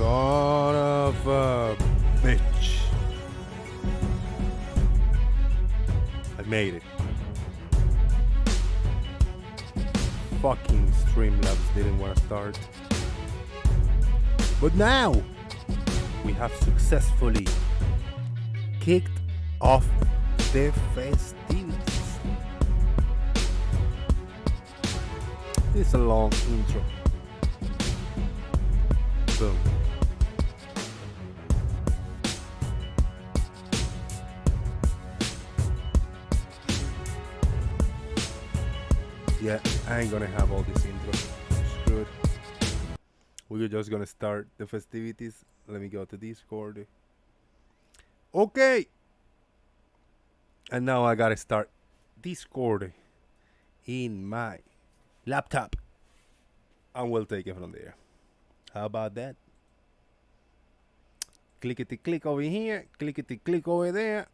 Son of a bitch. I made it. Fucking Streamlabs didn't want to start. But now we have successfully kicked off the festivities. It's a long intro. Boom. Yeah, I ain't gonna have all this intro. Screw it. We're just gonna start the festivities. Let me go to Discord. Okay. And now I gotta start Discord in my laptop. And we'll take it from there. How about that? Clickety click over here, clickety click over there.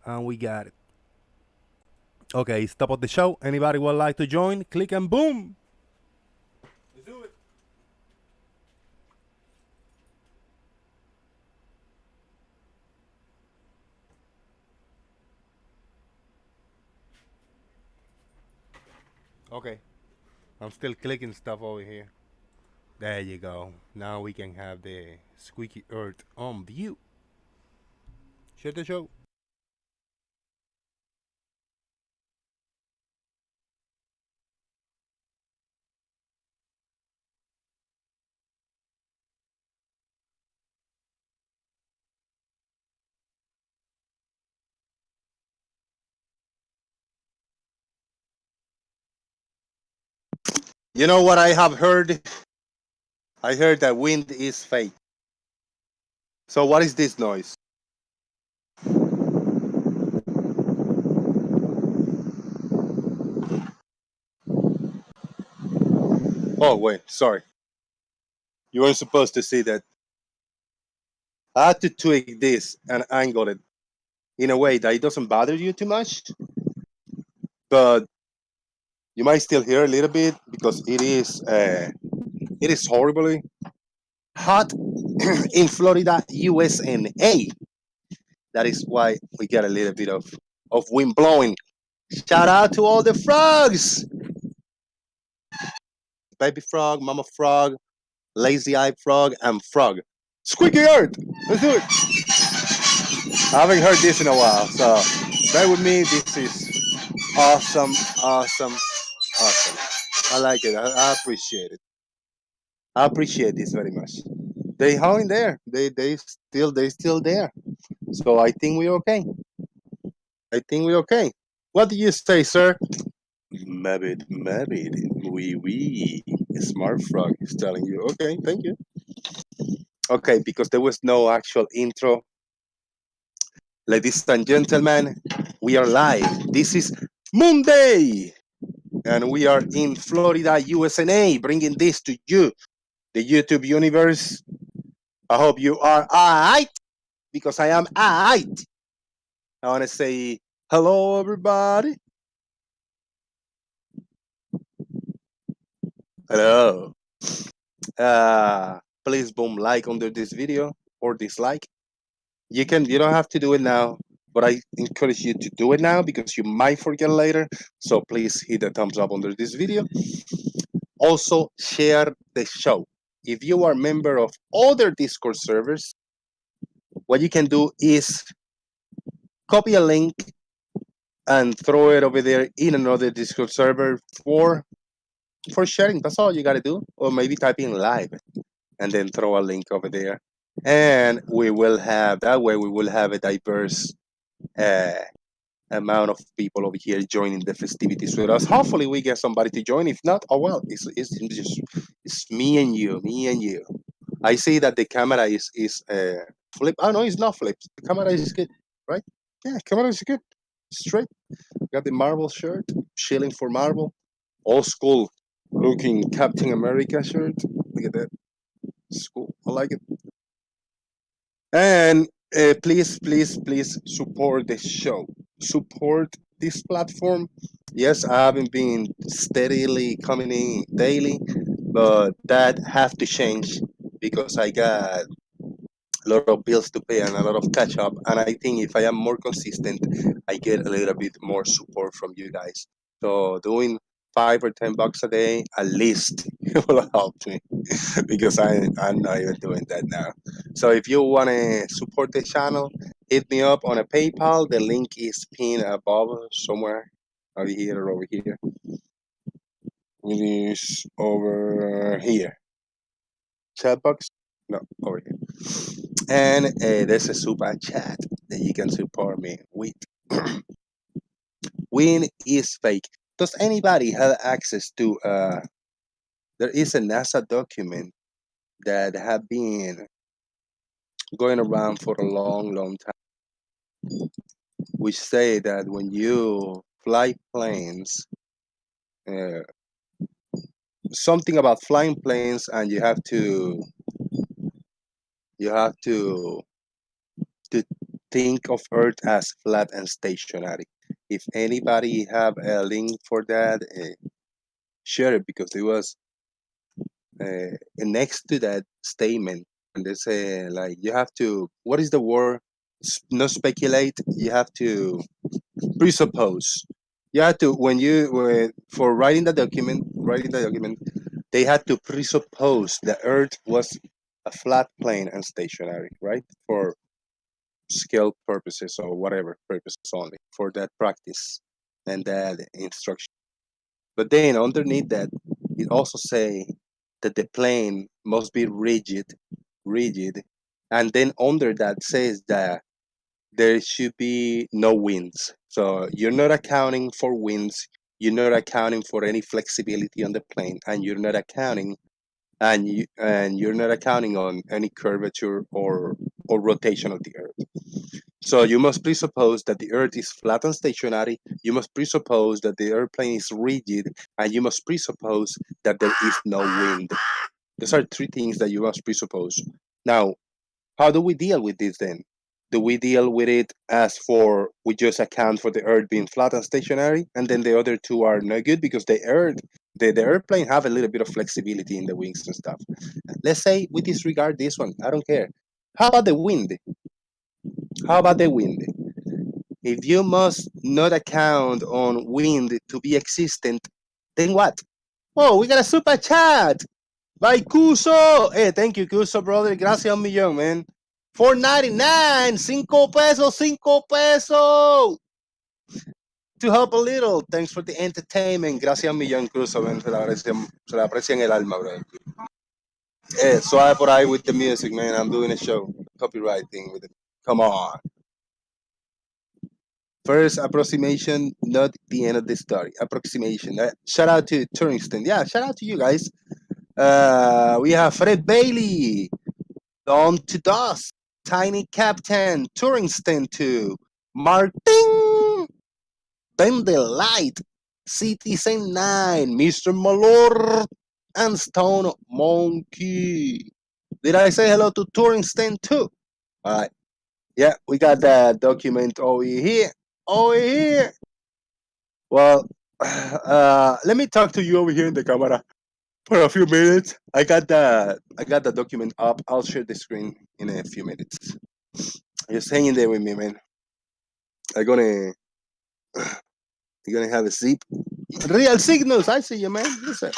And we got it. Okay, stop of the show. Anybody would like to join? Click and boom. Let's do it. Okay. I'm still clicking stuff over here. There you go. Now we can have the squeaky earth on view. Share the show. You know what I have heard? I heard that wind is fake. So what is this noise? Oh, wait, sorry. You weren't supposed to see that. I had to tweak this and angle it in a way that it doesn't bother you too much. But you might still hear a little bit because it is horribly hot in Florida, USA. That is why we get a little bit of wind blowing. Shout out to all the frogs! Baby frog, mama frog, lazy eye frog, and frog. Squeaky earth! Let's do it! I haven't heard this in a while, so bear with me. This is awesome. I like it. I appreciate it. I appreciate this very much. They hung in there. They still there. So I think we're okay. What do you say, sir? Maybe, we. Smart frog is telling you. Okay, thank you. Okay, because there was no actual intro. Ladies and gentlemen, we are live. This is MoonDay, and we are in Florida, USA, bringing this to you, the YouTube universe. I hope you are alright, because I am alright. I want to say hello, everybody. Hello. Please boom like under this video or dislike. You don't have to do it now, but I encourage you to do it now because you might forget later. So please hit the thumbs up under this video. Also share the show. If you are a member of other Discord servers, what you can do is copy a link and throw it over there in another Discord server for sharing. That's all you got to do. Or maybe type in live and then throw a link over there. And we will have a diverse amount of people over here joining the festivities with us. Hopefully we get somebody to join. If not, oh well, it's me and you. I see that the camera is flip. Oh no, it's not flipped. The camera is good, right? Yeah, camera is good. Straight. Got the Marvel shirt, chilling for Marvel. Old school looking Captain America shirt. Look at that. It's cool. I like it. And please support the show. Support this platform. Yes, I haven't been steadily coming in daily, but that have to change because I got a lot of bills to pay and a lot of catch up. And I think if I am more consistent, I get a little bit more support from you guys. So doing $5 or $10 a day at least will help me because I'm not even doing that now. So if you want to support the channel, hit me up on a PayPal. The link is pinned above somewhere over here or over here. It is over here. Chat box? No, over here. And there's a super chat that you can support me with. Win is fake. Does anybody have access to? There is a NASA document that have been going around for a long, long time, which say that when you fly planes, uh, something about flying planes, and you have to think of Earth as flat and stationary. If anybody have a link for that, share it because it was next to that statement. And they say like you have to. What is the word? Not speculate. You have to presuppose. You have to for writing the document, they had to presuppose the Earth was a flat plane and stationary, right? For skill purposes or whatever purposes only for that practice and that instruction. But then underneath that, it also say that the plane must be rigid, and then under that says that there should be no winds. So you're not accounting for winds. You're not accounting for any flexibility on the plane, and you're not accounting on any curvature or rotation of the Earth. So you must presuppose that the Earth is flat and stationary. You must presuppose that the airplane is rigid, and you must presuppose that there is no wind. Those are three things that you must presuppose. Now, how do we deal with this then? Do we deal with it as for we just account for the Earth being flat and stationary, and then the other two are no good because the airplane have a little bit of flexibility in the wings and stuff. Let's say we disregard this one. I don't care. How about the wind? How about the wind? If you must not account on wind to be existent, then what? Oh, we got a super chat by Kuso. Hey, thank you, Kuso, brother. Gracias un millón, man. 4.99, 5 pesos, 5 pesos. To help a little, thanks for the entertainment. Gracias un millón, Kuso, man. Se la aprecia en el alma, brother. Suave por ahí with the music, man. I'm doing a show. Copyright thing with it. Come on. First approximation, not the end of the story. Approximation. Shout out to Turningston. Yeah, shout out to you guys. We have Fred Bailey, Dawn to Dust, Tiny Captain, Turningston 2, Martin, Ben the Light, Citizen 9, Mr. Malor, and Stone Monkey. Did I say hello to Turningston 2? All right. Yeah, we got that document over here. Over here. Well, let me talk to you over here in the camera for a few minutes. I got the document up. I'll share the screen in a few minutes. Just hang in there with me, man. I'm gonna you're gonna have a sip. Real signals. I see you, man. Listen.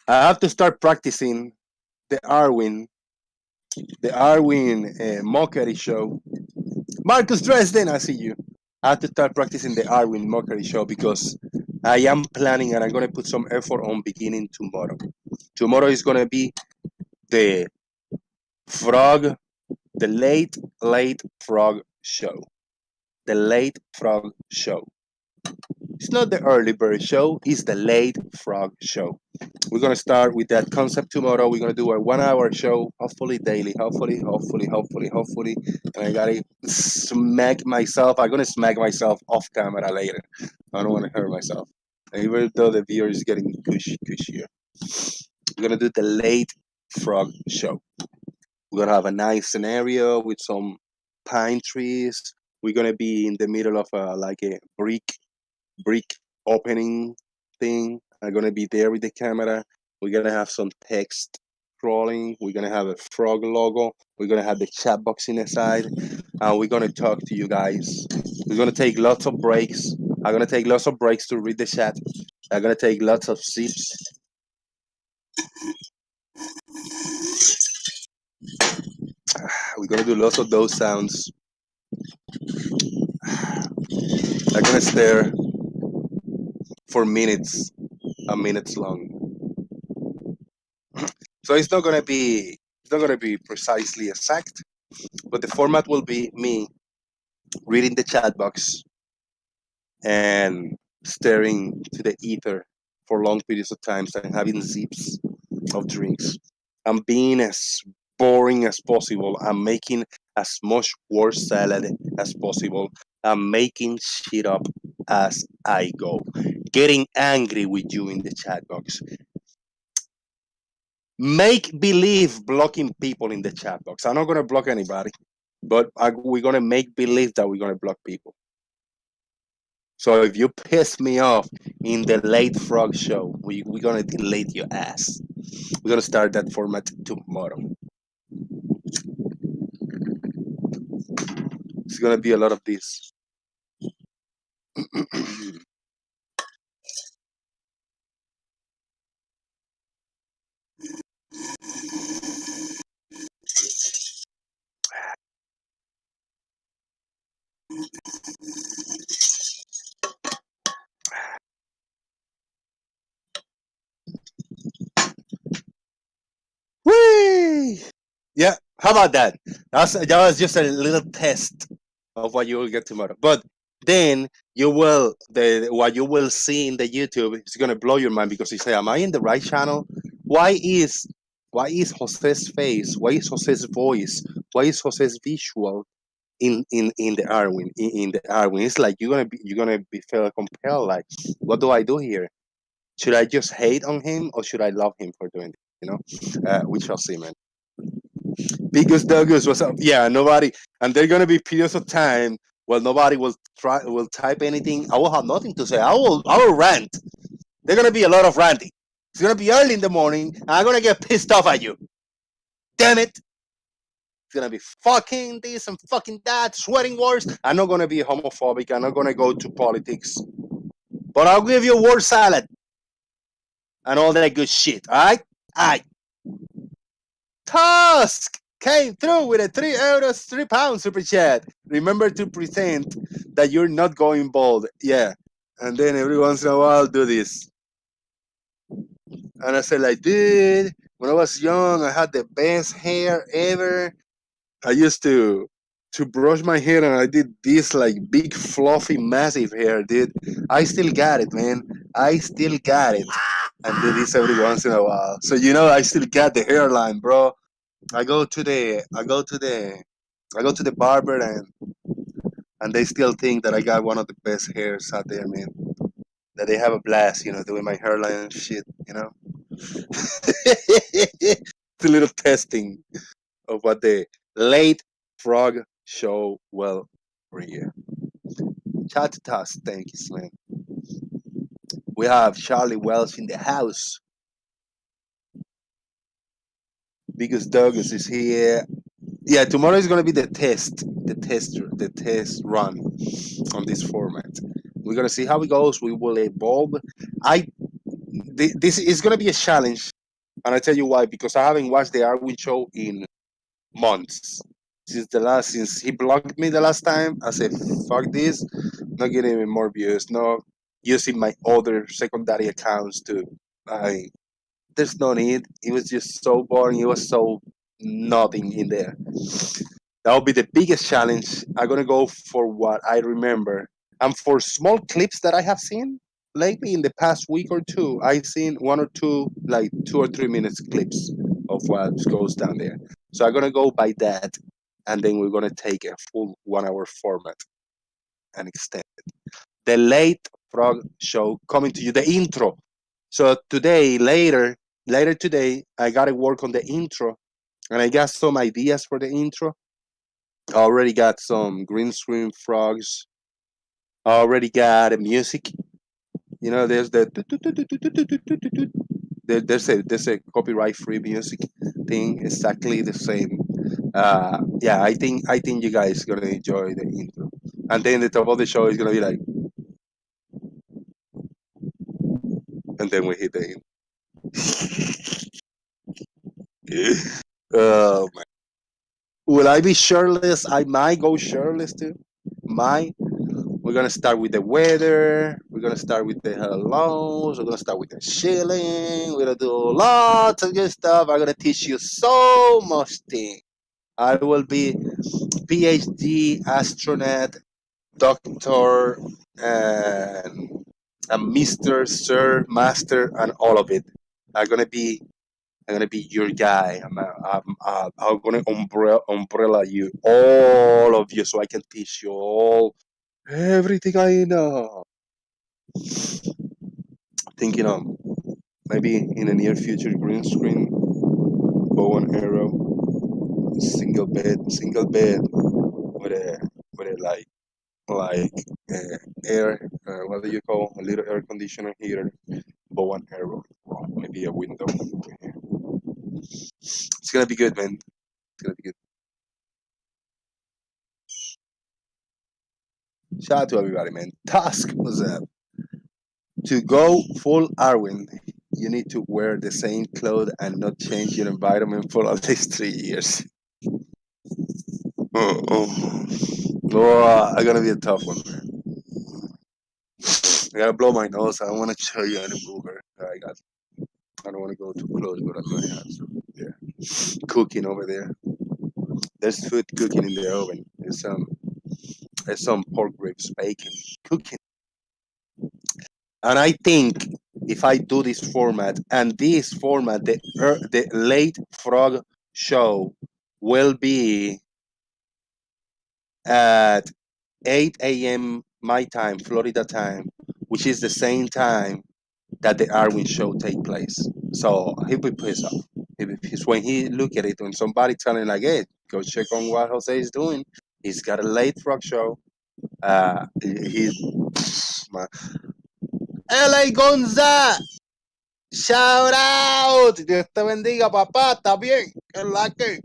I have to start practicing the Arwin mockery show. Marcus Dresden, I see you. I have to start practicing the Arwin mockery show because I am planning and I'm going to put some effort on beginning tomorrow. Tomorrow is going to be the frog, the late frog show. The late frog show. It's not the early bird show, it's the late frog show. We're going to start with that concept tomorrow. We're going to do a 1 hour show, hopefully daily, hopefully. And I got to smack myself. I'm going to smack myself off camera later. I don't want to hurt myself. Even though the viewer is getting cushier. We're going to do the late frog show. We're going to have a nice scenario with some pine trees. We're going to be in the middle of like a brick opening thing. I'm gonna be there with the camera. We're gonna have some text scrolling. We're gonna have a frog logo. We're gonna have the chat box in the side, and we're gonna talk to you guys. We're gonna take lots of breaks. I'm gonna take lots of breaks to read the chat. I'm gonna take lots of sips. We're gonna do lots of those sounds. I'm gonna stare for minutes and minutes long. So it's not gonna be precisely exact, but the format will be me reading the chat box and staring to the ether for long periods of times and having sips of drinks. I'm being as boring as possible. I'm making as much word salad as possible. I'm making shit up as I go. Getting angry with you in the chat box. Make believe blocking people in the chat box. I'm not gonna block anybody, but we're gonna make believe that we're gonna block people. So if you piss me off in the late frog show, we're gonna delete your ass. We're gonna start that format tomorrow. It's gonna be a lot of this. Whee! Yeah, how about that? That was just a little test of what you will get tomorrow. But then you will what you will see in the YouTube is gonna blow your mind because you say, "Am I in the right channel? Why is why is Jose's face? Why is Jose's voice? Why is Jose's visual in the Arwin in the Arwin?" It's like you're gonna be feel compelled. Like, what do I do here? Should I just hate on him or should I love him for doing it? We shall see, man. Biggest Douglas, what's up? Yeah, nobody, and there are gonna be periods of time where nobody will type anything. I will have nothing to say. I will rant. There's gonna be a lot of ranting. It's gonna be early in the morning, and I'm gonna get pissed off at you. Damn it! It's gonna be fucking this and fucking that, sweating words. I'm not gonna be homophobic. I'm not gonna go to politics, but I'll give you word salad and all that good shit. All right, all right. Tusk came through with a €3, £3 super chat. Remember to pretend that you're not going bald. Yeah. And then every once in a while, do this. And I said, like, dude, when I was young, I had the best hair ever. I used to brush my hair and I did this like big fluffy massive hair, dude. I still got it, man. I still got it. And do this every once in a while. So I still got the hairline, bro. I go to the barber and they still think that I got one of the best hairs out there, man. That they have a blast, doing my hairline and shit. It's a little testing of what the late frog show will bring you. Chat to us, thank you, man. We have Charlie Wells in the house. Because Douglas is here. Yeah, tomorrow is gonna be the test run on this format. We're gonna see how it goes. We will evolve. This is gonna be a challenge, and I tell you why. Because I haven't watched the Arwin show in months since he blocked me the last time. I said, "Fuck this! Not getting any more views. No, using my other secondary accounts to. I There's no need. It was just so boring. It was so nothing in there. That will be the biggest challenge. I'm gonna go for what I remember, and for small clips that I have seen lately in the past week or two, I've seen one or two, like 2 or 3 minutes clips of what goes down there. So I'm gonna go by that, and then we're gonna take a full 1 hour format and extend it. The late frog show coming to you. The intro. So today, later today, I gotta work on the intro, and I got some ideas for the intro. I already got some green screen frogs. I already got a music. There's the There's a copyright free music thing exactly the same. Yeah, I think you guys gonna enjoy the intro, and then the top of the show is gonna be like, and then we hit the intro. Oh man, will I be shirtless? I might go shirtless too. Might. We're gonna start with the weather. We're gonna start with the hellos. We're gonna start with the chilling. We're gonna do lots of good stuff. I'm gonna teach you so much things. I will be PhD astronaut, doctor, and a Mister, Sir, Master, and all of it. I'm gonna be I'm gonna be your guy. I'm gonna umbrella you, all of you, so I can teach you all everything I know. Thinking maybe in the near future, green screen, bow and arrow, single bed with a like air. What do you call a little air conditioner heater? Bow and arrow. Well, maybe a window. It's gonna be good, man. It's gonna be good. Shout out to everybody, man. Task was to go full Arwen. You need to wear the same clothes and not change your environment for at least 3 years. Oh, I'm gonna be a tough one, man. I gotta blow my nose. I don't want to show you any booger that I got. I don't want to go too close, but I'm gonna have some. Yeah, cooking over there. There's food cooking in the oven. There's some pork ribs bacon cooking. And I think if I do this format and this format, the late frog show will be at 8 a.m. my time, Florida time, which is the same time that the Arwin show take place. So he'll be pissed off. When he look at it, when somebody telling like, "Hey, go check on what Jose is doing. He's got a late frog show." He's my LA Gonza. Shout out. Dios te bendiga, papá. ¿Está bien? ¿Qué es la que?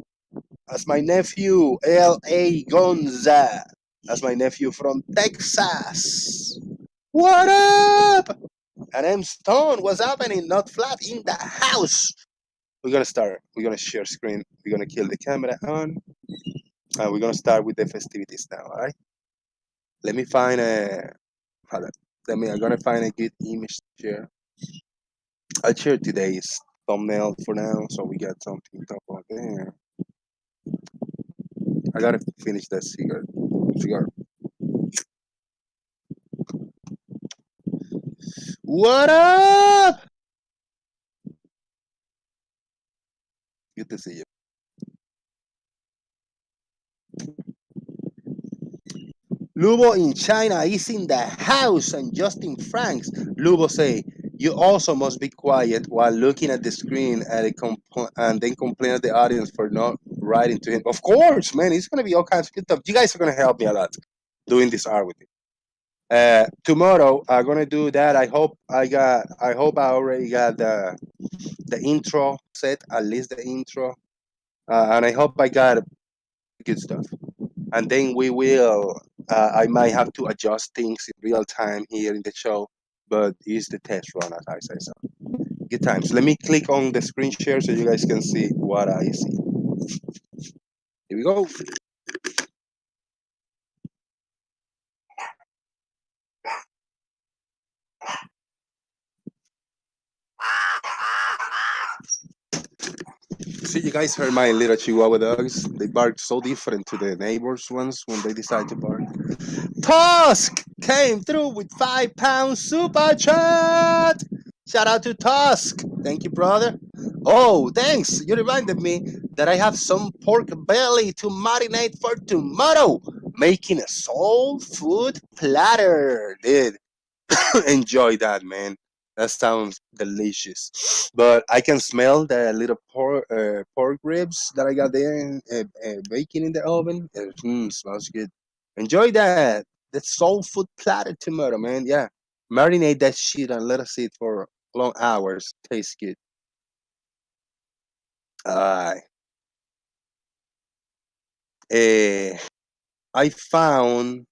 That's my nephew, L.A. Gonza. That's my nephew from Texas. What up? And I'm Stone. What's happening? Not flat in the house. We're gonna start. We're gonna share screen. We're gonna kill the camera on. And we're gonna start with the festivities now. All right. Let me find a. Hold on. I'm gonna find a good image to share. I'll share today's thumbnail for now, so we got something to talk about there. I gotta finish that cigar. Cigar. What up? Good to see you. Lubo in China is in the house, and Justin Franks. Lubo say, you also must be quiet while looking at the screen and then complain at the audience for not writing to him. Of course, man, it's gonna be all kinds of good stuff. You guys are gonna help me a lot doing this art with me. Tomorrow I'm gonna do that. I hope I already got the intro set, at least the intro, and I hope I got good stuff. And then we will. I might have to adjust things in real time here in the show, but it's the test run, as I say. So good times. Let me click on the screen share so you guys can see what I see. Here we go. So you guys heard my little Chihuahua dogs. They bark so different to the neighbors ones when they decide to bark. Tusk came through with £5 super chat. Shout out to Tusk. Thank you, brother. Oh, thanks. You reminded me that I have some pork belly to marinate for tomorrow. Making a soul food platter, dude. Enjoy that, man. That sounds delicious. But I can smell the little pork ribs that I got there baking in the oven. Smells good. Enjoy that. That soul food platter tomorrow, man. Yeah. Marinate that shit and let us eat for long hours. Tastes good. Uh, I found.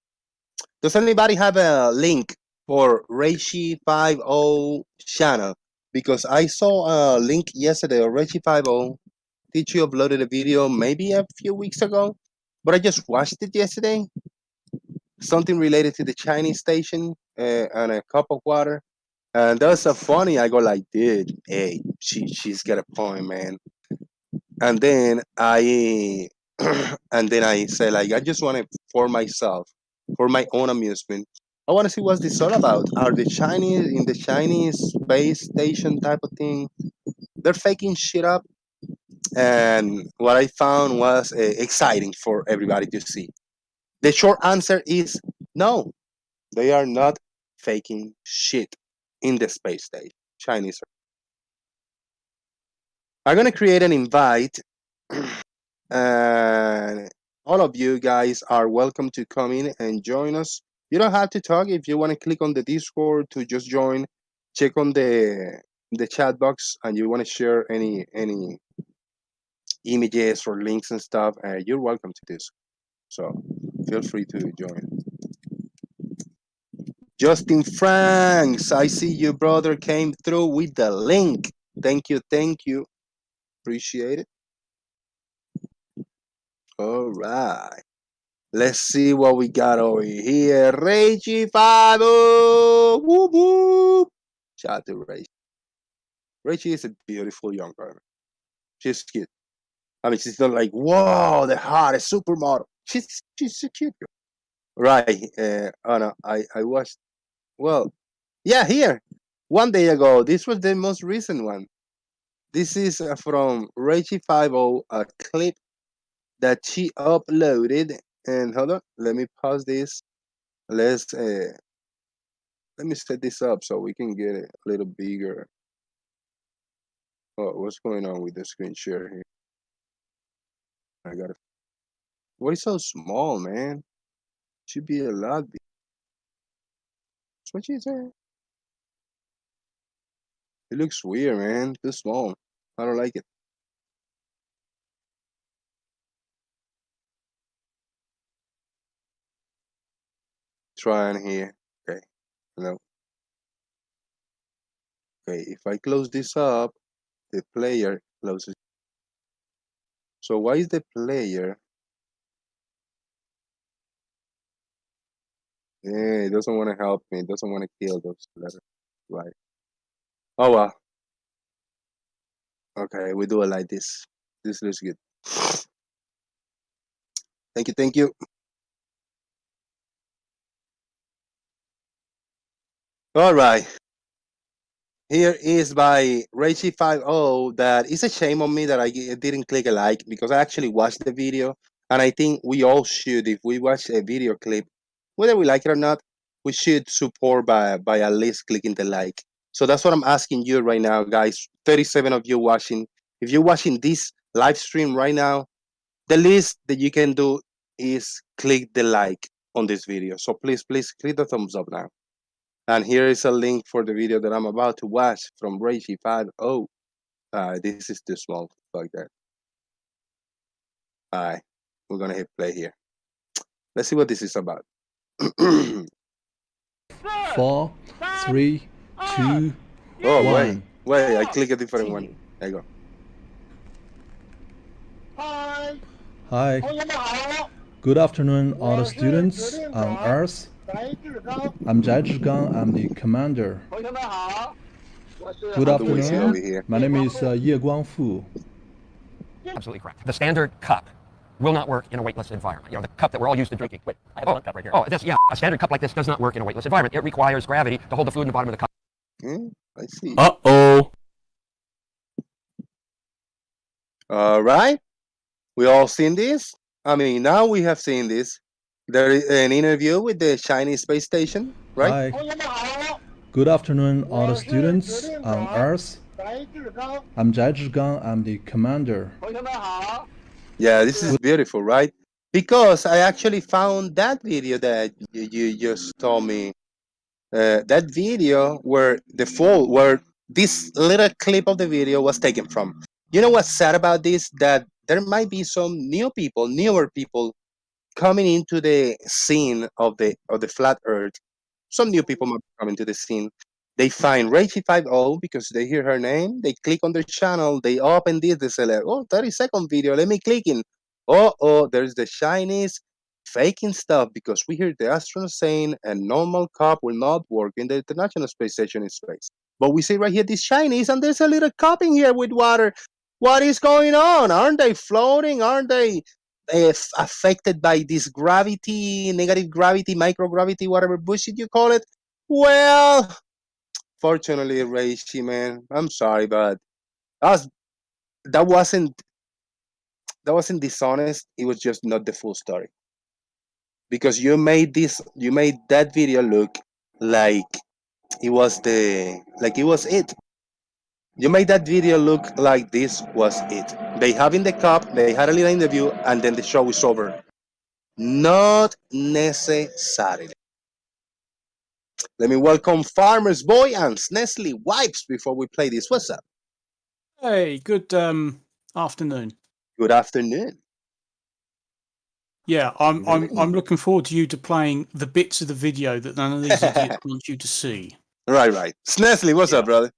Does anybody have a link for Reishi 50 channel? Because I saw a link yesterday of Reishi 50. Did you uploaded a video maybe a few weeks ago? But I just watched it yesterday. Something related to the Chinese station and a cup of water. And that was so funny. I go like, dude, hey, she's got a point, man. And then I and then I say like, I just want it for myself, for my own amusement. I want to see what's this all about. Are the Chinese in the Chinese space station type of thing? They're faking shit up. And what I found was exciting for everybody to see. The short answer is no, they are not faking shit in the space station. Chinese. I'm gonna create an invite, and all of you guys are welcome to come in and join us. You don't have to talk if you want to click on the Discord to just join. Check on the chat box, and you want to share any images or links and stuff. You're welcome to this. So feel free to join. Justin Franks, I see you, brother, came through with the link. Thank you, thank you. Appreciate it. All right. Let's see what we got over here. Reggie Fabo. Whoop, whoop. Shout out to Reggie. Reggie is a beautiful young girl. She's cute. I mean, she's not like, whoa, the hottest supermodel. She's so cute. Right. Oh, no, I watched. Well, yeah, here. 1 day ago. This was the most recent one. This is from Reggie 50, a clip that she uploaded. And hold on, let me pause this. Let's let me set this up so we can get it a little bigger. Oh, what's going on with the screen share here? I got it. Why is so small, man? Should be a lot bigger. What you say? It looks weird, man. Too small. I don't like it. Trying here. Okay. No. Okay, if I close this up, the player closes. So why is the player? Yeah, it doesn't want to help me. It doesn't want to kill those letters. Right. Oh well. Okay, we do it like this. This looks good. Thank you, thank you. All right. Here is by Reishi50 that it's a shame on me that I didn't click a like because I actually watched the video. And I think we all should, if we watch a video clip, whether we like it or not, we should support by at least clicking the like. So that's what I'm asking you right now, guys. 37 of you watching. If you're watching this live stream right now, the least that you can do is click the like on this video. So please, please click the thumbs up now. And here is a link for the video that I'm about to watch from Reishi50. This is too small. Like that. All right, we're gonna hit play here. Let's see what this is about. 4, 3, 2, Oh, 1. wait, I click a different one. There you go. Hi. Good afternoon, all the students on Earth. I'm Zhai Zhigang. I'm the commander. Good afternoon. My name is Ye Guangfu. Absolutely correct. The standard cup will not work in a weightless environment. You know, the cup that we're all used to drinking. Wait, I have one cup right here. Oh, this, yeah. A standard cup like this does not work in a weightless environment. It requires gravity to hold the fluid in the bottom of the cup. I see. Uh-oh. All right. We all seen this? I mean, now we have seen this. There is an interview with the Chinese space station, right? Hi. Good afternoon, all the students on Earth. I'm Zhai Zhigang. I'm the commander. Yeah, this is beautiful, right? Because I actually found that video that you just told me. That video where this little clip of the video was taken from. You know what's sad about this? That there might be some newer people coming into the scene of the flat Earth. Some new people might be coming to the scene. They find Rachie50 because they hear her name. They click on their channel. They open this. They say, like, oh, 30-second video. Let me click in. Oh, there's the Chinese faking stuff because we hear the astronauts saying a normal cup will not work in the International Space Station in space. But we see right here this Chinese, and there's a little cup in here with water. What is going on? Aren't they floating? Aren't they affected by this gravity, negative gravity, microgravity, whatever bullshit you call it? Well, fortunately, Reishi, man, I'm sorry, but that was that wasn't that wasn't dishonest. It was just not the full story because you made that video look like it was it. You made that video look like this was it. They have in the cup, they had a little interview, and then the show is over. Not necessarily. Let me welcome Farmer's Boy and Nestle Wipes before we play this. What's up? Hey, good afternoon. Good afternoon. Yeah, I'm looking forward to you to playing the bits of the video that none of these idiots want you to see. Right. Nestle, what's up, brother?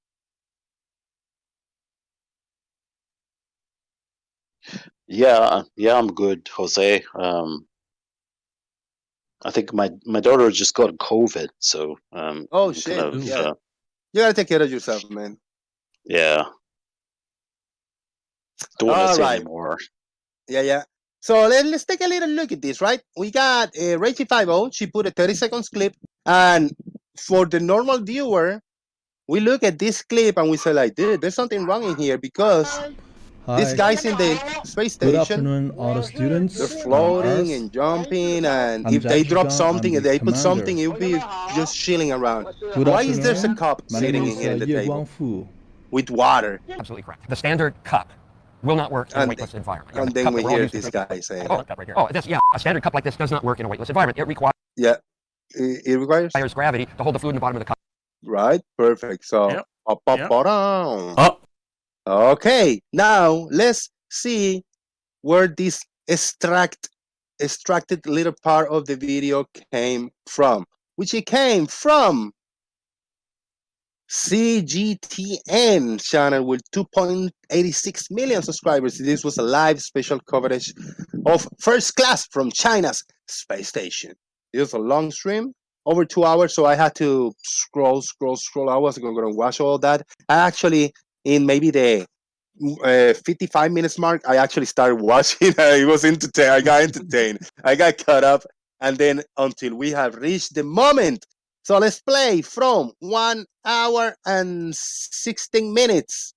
Yeah, I'm good, Jose. I think my daughter just got COVID, so Oh shit! kind of, Yeah, you gotta take care of yourself, man. yeah. Don't want to say Alright. anymore. Yeah. So let's take a little look at this, right? We got Rachie50. She put a 30 seconds clip, and for the normal viewer, we look at this clip and we say like, dude, there's something wrong in here because these Hi. guys in the space Good station, afternoon, all the students. they're I'm floating Ars. and jumping, and I'm if they drop Jajigan, something I'm and the they put commander. something, it'll be just chilling around. Good Why is there a afternoon. cup My sitting name in is here at the Ye table Guangfu. with water? Absolutely correct. The standard cup will not work in a And- weightless environment. and The then cup we that we're all hear used to this drinking. guy saying, A standard cup like this does not work in a weightless environment. It requires yeah, it requires gravity to hold the fluid in the bottom of the cup. right. Perfect. So, Yep. ba-ba-ba-dum. Okay, now let's see where this extracted little part of the video came from, which it came from CGTN channel with 2.86 million subscribers. This was a live special coverage of first class from China's space station. It was a long stream, over 2 hours, so I had to scroll. I wasn't going to watch all that. I actually, in maybe the 55 minutes mark, I actually started watching. It was entertained. I got entertained. I got caught up, and then until we have reached the moment. So let's play from 1 hour and 16 minutes,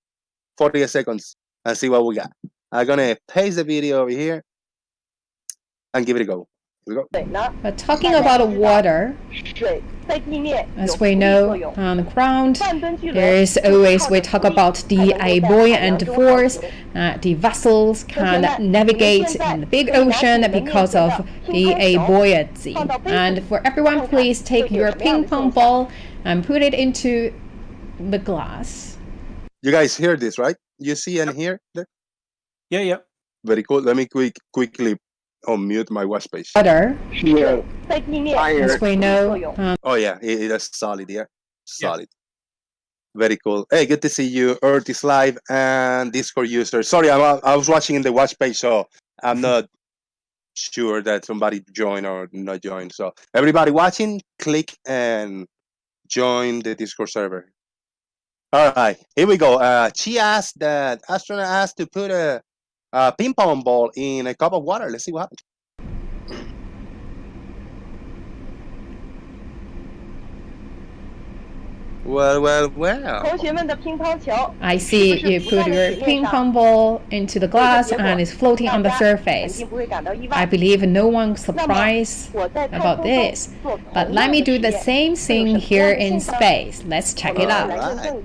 48 seconds, and see what we got. I'm gonna paste the video over here and give it a go. Here we go. But talking about water, as we know, on the ground, there is always, we talk about the buoyant force. The vessels can navigate in the big ocean because of the buoyancy. And for everyone, please take your ping pong ball and put it into the glass. You guys hear this, right? You see and hear? Yeah. Very cool. Let me quickly unmute my watch page. Water, as we know, Oh yeah, it is solid. Yeah, solid. Very cool. Hey, good to see you, Earth is live and Discord user. Sorry, I was watching in the watch page, so I'm not sure that somebody joined or not joined. So everybody watching, click and join the Discord server. All right, here we go. She asked that astronaut asked to put a ping pong ball in a cup of water. Let's see what happens. Well. I see you put your ping pong ball into the glass and it's floating on the surface. I believe no one's surprised about this. But let me do the same thing here in space. Let's check it out. Right.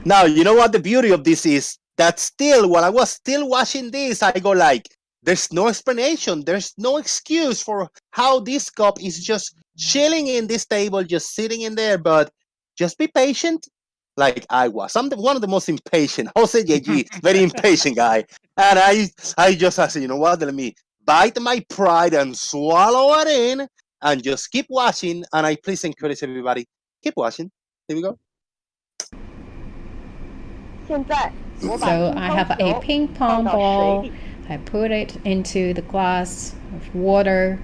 Now, you know what the beauty of this is? That still, while I was still watching this, I go like, there's no explanation. There's no excuse for how this cup is just chilling in this table, just sitting in there. But just be patient, like I was. I'm one of the most impatient. Jose JG, very impatient guy. And I just said, you know what? Let me bite my pride and swallow it in and just keep watching. And I please encourage everybody, keep watching. Here we go. So I have a ping pong ball. I put it into the glass of water.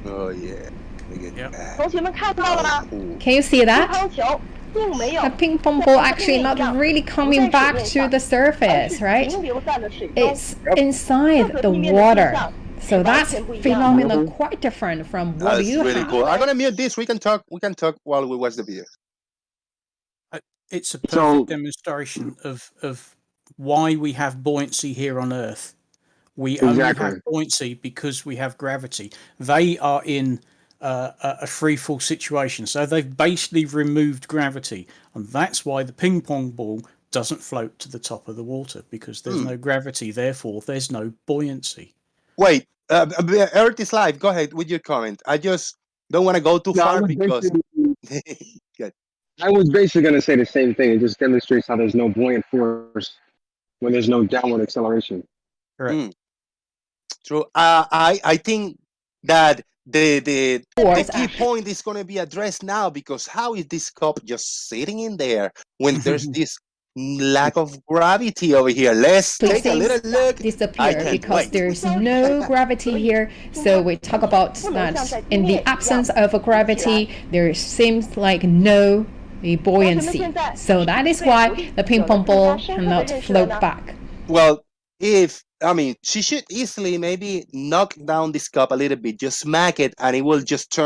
Oh yeah. Can you see that? The ping pong ball actually not really coming back to the surface, right? It's inside the water. So that's phenomenon quite different from what That's you really have. cool. I'm gonna mute this. We can talk while we watch the video. It's a perfect demonstration of why we have buoyancy here on Earth. We only have buoyancy because we have gravity. They are in a free fall situation, so they've basically removed gravity, and that's why the ping pong ball doesn't float to the top of the water, because there's no gravity. Therefore, there's no buoyancy. Wait, Earth is live. Go ahead with your comment. I just don't want to go too far because. Good. I was basically going to say the same thing. It just demonstrates how there's no buoyant force when there's no downward acceleration. Correct. True. I think that the key point is going to be addressed now, because how is this cup just sitting in there when there's this lack of gravity over here? Let's take a little look. Disappear because there's no gravity here. So we talk about that in the absence of a gravity, there seems like no buoyancy. So that is why the ping pong ball cannot float back. Well, she should easily maybe knock down this cup a little bit, just smack it, and it will just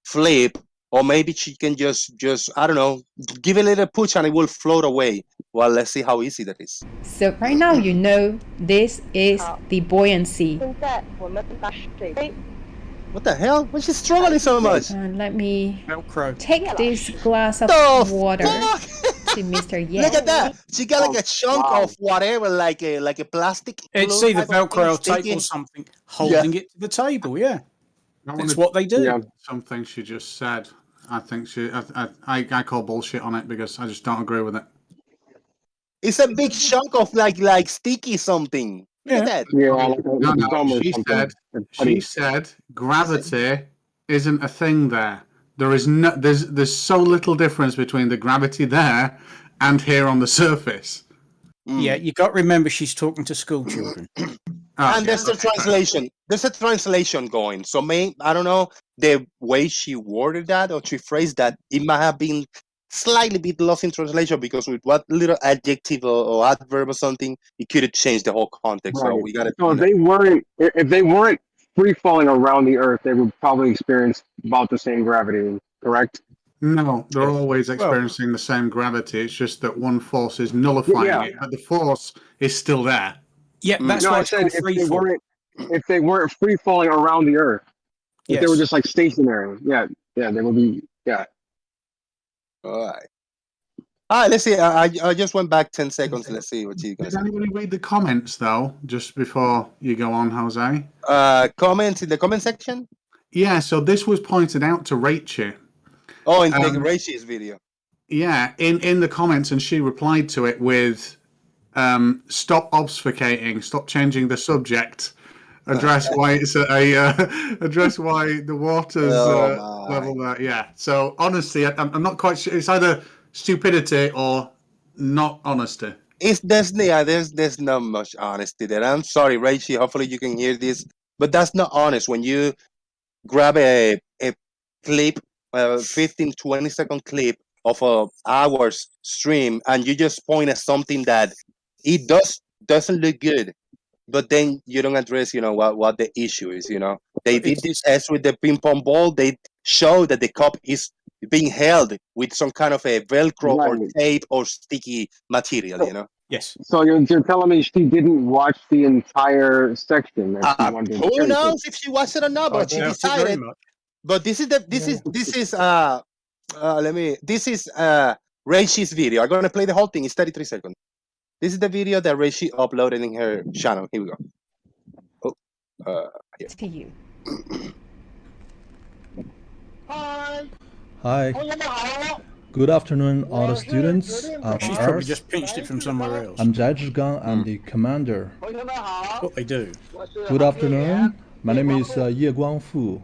flip. Or maybe she can just I don't know, give it a little push and it will float away. Well, let's see how easy that is. So right now, you know, this is the buoyancy. What the hell? Why is she struggling so much? Let me Velcro. take this glass of water to Mr. Yes. Look at that. She got like a chunk of whatever, like a plastic. It's either Velcro tape or something holding it to the table. Yeah, that's what they do. Yeah. Something she just said. I think I call bullshit on it because I just don't agree with it. It's a big chunk of like sticky something. Look at that. Yeah, she said gravity isn't a thing there. There's so little difference between the gravity there and here on the surface. Yeah, you got to remember she's talking to school children. And there's the translation. There's a translation going. So I don't know the way she worded that or she phrased that. It might have been slightly bit lost in translation, because with what little adjective or adverb or something, it could have changed the whole context. Right. So we got to. So if they weren't free falling around the Earth, they would probably experience about the same gravity. Correct? No, they're always experiencing the same gravity. It's just that one force is nullifying it, but the force is still there. Yeah, that's why I said if they weren't free falling around the Earth, if they were just like stationary, they would be. All right, let's see. I just went back 10 seconds. Let's see what you guys. Does anybody read the comments though, just before you go on, Jose? Comments in the comment section. Yeah, so this was pointed out to Rachel. Oh, in the Rachel's video. Yeah, in the comments, and she replied to it with, "Stop obfuscating. Stop changing the subject. Address why it's address why the water's level there." Yeah. So honestly, I'm not quite sure. It's either stupidity or not honesty. There's not much honesty there. I'm sorry, Rachel. Hopefully you can hear this, but that's not honest. When you grab a clip, 15-20 second clip of a hour's stream, and you just point at something that it doesn't look good, but then you don't address, what the issue is. They did this test with the ping pong ball. They show that the cup is being held with some kind of a Velcro or tape or sticky material. Yes. So you're telling me she didn't watch the entire section? Who knows if she watched it or not? But she decided. But this is Reishi's video. I'm gonna play the whole thing. It's 33 seconds. This is the video that Reishi uploaded in her channel. Here we go. To you. Hi. Good afternoon, all the students. I'm She's probably Ars. just pinched it from somewhere else. I'm Zhang. I'm the commander. What they do. Good afternoon. My name is Ye Guangfu.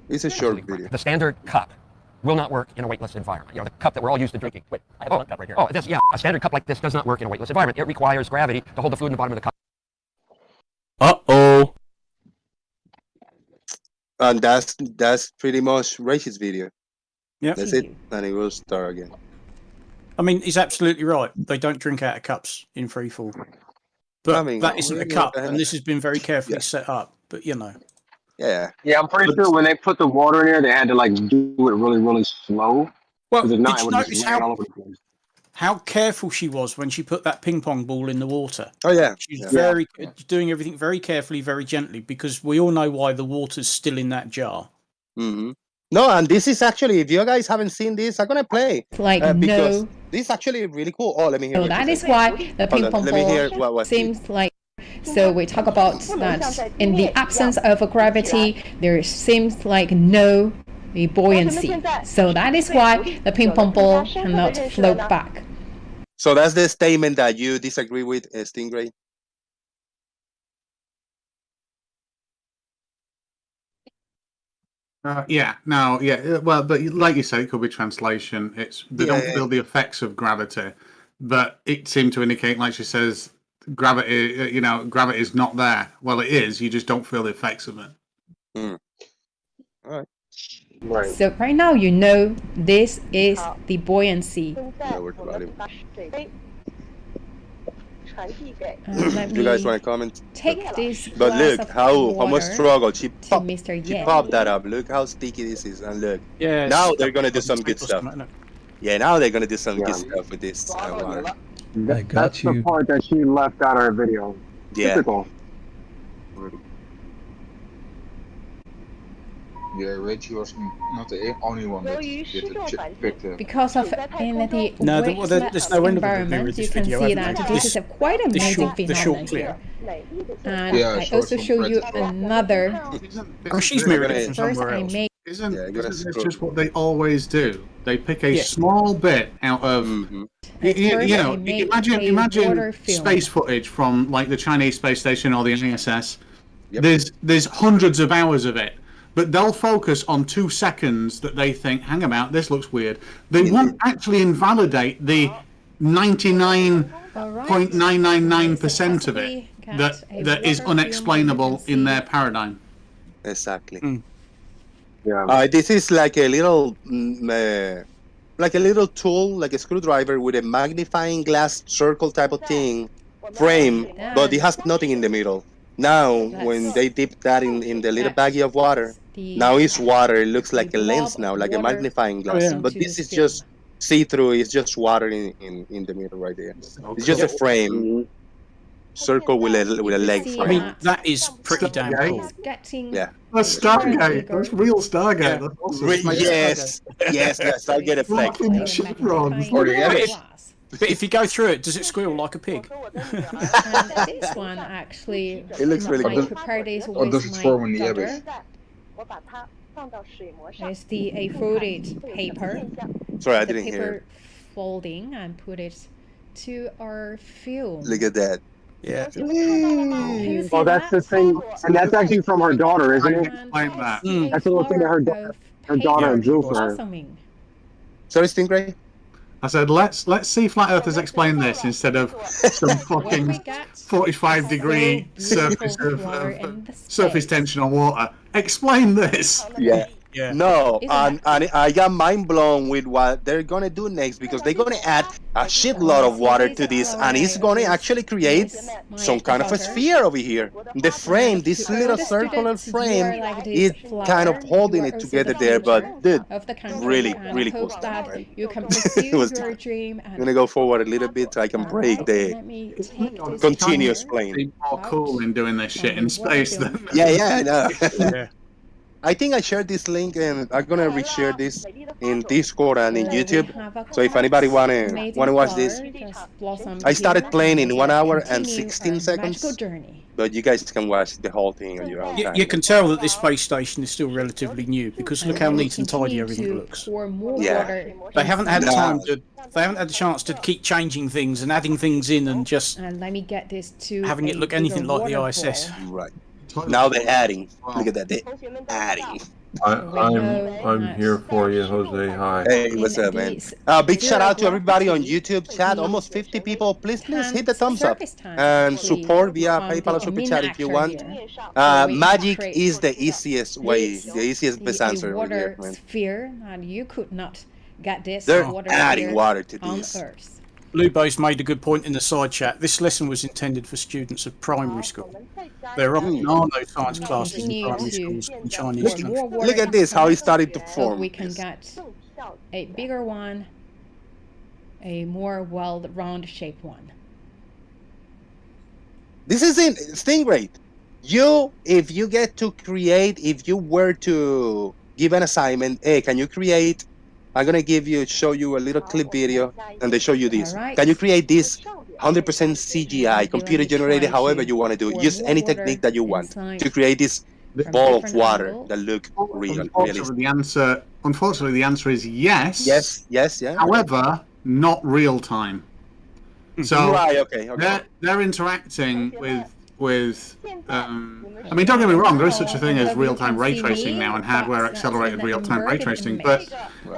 It's a short video. The standard cup will not work in a weightless environment. You know, the cup that we're all used to drinking. Wait, I have a cup right here. Oh, this, yeah, a standard cup like this does not work in a weightless environment. It requires gravity to hold the fluid in the bottom of the cup. Uh-oh. And that's pretty much Rachel's video. Yeah. That's it. And it will start again. I mean, he's absolutely right. They don't drink out of cups in freefall. But I mean, that isn't a cup, yeah. and this has been very carefully Yeah. set up. But, you know. Yeah. Yeah, I'm pretty sure when they put the water in there, they had to like do it really, really slow. Well, If not, did it you would have notice just ran all over the place. how careful she was when she put that ping pong ball in the water? Oh, yeah. She's Yeah. doing everything very carefully, very gently, because we all know why the water's still in that jar. Mm-hmm. No, and this is actually, if you guys haven't seen this, I'm gonna play. Like Because no. this is actually really cool. Oh, let me hear. So what that you is say. why the Hold ping on, pong let me hear ball what seems like. So we talk about that in the absence of gravity, there seems like no buoyancy. So that is why the ping pong ball cannot float back. So that's the statement that you disagree with, Stingray. Yeah, no, yeah. Well, but like you said, it could be translation. They don't feel the effects of gravity, but it seemed to indicate, like she says, gravity. Gravity is not there. Well, it is. You just don't feel the effects of it. All right. Right. So right now you know this is the buoyancy. Lower the volume. Let You guys me want to comment? take this But glass look of how much water struggle she to popped. Mr. She Ye. popped that up. Look how sticky this is, and look. Yeah. Now they're gonna do some good stuff. Isn't it? Yeah, now they're gonna do some Yeah. good stuff with this water. I got That's the you. part that she left out of her video. Yeah. Typical. Yeah, Rachel was not the only one that picked it. Because of in the No, weightless there's no end of it there environment, with you this can video, see haven't that they? this is a quite amazing the short phenomenon clip. here. And Yeah, I short also from show you Red. another. Oh, she's They're mirrored gonna- it from First, somewhere I else. made Isn't Yeah, this scroll. just what they always do? They pick a Yeah. small bit out of. Mm-hmm. Imagine space footage from like the Chinese space station or the ISS. Yep. There's hundreds of hours of it, but they'll focus on 2 seconds that they think, hang about, this looks weird. They won't actually invalidate the 99.999% of it that is unexplainable in their paradigm. Exactly. Yeah. This is like a little, tool, like a screwdriver with a magnifying glass circle type of thing frame, but it has nothing in the middle. Now, when they dip that in the little baggie of water, now it's water. It looks like a lens now, like a magnifying glass. yeah. But this is just see-through. It's just water in the middle right there. It's just a frame, circle with a leg see I frame. mean, that is pretty damn cool. getting Yeah. That's Stargate. That's real Stargate. That's awesome. Yes, I'll get effect. Fucking chevrons. Or the edit. But if you go through it, does it squeal like a pig? And this one actually, It looks really I good. prepared this Or does with it my form in the daughter. abyss? It's the A4 paper. Sorry, I The didn't paper hear. folding and put it to our film. Look at that. Yeah. Can you see Oh, that's the that? thing, and that's actually from her daughter, isn't it? And Explain that. it's That's the little thing that her flower of Her daughter paper drew for her. blossoming. Sorry, Stingray? I said, let's see flat earthers explain this instead of some What we fucking got 45-degree so surface beautiful of flower in the surface space. tension on water. Explain this. Yeah. Yeah. No, Isn't and I got mind blown with what they're gonna do next because they're gonna add a shitload of water to this, and it's gonna actually create some kind of a sphere over here. The frame, this little circular frame, is kind of holding it together there. But dude, Of the country, really, and really I cool hope stuff, that man. you can It pursue was- your dream. I'm gonna go forward a little bit so I can break the Let me take this continuous here. plane. Be more cool in doing this shit in space than. Yeah, I know. Yeah. I think I shared this link, and I'm gonna reshare this in Discord and in YouTube. So if anybody wanna watch this, I started playing in 1 hour and 16 seconds. But you guys can watch the whole thing on your own time. You can tell that this space station is still relatively new because look how neat and tidy everything looks. Yeah. They haven't had time to. They haven't had the chance to keep changing things and adding things in and just let me get this to having it look anything like the ISS. Right. Now they're adding. Look at that. They're adding. I'm here for you, Jose. Hi. Hey, what's up, man? Big shout out to everybody on YouTube chat. Almost 50 people. Please hit the thumbs up and support via PayPal or Super Chat if you want. Magic is the easiest way, the easiest best answer over here, man. Sphere, and you could not get this. They're adding water to this. Lubo's made a good point in the side chat. This lesson was intended for students of primary school. There often are no science classes in primary schools in Chinese. Look at this, how he started to form. We can get a bigger one, a more well-round shaped one. This is it, Stingray. If you get to create, if you were to give an assignment, hey, can you create? I'm gonna show you a little clip video, and they show you this. Right. Can you create this 100% CGI, computer generated, however you want to do it? Use any technique that you want to create this ball of water that look real. Unfortunately, the answer is yes. Yes. However, not real time. So right, okay. They're interacting with I mean, don't get me wrong, there is such a thing as real-time ray tracing now and hardware accelerated real-time ray tracing, but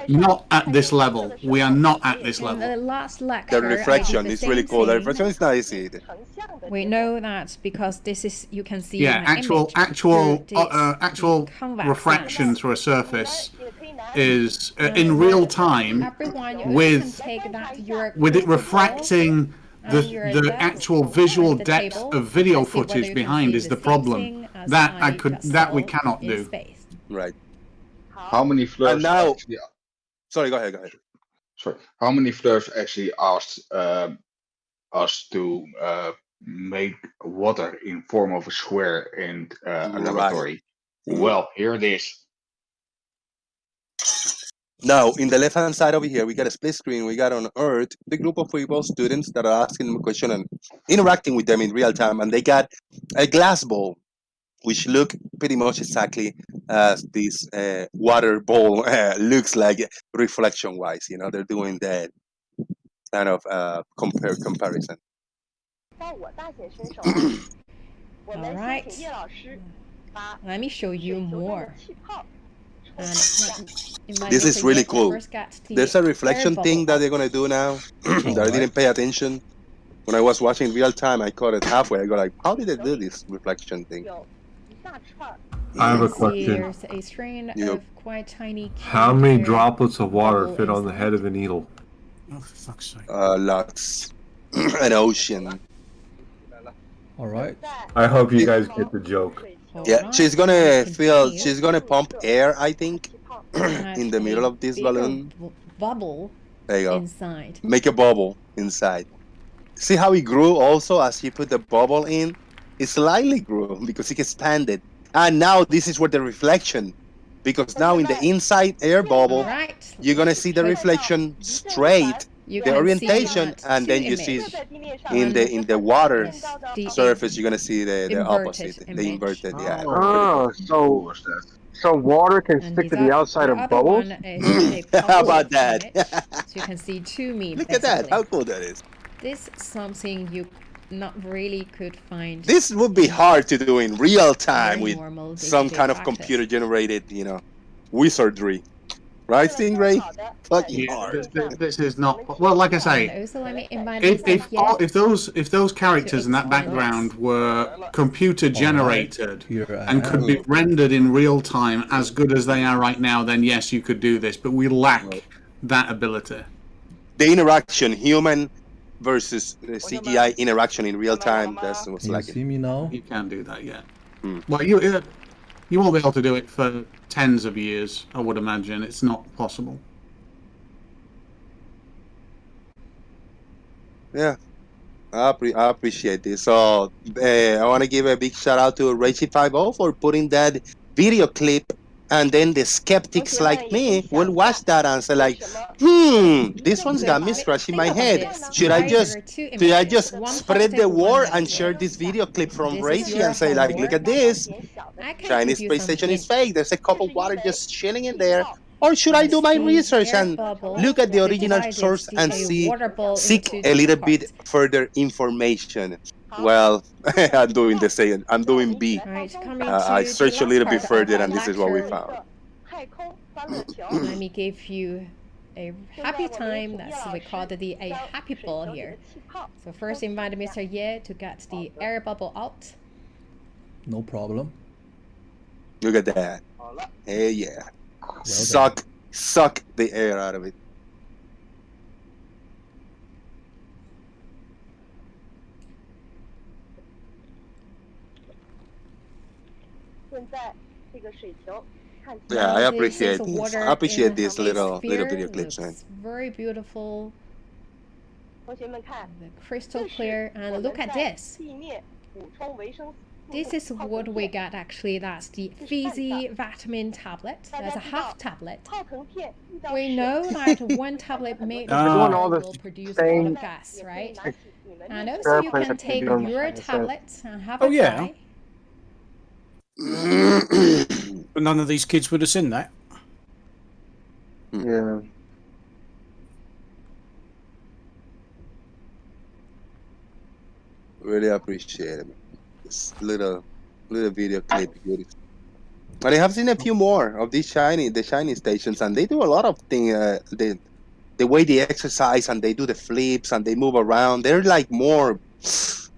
not at this level. We are not at this level. The refraction is really cool. The refraction is nice. We know that because this is, you can see actual refraction through a surface is in real time with it refracting. The actual visual depth of video footage behind is the problem. That we cannot do. Right. How many flirts? Now, sorry, go ahead. Sorry. How many flirts actually asked us to make water in form of a square in a laboratory? Well, here it is. Now, in the left-hand side over here, we got a split screen. We got on Earth the group of people, students that are asking them a question and interacting with them in real time. And they got a glass bowl, which look pretty much exactly as this water bowl looks like reflection-wise. You know, they're doing that kind of comparison. All right. Let me show you more. This is really cool. There's a reflection thing that they're going to do now that I didn't pay attention. When I was watching real time, I caught it halfway. I go like, how did they do this reflection thing? I have a question. There's a strain of quite tiny. How many droplets of water fit on the head of a needle? Oh, for fuck's sake. Lots. An ocean. All right. I hope you guys get the joke. Yeah, she's gonna pump air, I think, in the middle of this balloon. Bubble. There you go. Inside. Make a bubble inside. See how it grew also as he put the bubble in? It slightly grew because it expanded. And now this is where the reflection, because now in the inside air bubble, you're gonna see the reflection straight, the orientation, and then you see in the water surface, you're gonna see the opposite, the inverted. Yeah. Oh, so water can stick to the outside of bubbles? How about that? So you can see 2 meters. Look at that! How cool that is. This is something you not really could find. This would be hard to do in real time with some kind of computer generated, wizardry. Right, Stingray? Fucking hard. This is not well. Like I say, if those characters in that background were computer generated and could be rendered in real time as good as they are right now, then yes, you could do this. But we lack that ability. The interaction, human versus CGI interaction in real time. That's what's lacking. See me now? You can't do that yet. Well, you won't be able to do it for tens of years, I would imagine. It's not possible. Yeah, I appreciate this. So, I want to give a big shout out to Reichi50 for putting that video clip And then the skeptics like me will watch that and say like, this one's got me scratching my head. Should I just spread the word and share this video clip from Reishi and say like, look at this, Chinese space station is fake. There's a cup of water just chilling in there. Or should I do my research and look at the original source and seek a little bit further information? Well, I'm doing the same. I'm doing B. I searched a little bit further, and this is what we found. Let me give you a happy time. That's we call it a happy ball here. So first invite Mr. Ye to get the air bubble out. No problem. Look at that. Hey, yeah. Well suck the air out of it. Yeah, I appreciate this. I appreciate these little video clips, man. Very beautiful. The crystal clear, and look at this. This is what we got actually. That's the fizzy vitamin tablet. That's a half tablet. We know that one tablet made will produce a lot of gas, right? And also you can take your tablet and have a try. But none of these kids would have seen that. Yeah. Really appreciate it. This little video clip. And I have seen a few more of these the shiny stations, and they do a lot of things. The way they exercise and they do the flips and they move around, they're like more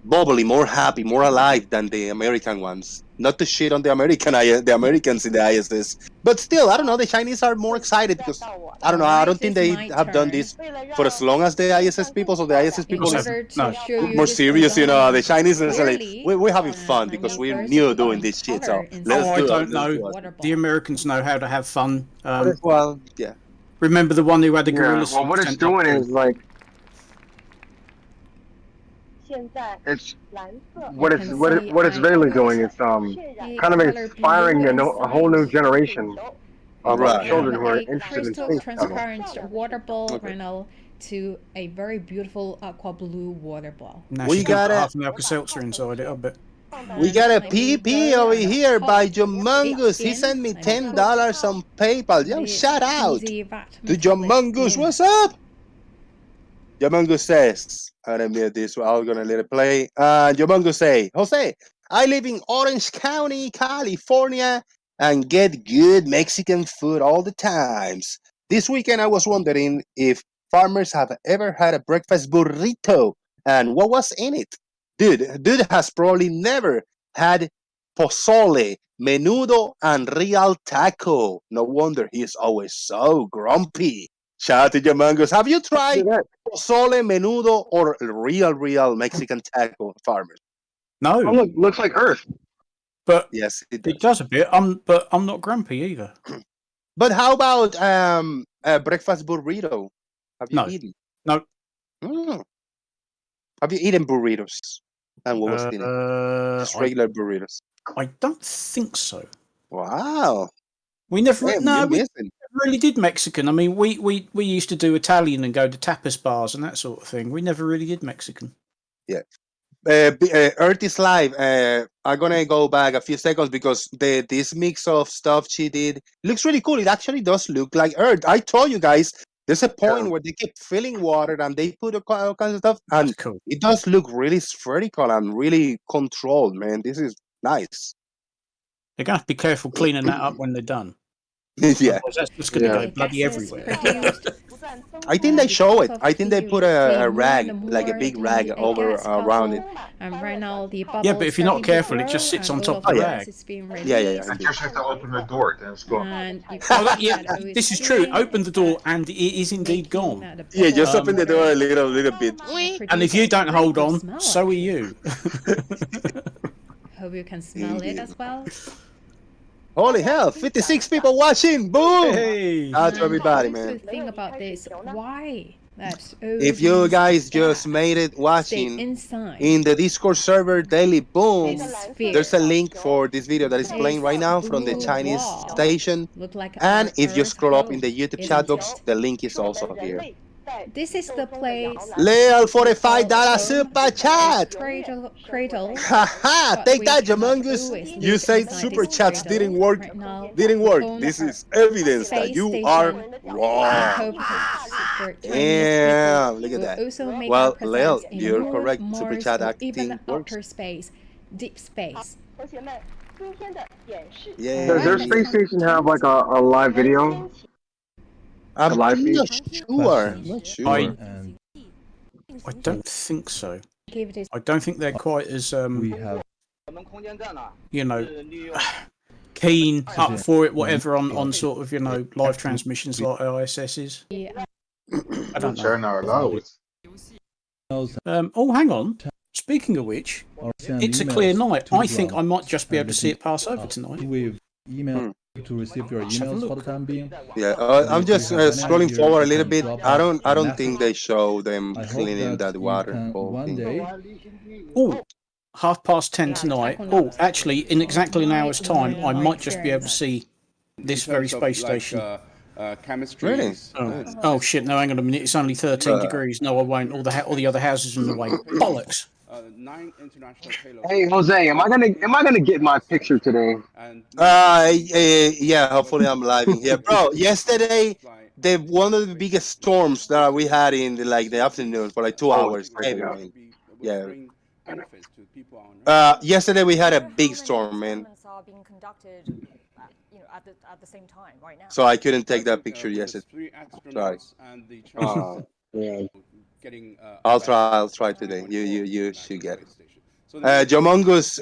bubbly, more happy, more alive than the American ones. Not to shit on the Americans in the ISS, but still, I don't know. The Chinese are more excited because I don't know. I don't think they have done this for as long as the ISS people. So the ISS people is more serious, you know. The Chinese are like, we're having fun because we're new doing this shit. So I don't know. The Americans know how to have fun. Well, yeah. Remember the one who had the gorillas? Well, what it's doing is like. It's what it's really doing is kind of inspiring a whole new generation of children who are interested in space. Transparent water ball right now to a very beautiful aqua blue water ball. We got half an Alka-Seltzer inside it, I bet. We got a PP over here by Jomungus. He sent me $10 on PayPal. Yo, shout out to Jomungus. What's up? Jomungus says, I'm gonna mute this. I'm gonna let it play. Jomungus say, Jose, I live in Orange County, California, and get good Mexican food all the times. This weekend, I was wondering if farmers have ever had a breakfast burrito and what was in it. Dude has probably never had pozole, menudo, and real taco. No wonder he's always so grumpy. Shout out to Jomungus. Have you tried pozole, menudo, or real Mexican taco, farmers? No. Oh, look, looks like Earth. But yes, it does a bit. But I'm not grumpy either. But how about a breakfast burrito? Have you eaten? No. Have you eaten burritos? And what was in it? Just regular burritos. I don't think so. Wow. We never. We really did Mexican. I mean, we used to do Italian and go to tapas bars and that sort of thing. We never really did Mexican. Yeah. Earth is live. I'm gonna go back a few seconds because this mix of stuff she did looks really cool. It actually does look like Earth. I told you guys there's a point where they keep filling water and they put all kinds of stuff, and it does look really spherical and really controlled. Man, this is nice. They're gonna have to be careful cleaning that up when they're done. Yeah, that's just gonna go bloody everywhere. I think they show it. I think they put a rag, like a big rag, over around it. Right now, the but if you're not careful, it just sits on top of the rag. Yeah. I just have to open the door, then it's gone. This is true. Open the door, and it is indeed gone. Yeah, just open the door a little bit. And if you don't hold on, so are you. Hope you can smell it as well. Holy hell, 56 people watching! Boom! Hey! Out to everybody, man. The thing about this, why If you guys just made it watching in the Discord server Daily Boom, there's a link for this video that is playing right now from the Chinese station. And if you scroll up in the YouTube chat box, the link is also here. This is the place. Leo, $45 super chat. Cradle. Haha, take that, Jamungus. You said super chats didn't work. Didn't work. This is evidence that you are wrong. Damn, look at that. Well, Leo, you're correct. Super chat acting works. Deep space. Yeah. Does their space station have like a live video? I'm live feed? not sure. Not sure. I don't think so. I don't think they're quite as you know, keen up for it, whatever on sort of, you know, live transmissions like ISS is. I don't know. China allow it. Oh, hang on. Speaking of which, it's a clear night. I think I might just be able to see it pass over tonight. With email to receive your emails for the time being. Yeah, I'm just scrolling forward a little bit. I don't think they show them cleaning that water. One day. Oh, 10:30 tonight. Oh, actually, in exactly an hour's time, I might just be able to see this very space station. Chemistry. Really? Oh shit! No, hang on a minute. It's only 13 degrees. No, I won't. All the other houses are in the way. Bollocks. 9 international payloads. Hey Jose, am I gonna get my picture today? Yeah. Hopefully, I'm live in here, bro. Yesterday, one of the biggest storms that we had in the afternoon for like 2 hours. Yeah. Yesterday we had a big storm, man. At the same time right now. So I couldn't take that picture yesterday. Sorry. I'll try today. You should get it. Jomongus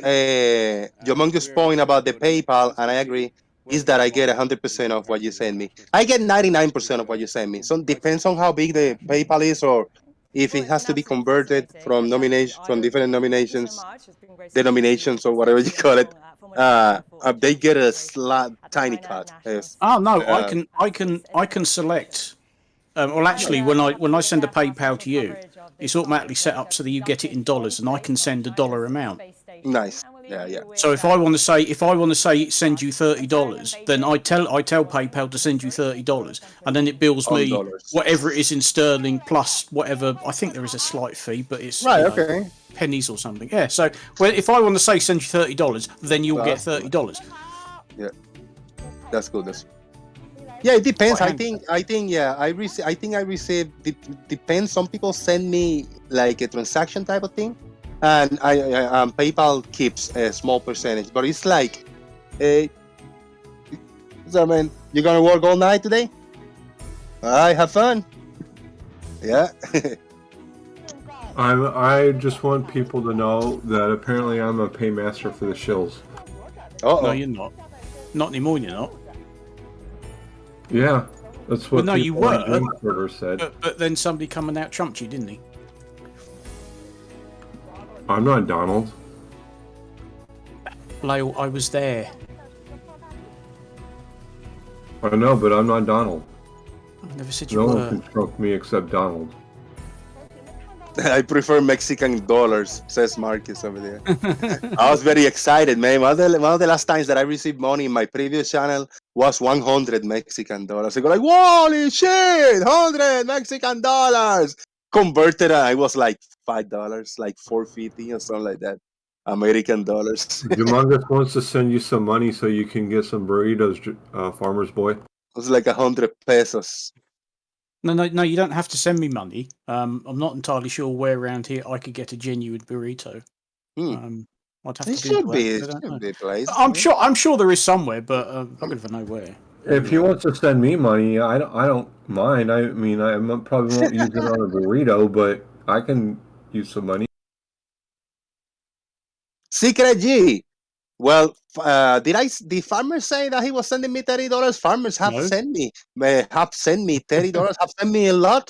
point about the PayPal, and I agree, is that I get 100% of what you send me. I get 99% of what you send me. So it depends on how big the PayPal is, or if it has to be converted from different denominations, or whatever you call it. They get a tiny cut. Oh no, I can select. Well, actually, when I send a PayPal to you, it's automatically set up so that you get it in dollars, and I can send a dollar amount. Nice. Yeah. So if I want to say send you $30, then I tell PayPal to send you $30, and then it bills me whatever it is in sterling plus whatever. I think there is a slight fee, but it's okay. Pennies or something. Yeah. So if I want to say send you $30, then you'll get $30. Yeah, that's good. Yeah, it depends. I think I receive. Depends. Some people send me like a transaction type of thing, and PayPal keeps a small percentage. But it's like, hey, so man, you gonna work all night today? All right, have fun. Yeah. I just want people to know that apparently I'm a paymaster for the shills. No, you're not. Not anymore. You're not. Yeah, that's what. Well, no, you were. Said. But then somebody coming out trumped you, didn't he? I'm not Donald. Lyle, I was there. I know, but I'm not Donald. I never said you were. No one can trump me except Donald. I prefer Mexican dollars, says Marcus over there. I was very excited, man. One of the last times that I received money in my previous channel was 100 Mexican dollars. I go like, holy shit, 100 Mexican dollars. Converted, I was like $5, like $4.50 or something like that. American dollars. Humongous wants to send you some money so you can get some burritos, farmer's boy. It was like 100 pesos. No, you don't have to send me money. I'm not entirely sure where around here I could get a genuine burrito. I'd have to should be a place. I'm sure there is somewhere, but I don't even know where. If he wants to send me money, I don't mind. I mean, I probably won't use it on a burrito, but I can use some money. Secret G. Well, did farmers say that he was sending me $30? Farmers have sent me $30. Have sent me a lot.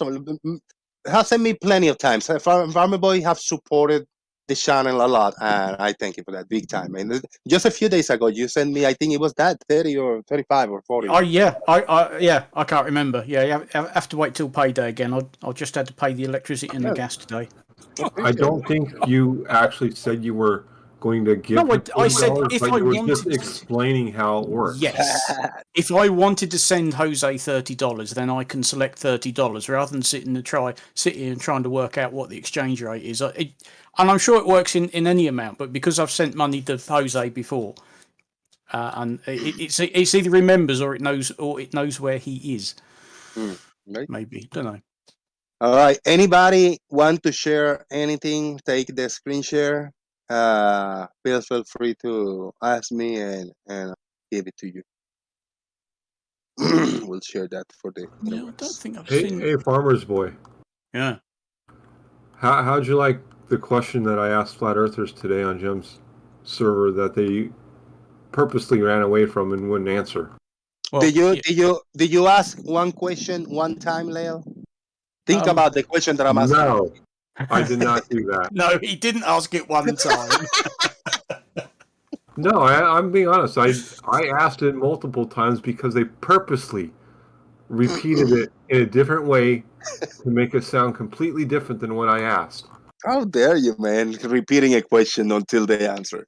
Have sent me plenty of times. Farmer Boy have supported this channel a lot, and I thank you for that big time. And just a few days ago, you sent me, I think it was that 30 or 35 or 40. Oh yeah, I can't remember. Yeah, you have to wait till payday again. I just had to pay the electricity and the gas today. I don't think you actually said you were going to give No, him I said $40, if but I you were wanted just to. explaining how it works. Yes. If I wanted to send Jose $30, then I can select $30 rather than sitting here and trying to work out what the exchange rate is. And I'm sure it works in any amount, but because I've sent money to Jose before, and it's either remembers or it knows where he is. Right? Maybe, don't know. All right. Anybody want to share anything? Take the screen share. Feel free to ask me and I'll give it to you. We'll share that for the No, I don't think I've Hey, seen. hey, farmer's boy. Yeah. How'd you like the question that I asked flat earthers today on Jim's server that they purposely ran away from and wouldn't answer? Well, did you ask one question one time, Leo? Think about the question that I'm asking. No, I did not do that. No, he didn't ask it one time. No, I'm being honest. I asked it multiple times because they purposely repeated it in a different way to make it sound completely different than what I asked. How dare you, man? Repeating a question until they answer.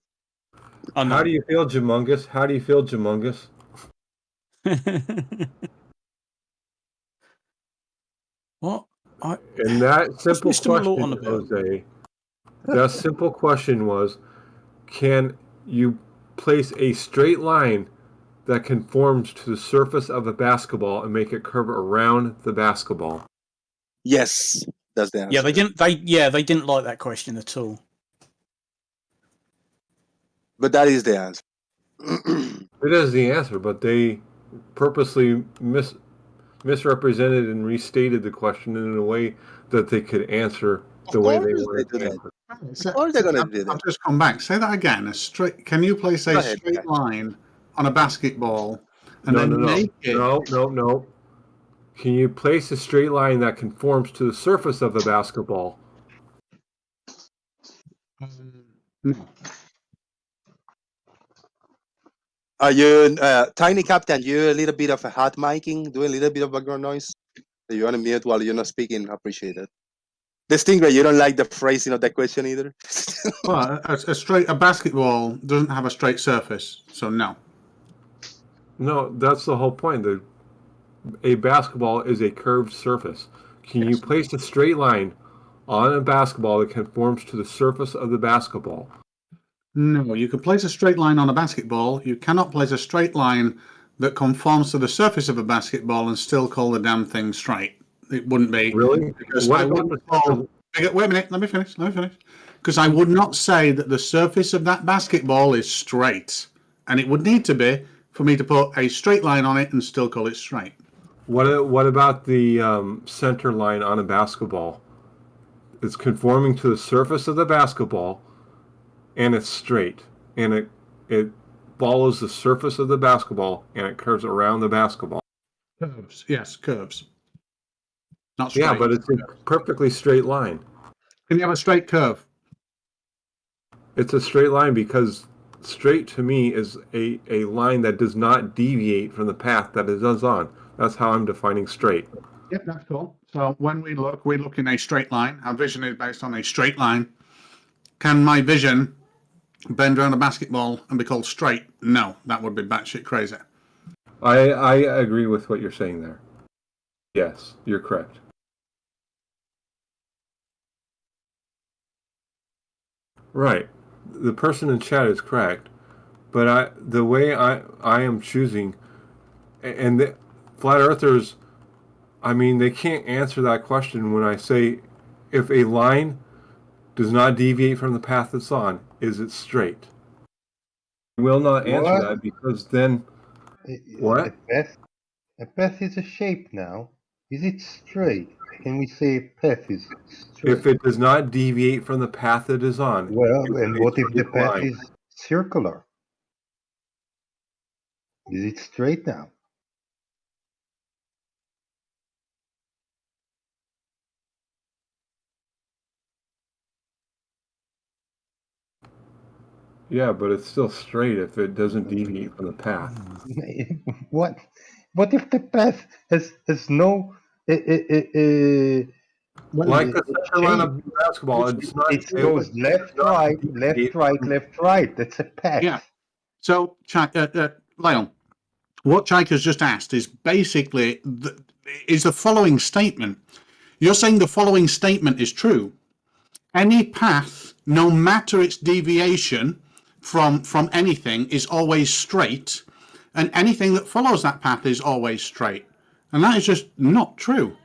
How do you feel, Jumungus? How do you feel, Jumungus? What? And that simple Mr. Malone on question, about? Jose, that simple question was, can you place a straight line that conforms to the surface of a basketball and make it curve around the basketball? Yes, that's the answer. Yeah, they didn't like that question at all. But that is the answer. It is the answer, but they purposely misrepresented and restated the question in a way that they could answer the way they wanted to answer. Of course they're gonna do that. I've just come back. Say that again. Can you place a straight line on a basketball and make it? No. Can you place a straight line that conforms to the surface of the basketball? No. Are you, Tiny Captain, you a little bit of a hot miking? Do a little bit of background noise? You want to mute while you're not speaking? I appreciate it. The Stingray, you don't like the phrasing of that question either? Well, a basketball doesn't have a straight surface, so no. No, that's the whole point. A basketball is a curved surface. Can you place a straight line on a basketball that conforms to the surface of the basketball? No, you can place a straight line on a basketball. You cannot place a straight line that conforms to the surface of a basketball and still call the damn thing straight. It wouldn't be. Really? Because I wouldn't call. Wait a minute. Let me finish. Because I would not say that the surface of that basketball is straight, and it would need to be for me to put a straight line on it and still call it straight. What about the center line on a basketball? It's conforming to the surface of the basketball, and it's straight, and it follows the surface of the basketball, and it curves around the basketball. Curves, yes, curves. Not straight. Yeah, but it's a perfectly straight line. Can you have a straight curve? It's a straight line because straight to me is a line that does not deviate from the path that it is on. That's how I'm defining straight. Yep, that's cool. So when we look in a straight line. Our vision is based on a straight line. Can my vision bend around a basketball and be called straight? No, that would be batshit crazy. I agree with what you're saying there. Yes, you're correct. Right. The person in chat is correct, but the way I am choosing, and the flat earthers, I mean, they can't answer that question when I say, if a line does not deviate from the path it's on, is it straight? I will not answer that because then, what? A path is a shape now. Is it straight? Can we say a path is straight? If it does not deviate from the path it is on. Well, and what if the path is circular? Is it straight now? Yeah, but it's still straight if it doesn't deviate from the path. What? What if the path has no Like the center line shape? of basketball, it's not. It goes left, right, left, right, left, right. That's a path. Yeah. So, Lionel, what Chike has just asked is basically is the following statement. You're saying the following statement is true. Any path, no matter its deviation from anything, is always straight, and anything that follows that path is always straight. And that is just not true.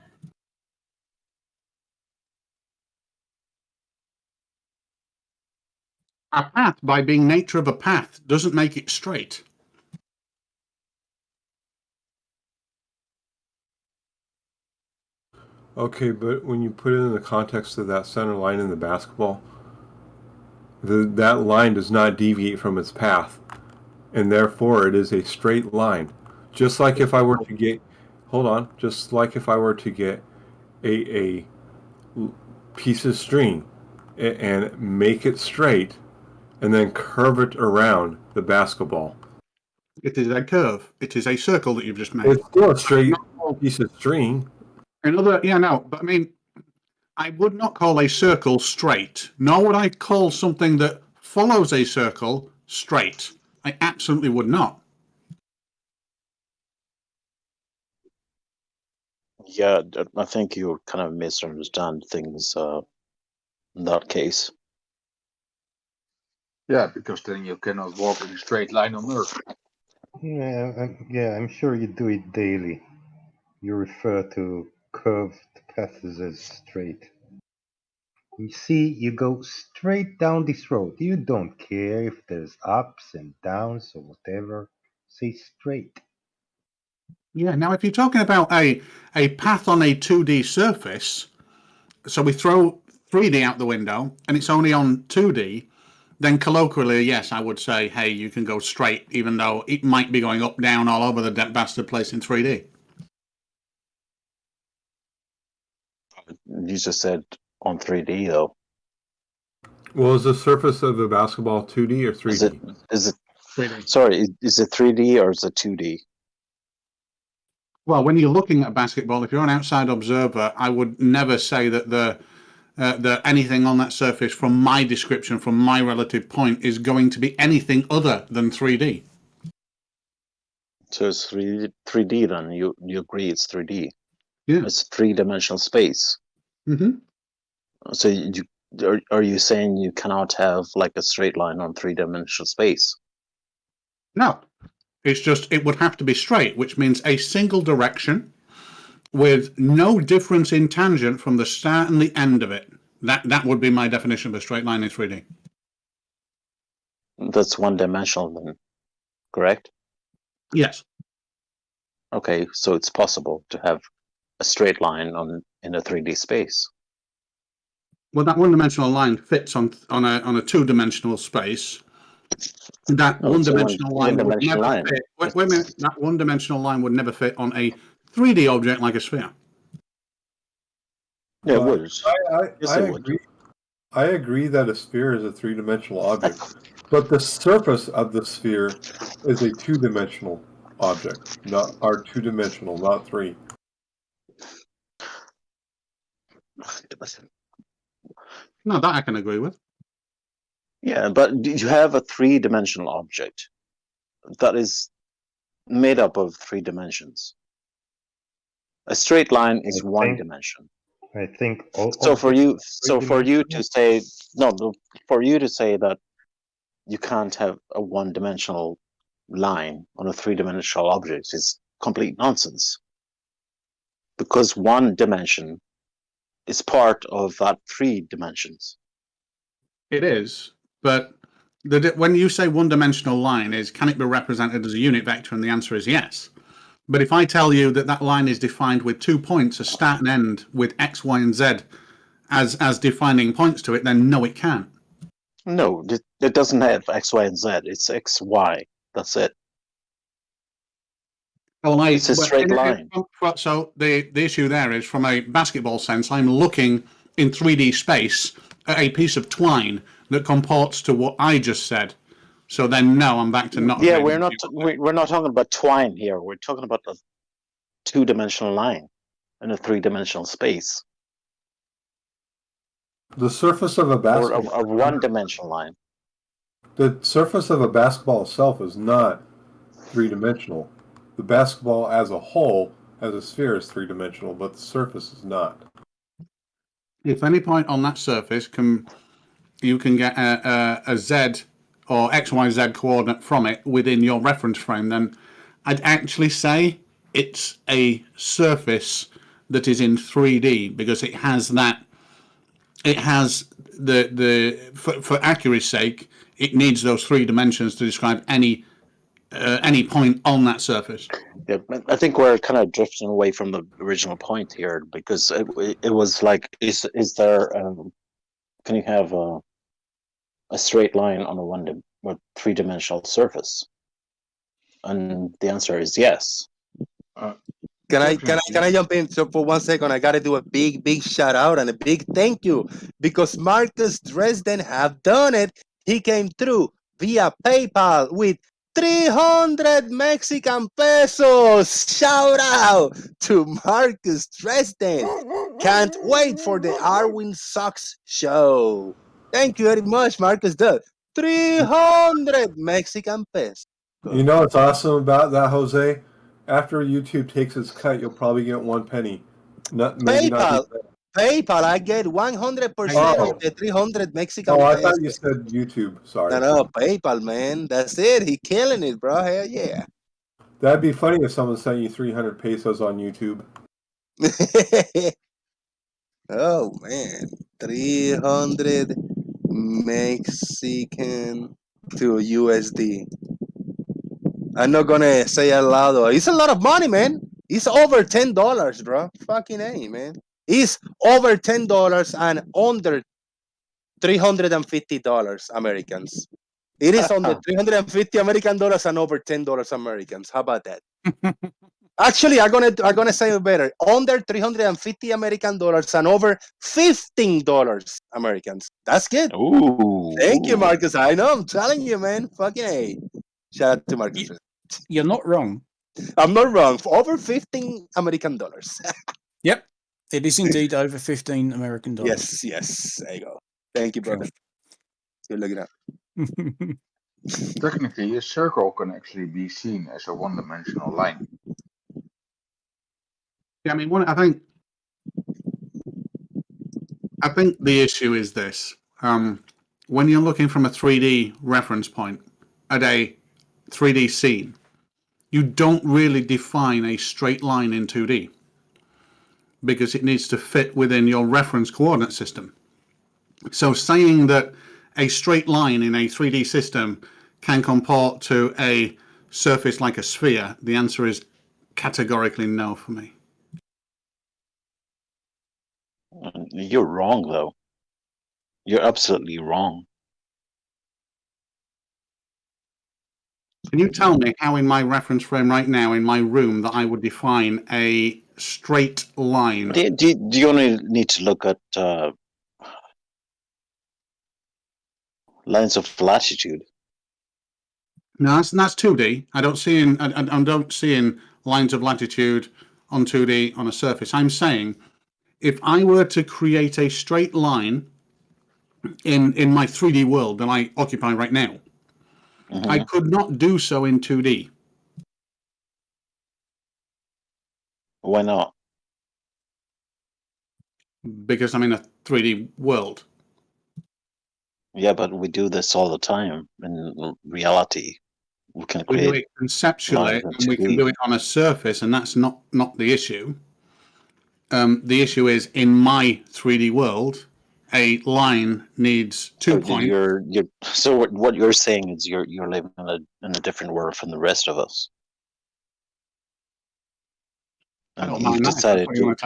A path, by being nature of a path, doesn't make it straight. Okay, but when you put it in the context of that center line in the basketball, that line does not deviate from its path, and therefore it is a straight line. Just like if I were to get, just like if I were to get a piece of string and make it straight, and then curve it around the basketball. It is a curve. It is a circle that you've just made. It's still a straight piece of string. But I mean, I would not call a circle straight, nor would I call something that follows a circle straight. I absolutely would not. Yeah, I think you kind of misunderstand things in that case. Yeah, because then you cannot walk in a straight line on Earth. Yeah, I'm sure you do it daily. You refer to curved paths as straight. You see, you go straight down this road. You don't care if there's ups and downs or whatever. Say straight. Yeah, now if you're talking about a path on a 2D surface, so we throw 3D out the window and it's only on 2D, then colloquially, yes, I would say, hey, you can go straight, even though it might be going up, down, all over the bastard place in 3D. You just said on 3D, though. Well, is the surface of the basketball 2D or 3D? Is it 3D. Sorry, is it 3D or is it 2D? Well, when you're looking at basketball, if you're an outside observer, I would never say that anything on that surface, from my description, from my relative point, is going to be anything other than 3D. So it's 3D then. You agree it's 3D? Yeah. It's three-dimensional space. Mm-hmm. So are you saying you cannot have like a straight line on three-dimensional space? No. It's just, it would have to be straight, which means a single direction with no difference in tangent from the start and the end of it. That would be my definition of a straight line in 3D. That's one-dimensional then, correct? Yes. Okay, so it's possible to have a straight line in a 3D space. Well, that one-dimensional line fits on a two-dimensional space. That one-dimensional line would never fit. Wait a minute. That one-dimensional line would never fit on a 3D object like a sphere. Yeah, it would. I agree that a sphere is a three-dimensional object, but the surface of the sphere is a two-dimensional object, or two-dimensional, not three. No, that I can agree with. Yeah, but you have a three-dimensional object that is made up of 3 dimensions. A straight line is one dimension. I think. For you to say that you can't have a one-dimensional line on a three-dimensional object is complete nonsense. Because one dimension is part of that 3 dimensions. It is, but when you say one-dimensional line, can it be represented as a unit vector? And the answer is yes. But if I tell you that line is defined with 2 points, a start and end, with X, Y, and Z as defining points to it, then no, it can't. No, it doesn't have X, Y, and Z. It's X, Y. That's it. Well, it's a straight line. So the issue there is, from a basketball sense, I'm looking in 3D space at a piece of twine that comports to what I just said. So then, no, I'm back to not. Yeah, we're not talking about twine here. We're talking about a two-dimensional line in a three-dimensional space. The surface of a basketball. Or a one-dimensional line. The surface of a basketball itself is not three-dimensional. The basketball as a whole, as a sphere, is three-dimensional, but the surface is not. If any point on that surface you can get a Z or XYZ coordinate from it within your reference frame, then I'd actually say it's a surface that is in 3D because it has that. It has for accuracy's sake, it needs those 3 dimensions to describe any point on that surface. Yeah, I think we're kind of drifting away from the original point here because it was like, is there? Can you have a straight line on a 3-dimensional surface? And the answer is yes. Can I jump in for 1 second? I gotta do a big shout out and a big thank you because Marcus Dresden have done it. He came through via PayPal with 300 Mexican pesos. Shout out to Marcus Dresden. Can't wait for the Arwin Sucks show. Thank you very much, Marcus. 300 Mexican pesos. You know what's awesome about that, Jose? After YouTube takes its cut, you'll probably get 1 penny. PayPal, I get 100% of the 300 Mexican pesos. Oh, I pesos. thought you said YouTube. Sorry. No, PayPal, man. That's it. He killing it, bro. Hell yeah. That'd be funny if someone sent you 300 pesos on YouTube. Oh, man. 300 Mexican to USD. I'm not gonna say a lot. It's a lot of money, man. It's over $10, bro. Fucking A, man. It's over $10 and under $350 Americans. It is under 350 American dollars and over $10 Americans. How about that? Actually, I'm gonna say it better. Under 350 American dollars and over $15 Americans. That's good. Ooh. Thank you, Marcus. I know. I'm telling you, man. Fucking A. Shout out to Marcus. You're not wrong. I'm not wrong. For over 15 American dollars. Yep. It is indeed over 15 American dollars. Yes. There you go. Thank you, brother. Good looking up. Technically, a circle can actually be seen as a one-dimensional line. Yeah, I mean, I think the issue is this. When you're looking from a 3D reference point at a 3D scene, you don't really define a straight line in 2D because it needs to fit within your reference coordinate system. So saying that a straight line in a 3D system can comport to a surface like a sphere, the answer is categorically no for me. You're wrong, though. You're absolutely wrong. Can you tell me how in my reference frame right now in my room that I would define a straight line? Do you only need to look at lines of latitude? No, that's 2D. I don't see in lines of latitude on 2D on a surface. I'm saying if I were to create a straight line in my 3D world that I occupy right now, I could not do so in 2D. Why not? Because I'm in a 3D world. Yeah, but we do this all the time in reality. We can We create do it conceptually, and we can do it on a surface, and that's not the issue. The issue is in my 3D world, a line needs 2 points. So what you're saying is you're living in a different world from the rest of us. You've decided you're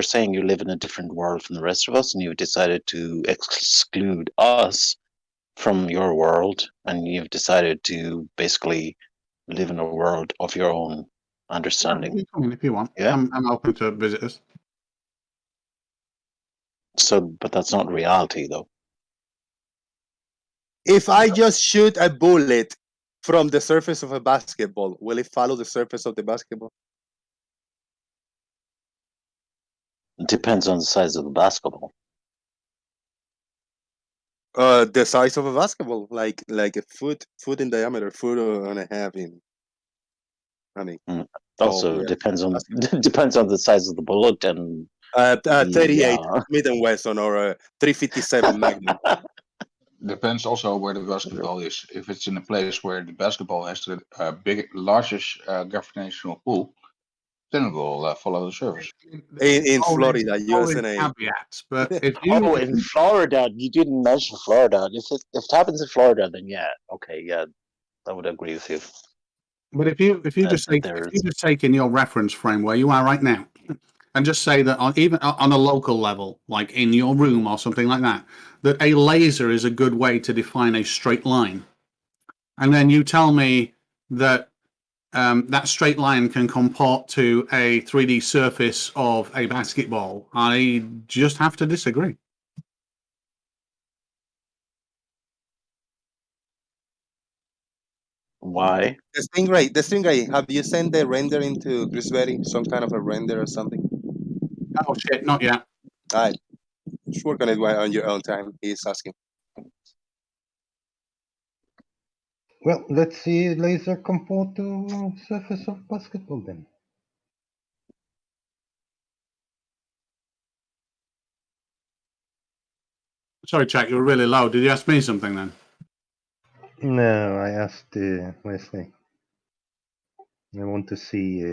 saying you live in a different world from the rest of us, and you've decided to exclude us from your world, and you've decided to basically live in a world of your own understanding. You come in if you want. Yeah, I'm open to visitors. So, but that's not reality, though. If I just shoot a bullet from the surface of a basketball, will it follow the surface of the basketball? It depends on the size of the basketball. The size of a basketball, like a foot in diameter, foot and a half in. I mean, also depends on depends on the size of the bullet and 38 Smith and Wesson or a 357 Magnum. Depends also where the basketball is. If it's in a place where the basketball has the largest gravitational pull, then it will follow the surface. In Florida, USA. Caveats, but if you in Florida, you didn't mention Florida. If it happens in Florida, then I would agree with you. But if you just take in your reference frame where you are right now, and just say that even on a local level, like in your room or something like that, that a laser is a good way to define a straight line, and then you tell me that that straight line can comport to a 3D surface of a basketball, I just have to disagree. Why? The Stingray. Have you sent the render into Grisberry? Some kind of a render or something? Oh shit, not yet. Alright. Just work on it on your own time. He's asking. Well, let's see laser comport to surface of basketball then. Sorry, Jack, you were really loud. Did you ask me something then? No, I asked Wesley. I want to see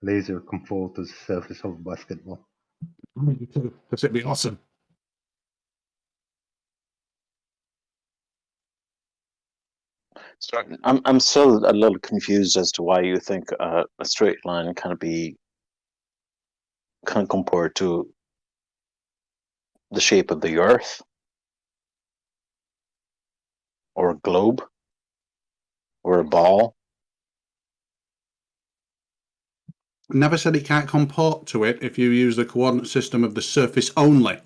laser comport to surface of basketball. Because it'd be awesome. So I'm still a little confused as to why you think a straight line can comport to the shape of the Earth or a globe or a ball. Never said it can't comport to it if you use the coordinate system of the surface only.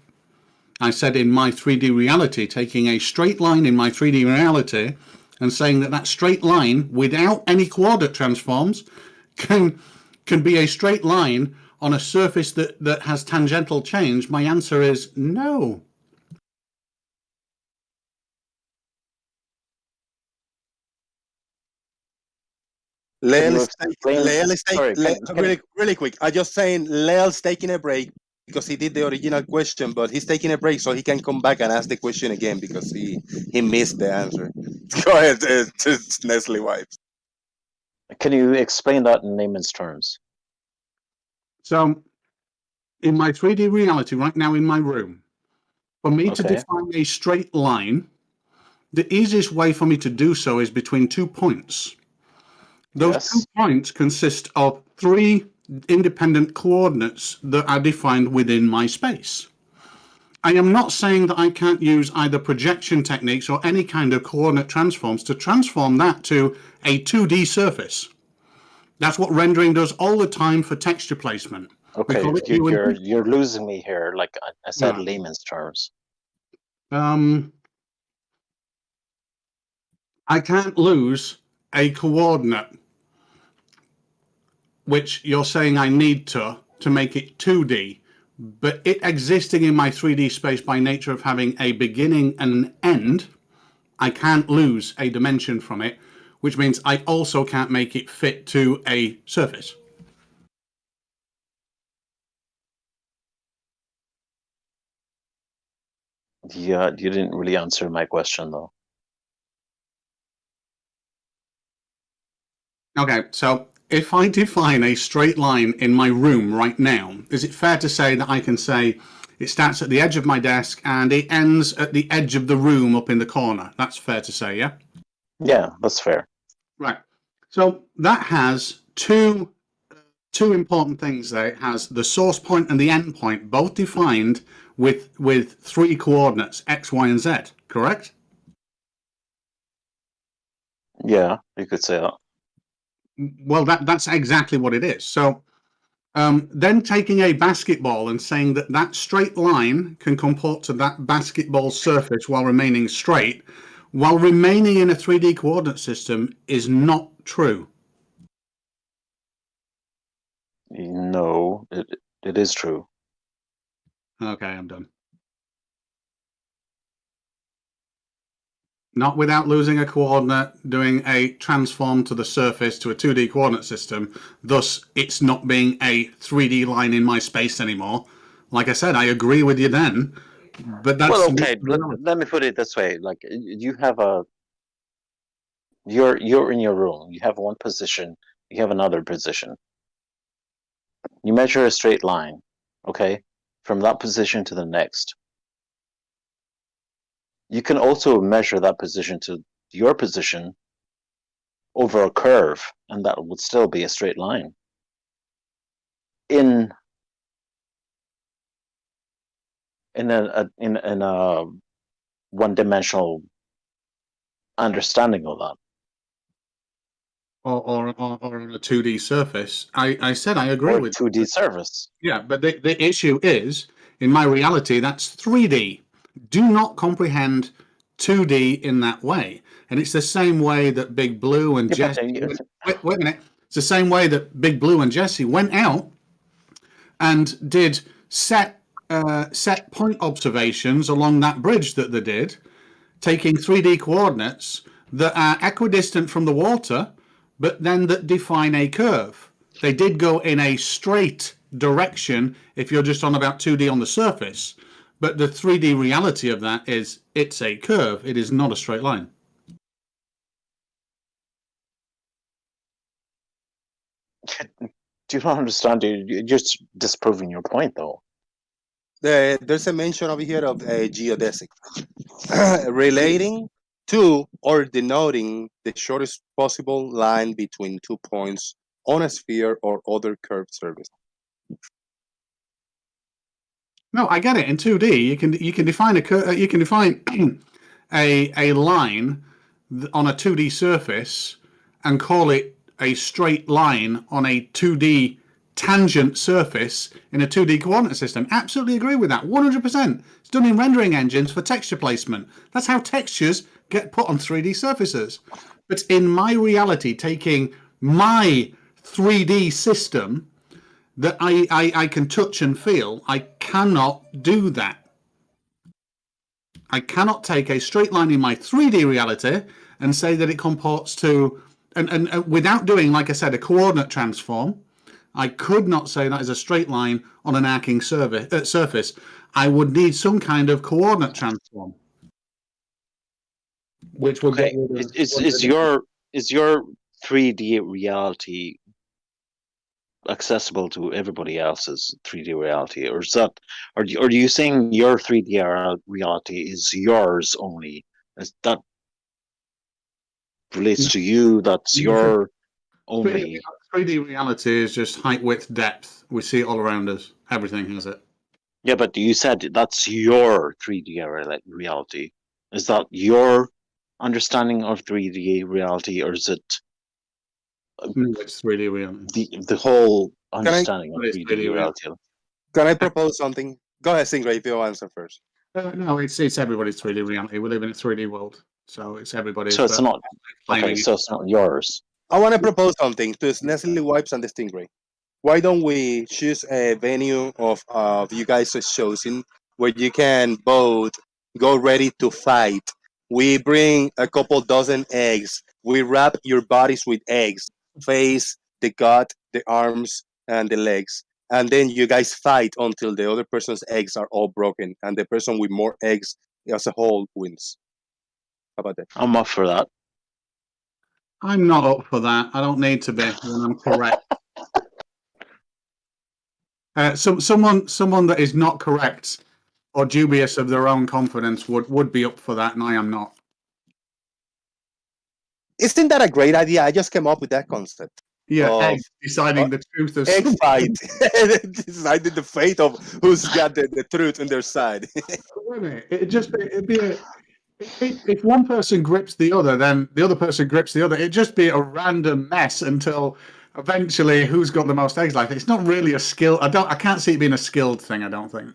I said in my 3D reality, taking a straight line in my 3D reality and saying that straight line without any coordinate transforms can be a straight line on a surface that has tangential change. My answer is no. Leel's really quick. I just saying Leel's taking a break because he did the original question, but he's taking a break so he can come back and ask the question again because he missed the answer. Go ahead, Nestle Wipes. Can you explain that in layman's terms? So, in my 3D reality right now in my room, for me to define a straight line, the easiest way for me to do so is between 2 points. Those 2 points consist of 3 independent coordinates that are defined within my space. I am not saying that I can't use either projection techniques or any kind of coordinate transforms to transform that to a 2D surface. That's what rendering does all the time for texture placement. Okay, you're losing me here. Like I said, layman's terms. I can't lose a coordinate, which you're saying I need to make it 2D, but it existing in my 3D space by nature of having a beginning and an end, I can't lose a dimension from it, which means I also can't make it fit to a surface. Yeah, you didn't really answer my question though. Okay, so if I define a straight line in my room right now, is it fair to say that I can say it starts at the edge of my desk and it ends at the edge of the room up in the corner? That's fair to say, yeah? Yeah, that's fair. Right. So that has two important things there. It has the source point and the end point, both defined with 3 coordinates, X, Y, and Z, correct? Yeah, you could say that. Well, that's exactly what it is. So then taking a basketball and saying that straight line can comport to that basketball surface while remaining straight while remaining in a 3D coordinate system is not true. No, it is true. Okay, I'm done. Not without losing a coordinate, doing a transform to the surface to a 2D coordinate system. Thus, it's not being a 3D line in my space anymore. Like I said, I agree with you then, but that's... Well, okay, let me put it this way. Like, you have you're in your room. You have one position. You have another position. You measure a straight line, okay, from that position to the next. You can also measure that position to your position over a curve, and that would still be a straight line. In a one-dimensional understanding of that. Or on a 2D surface. I said I agree with 2D surface. Yeah, but the issue is, in my reality, that's 3D. Do not comprehend 2D in that way. And it's the same way that Big Blue and Jesse... Wait a minute. It's the same way that Big Blue and Jesse went out and did set point observations along that bridge that they did, taking 3D coordinates that are equidistant from the water, but then that define a curve. They did go in a straight direction if you're just on about 2D on the surface, but the 3D reality of that is it's a curve. It is not a straight line. Do you not understand? You're just disproving your point, though. There's a mention over here of a geodesic relating to or denoting the shortest possible line between 2 points on a sphere or other curved surface. No, I get it. In 2D, you can define a line on a 2D surface and call it a straight line on a 2D tangent surface in a 2D coordinate system. Absolutely agree with that. 100%. It's done in rendering engines for texture placement. That's how textures get put on 3D surfaces. But in my reality, taking my 3D system that I can touch and feel, I cannot do that. I cannot take a straight line in my 3D reality and say that it comports to, and without doing, like I said, a coordinate transform, I could not say that is a straight line on an arcing surface. I would need some kind of coordinate transform. Which would okay. Is your 3D reality accessible to everybody else's 3D reality, or is that, or are you saying your 3D reality is yours only? Is that relates to you? That's your only. 3D reality is just height, width, depth. We see it all around us. Everything has it. Yeah, but you said that's your 3D reality. Is that your understanding of 3D reality, or is it? No, it's 3D reality. The whole understanding of 3D reality. Can I propose something? Go ahead, Stingray, if you'll answer first. No, it's everybody's 3D reality. We live in a 3D world, so it's everybody's. So it's not. Okay, so it's not yours. I want to propose something to Nestle Wipes and the Stingray. Why don't we choose a venue of you guys' choosing where you can both go ready to fight? We bring a couple dozen eggs. We wrap your bodies with eggs, face, the gut, the arms, and the legs. And then you guys fight until the other person's eggs are all broken, and the person with more eggs as a whole wins. How about that? I'm up for that. I'm not up for that. I don't need to be when I'm correct. Someone that is not correct or dubious of their own confidence would be up for that, and I am not. Isn't that a great idea? I just came up with that concept. Yeah, deciding the truth of egg fight. Deciding the fate of who's got the truth on their side. It'd be if one person grips the other, then the other person grips the other. It'd just be a random mess until eventually who's got the most eggs. Like, it's not really a skill. I can't see it being a skilled thing. I don't think.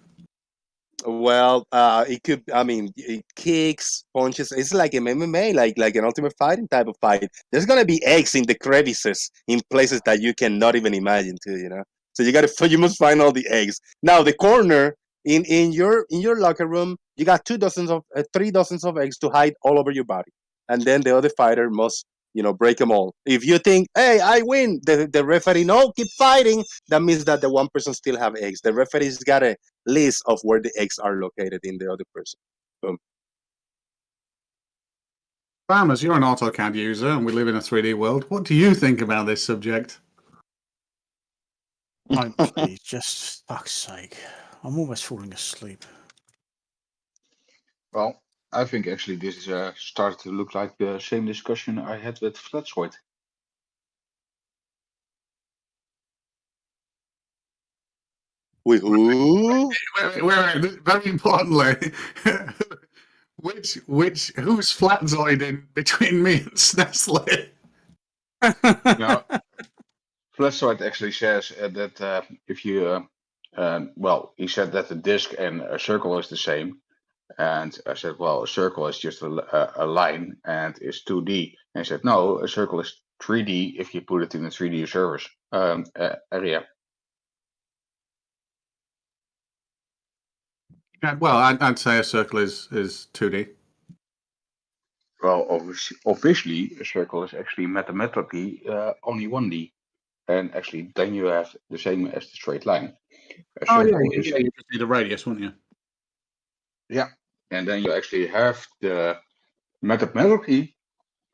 Well, it could. I mean, kicks, punches. It's like an MMA, like an ultimate fighting type of fight. There's gonna be eggs in the crevices in places that you cannot even imagine, too. So you must find all the eggs. Now the corner in your locker room, you got 3 dozens of eggs to hide all over your body, and then the other fighter must break them all. If you think, hey, I win, the referee, no, keep fighting. That means that the one person still have eggs. The referee's got a list of where the eggs are located in the other person. Boom. Farmers, you're an AutoCAD user and we live in a 3D world. What do you think about this subject? Oh, please, just fuck's sake. I'm almost falling asleep. Well, I think actually this is started to look like the same discussion I had with Flatsoid. Wait, who? Wait, very importantly, who's Flatzoid in between me and Snessley? No, Flatsoid actually says that if you, he said that the disk and a circle is the same. And I said, well, a circle is just a line and is 2D. And he said, no, a circle is 3D if you put it in a 3D service area. Well, I'd say a circle is 2D. Well, officially, a circle is actually mathematically only 1D. And actually, then you have the same as the straight line. You just need a radius, wouldn't you? Yeah, and then you actually have the mathematically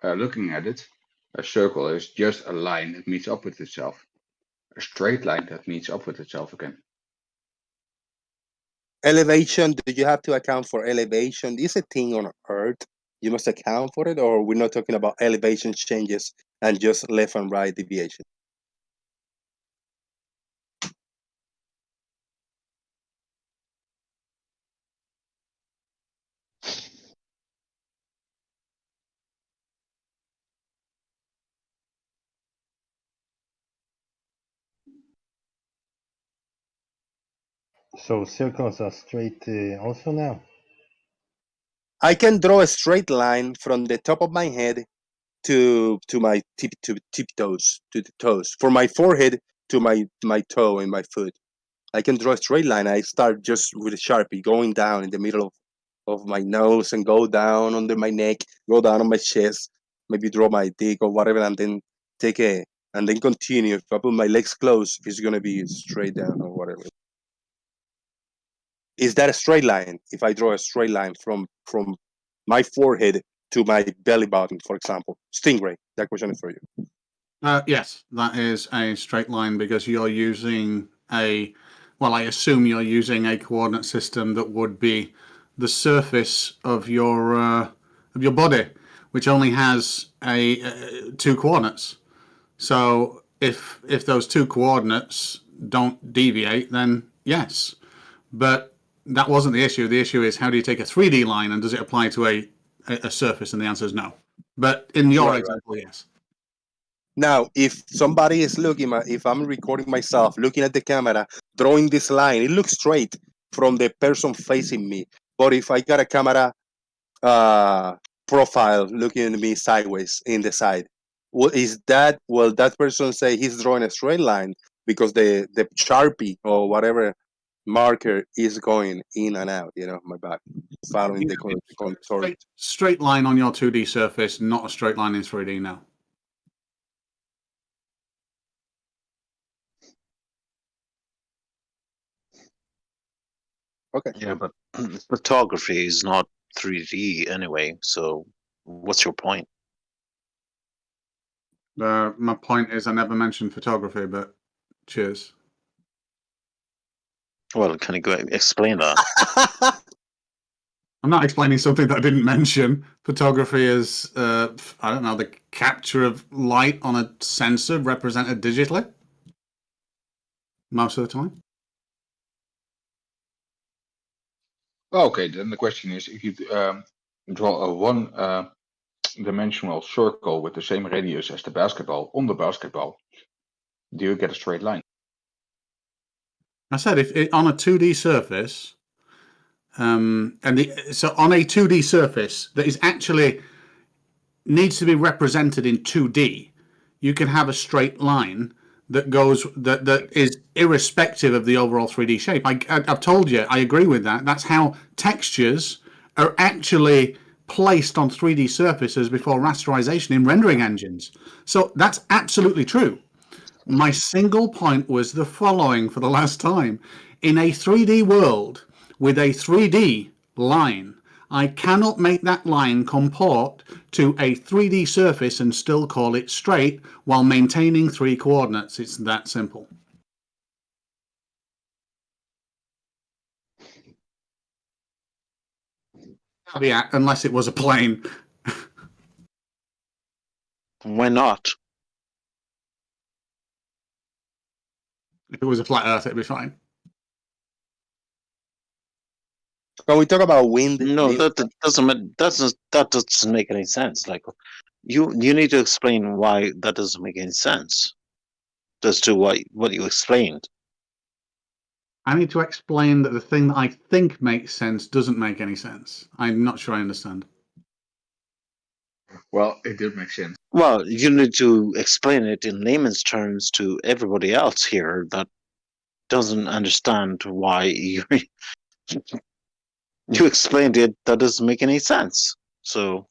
looking at it, a circle is just a line that meets up with itself. A straight line that meets up with itself again. Elevation, do you have to account for elevation? Is a thing on Earth. You must account for it, or we're not talking about elevation changes and just left and right deviation? So circles are straight also now? I can draw a straight line from the top of my head to my tip toes, to the toes. From my forehead to my toe and my foot. I can draw a straight line. I start just with a Sharpie going down in the middle of my nose and go down under my neck, go down on my chest, maybe draw my dick or whatever, and then and then continue. If I put my legs close, it's gonna be straight down or whatever. Is that a straight line? If I draw a straight line from my forehead to my belly button, for example, Stingray. That question is for you. Yes, that is a straight line because you're using I assume you're using a coordinate system that would be the surface of your body, which only has two coordinates. So if those two coordinates don't deviate, then yes. But that wasn't the issue. The issue is how do you take a 3D line and does it apply to a surface? And the answer is no. But in your example, yes. Now, if somebody is if I'm recording myself, looking at the camera, drawing this line, it looks straight from the person facing me. But if I got a camera profile looking at me sideways in the side, will that person say he's drawing a straight line because the Sharpie or whatever marker is going in and out, my back, following the contour. Straight line on your 2D surface, not a straight line in 3D now. Okay. Yeah, but photography is not 3D anyway, so what's your point? My point is I never mentioned photography, but cheers. Well, can you go explain that? I'm not explaining something that I didn't mention. Photography is, I don't know, the capture of light on a sensor represented digitally most of the time. Okay, then the question is, if you draw a one-dimensional circle with the same radius as the basketball on the basketball, do you get a straight line? I said if on a 2D surface, So on a 2D surface that is actually needs to be represented in 2D, you can have a straight line that goes that is irrespective of the overall 3D shape. I've told you, I agree with that. That's how textures are actually placed on 3D surfaces before rasterization in rendering engines. So that's absolutely true. My single point was the following for the last time. In a 3D world with a 3D line, I cannot make that line comport to a 3D surface and still call it straight while maintaining 3 coordinates. It's that simple. Yeah, unless it was a plane. Why not? If it was a flat Earth, it'd be fine. When we talk about wind, no, that doesn't make any sense. Like, you need to explain why that doesn't make any sense. As to what you explained. I need to explain that the thing that I think makes sense doesn't make any sense. I'm not sure I understand. Well, it did make sense. Well, you need to explain it in layman's terms to everybody else here that doesn't understand why you explained it. That doesn't make any sense. So,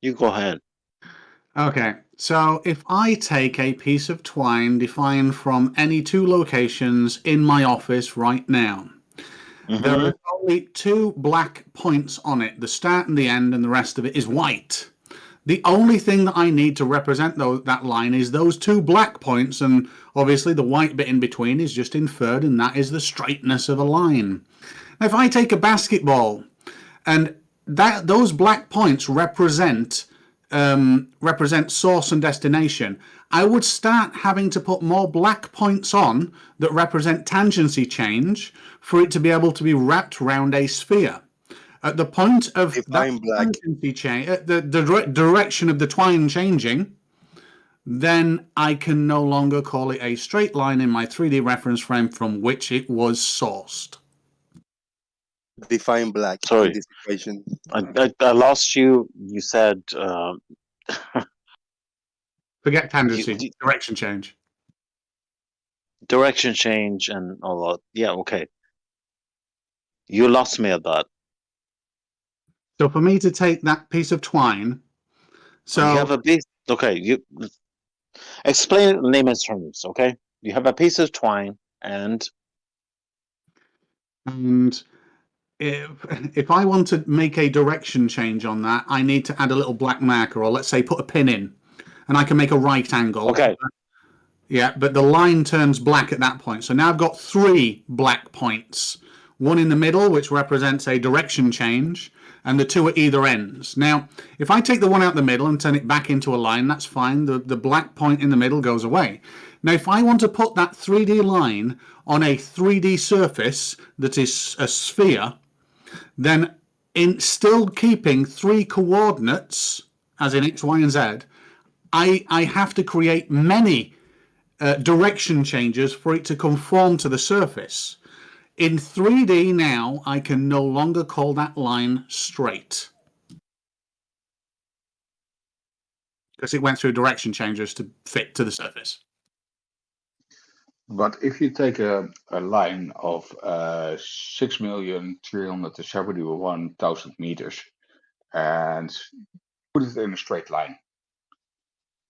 you go ahead. Okay, so if I take a piece of twine defined from any 2 locations in my office right now, there are only 2 black points on it, the start and the end, and the rest of it is white. The only thing that I need to represent that line is those 2 black points, and obviously the white bit in between is just inferred, and that is the straightness of a line. Now, if I take a basketball and those black points represent source and destination, I would start having to put more black points on that represent tangency change for it to be able to be wrapped around a sphere. At the point of that tangency change, the direction of the twine changing, then I can no longer call it a straight line in my 3D reference frame from which it was sourced. Define black Sorry. in this equation. I lost you. You said forget tangency, direction change. Direction change and all that. Yeah, okay. You lost me at that. So for me to take that piece of twine, so you have a piece. Okay, you explain it in layman's terms. Okay, you have a piece of twine, and if I want to make a direction change on that, I need to add a little black marker, or let's say put a pin in, and I can make a right angle. Okay. Yeah, but the line turns black at that point. So now I've got 3 black points. One in the middle, which represents a direction change, and the 2 at either ends. Now, if I take the one out the middle and turn it back into a line, that's fine. The black point in the middle goes away. Now, if I want to put that 3D line on a 3D surface that is a sphere, then in still keeping 3 coordinates, as in X, Y, and Z, I have to create many direction changes for it to conform to the surface. In 3D now, I can no longer call that line straight, because it went through direction changes to fit to the surface. But if you take a line of 6,371,000 meters and put it in a straight line,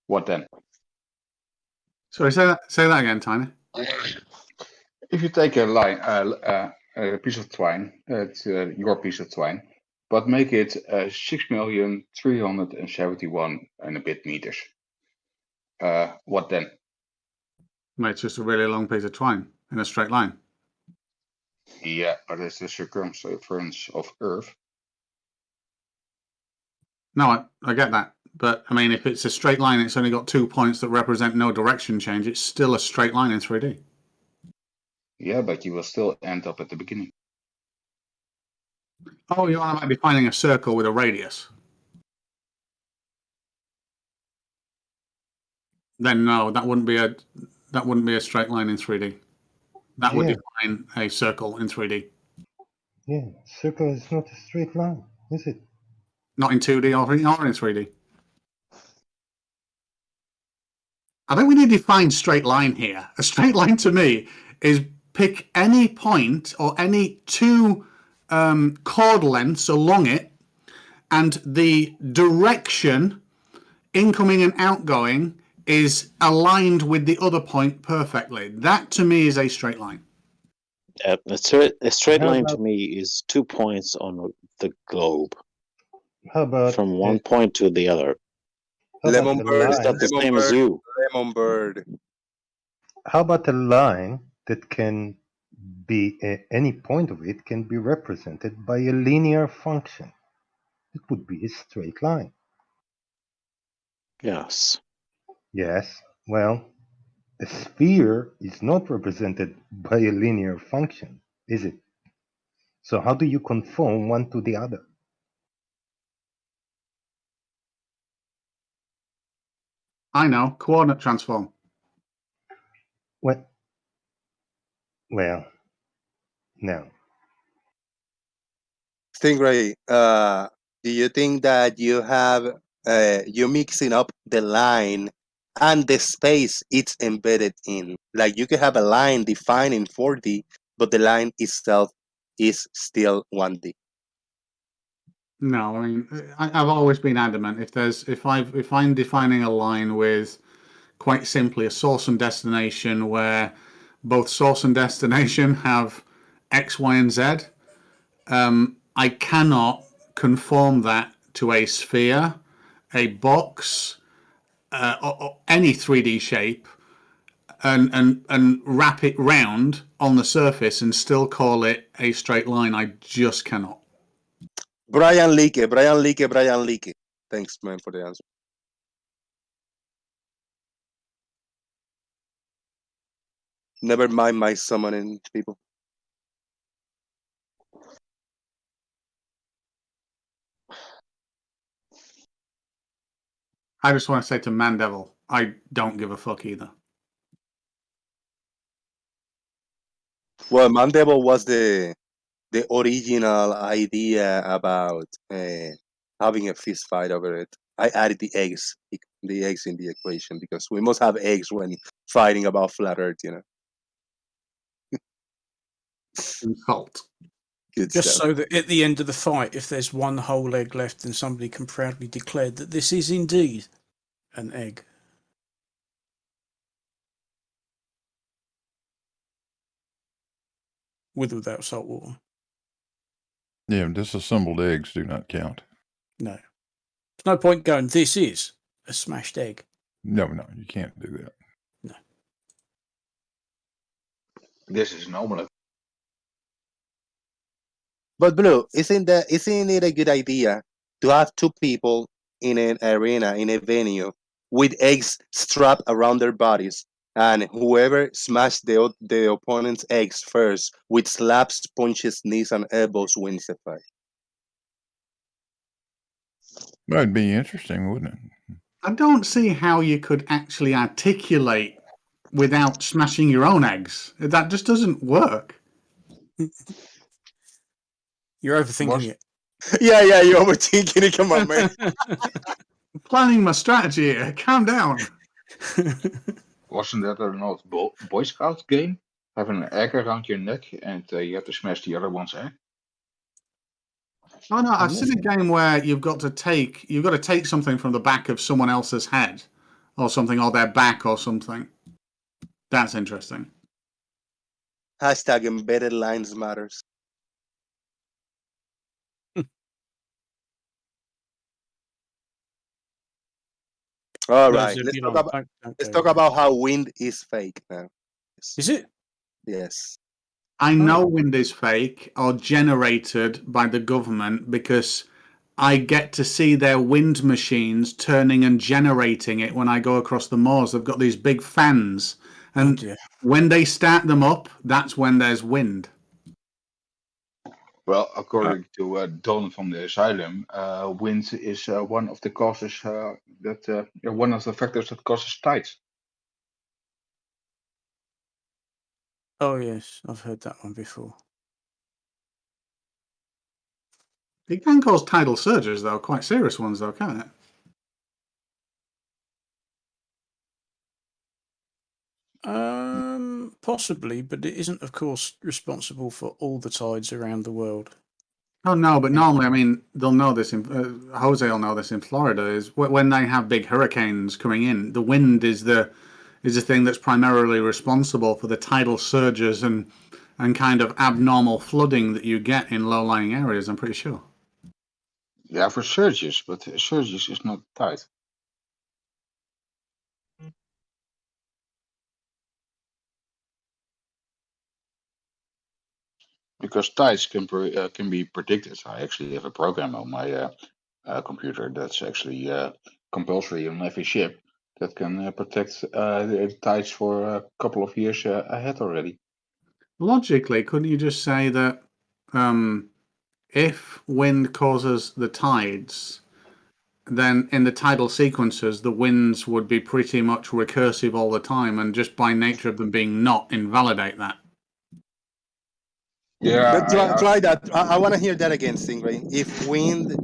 what then? Sorry, say that again, Tiny. If you take a line, a piece of twine, it's your piece of twine, but make it 6,371 and a bit meters, what then? Well, it's just a really long piece of twine in a straight line. Yeah, but it's the circumference of Earth. No, I get that. But, I mean, if it's a straight line, it's only got 2 points that represent no direction change. It's still a straight line in 3D. Yeah, but you will still end up at the beginning. Oh, you might be finding a circle with a radius. Then no, that wouldn't be a straight line in 3D. That would define a circle in 3D. Yeah, circle is not a straight line, is it? Not in 2D or in 3D. I think we need to define straight line here. A straight line to me is pick any point or any two chord lengths along it, and the direction, incoming and outgoing, is aligned with the other point perfectly. That to me is a straight line. A straight line to me is 2 points on the globe. How about from one point to the other? Lemon bird. Is that the same as you? Lemon bird. How about a line that can be any point of it can be represented by a linear function? It would be a straight line. Yes. Yes. Well, a sphere is not represented by a linear function, is it? So how do you conform one to the other? I know, coordinate transform. Well, no. Stingray, do you think that you're mixing up the line and the space it's embedded in? Like you can have a line defined in 4D, but the line itself is still 1D. No, I mean, I've always been adamant. If I'm defining a line with quite simply a source and destination, where both source and destination have X, Y, and Z, I cannot conform that to a sphere, a box, or any 3D shape, and wrap it round on the surface and still call it a straight line. I just cannot. Brian Leakey. Thanks, man, for the answer. Never mind my summoning people. I just want to say to Mandevil, I don't give a fuck either. Well, Mandevil was the original idea about having a fist fight over it. I added the eggs in the equation because we must have eggs when fighting about flat Earth, you know. Insult. Good Just stuff. so that at the end of the fight, if there's one whole egg left, then somebody can proudly declare that this is indeed an egg. With or without salt water. Yeah, disassembled eggs do not count. No. There's no point going, this is a smashed egg. No, you can't do that. No. This is an omelet. But Blue, isn't it a good idea to have two people in an arena, in a venue, with eggs strapped around their bodies, and whoever smashed the opponent's eggs first with slaps, punches, knees, and elbows wins the fight? That'd be interesting, wouldn't it? I don't see how you could actually articulate without smashing your own eggs. That just doesn't work. You're overthinking it. Yeah, you're overthinking it. Come on, man. Planning my strategy here. Calm down. Wasn't that an old Boy Scout game? Having an egg around your neck and you have to smash the other one's egg? Oh no, I've seen a game where you've got to take something from the back of someone else's head or something, or their back or something. That's interesting. Hashtag embedded lines matters. All right, let's talk about how wind is fake now. Is it? Yes. I know wind is fake or generated by the government because I get to see their wind machines turning and generating it when I go across the moors. They've got these big fans, and when they start them up, that's when there's wind. Well, according to Don from the Asylum, wind is one of the causes one of the factors that causes tides. Oh yes, I've heard that one before. It can cause tidal surges, though, quite serious ones, though, can't it? Possibly, but it isn't, of course, responsible for all the tides around the world. Oh no, but normally, I mean, they'll know this. Jose will know this in Florida. Is when they have big hurricanes coming in, the wind is the thing that's primarily responsible for the tidal surges and kind of abnormal flooding that you get in low-lying areas. I'm pretty sure. Yeah, for surges, but surges is not tide. Because tides can be predicted. I actually have a program on my computer that's actually compulsory on every ship that can predict the tides for a couple of years ahead already. Logically, couldn't you just say that if wind causes the tides, then in the tidal sequences, the winds would be pretty much recursive all the time, and just by nature of them being not, invalidate that. Yeah, Try that. I want to hear that again, Stingray. If wind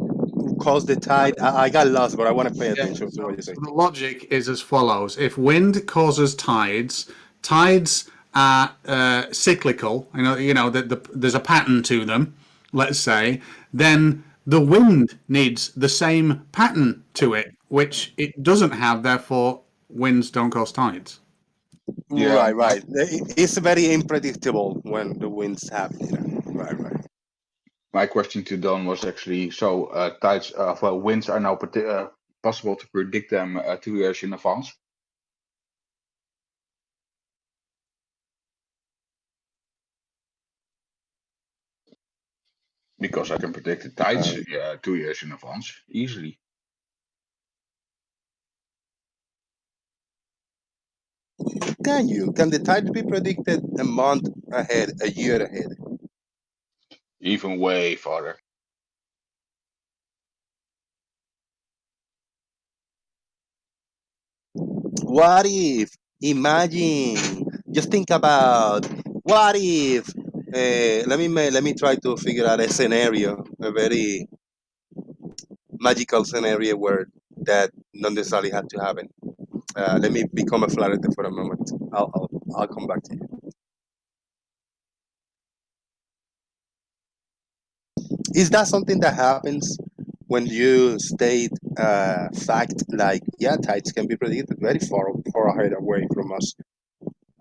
caused the tide, I got lost, but I want to pay attention to what you say. The logic is as follows: if wind causes tides, tides are cyclical. You know that there's a pattern to them. Let's say, then the wind needs the same pattern to it, which it doesn't have. Therefore, winds don't cause tides. Yeah, Right. It's very unpredictable when the winds happen. Right. My question to Don was actually so tides, well, winds are now possible to predict them 2 years in advance. Because I can predict the tides 2 years in advance easily. Can you? Can the tide be predicted a month ahead, a year ahead? Even way farther. What if? Imagine. Just think about. What if? Let me try to figure out a scenario, a very magical scenario where that not necessarily had to happen. Let me become a flat earther for a moment. I'll come back to you. Is that something that happens when you state fact like tides can be predicted very far ahead away from us,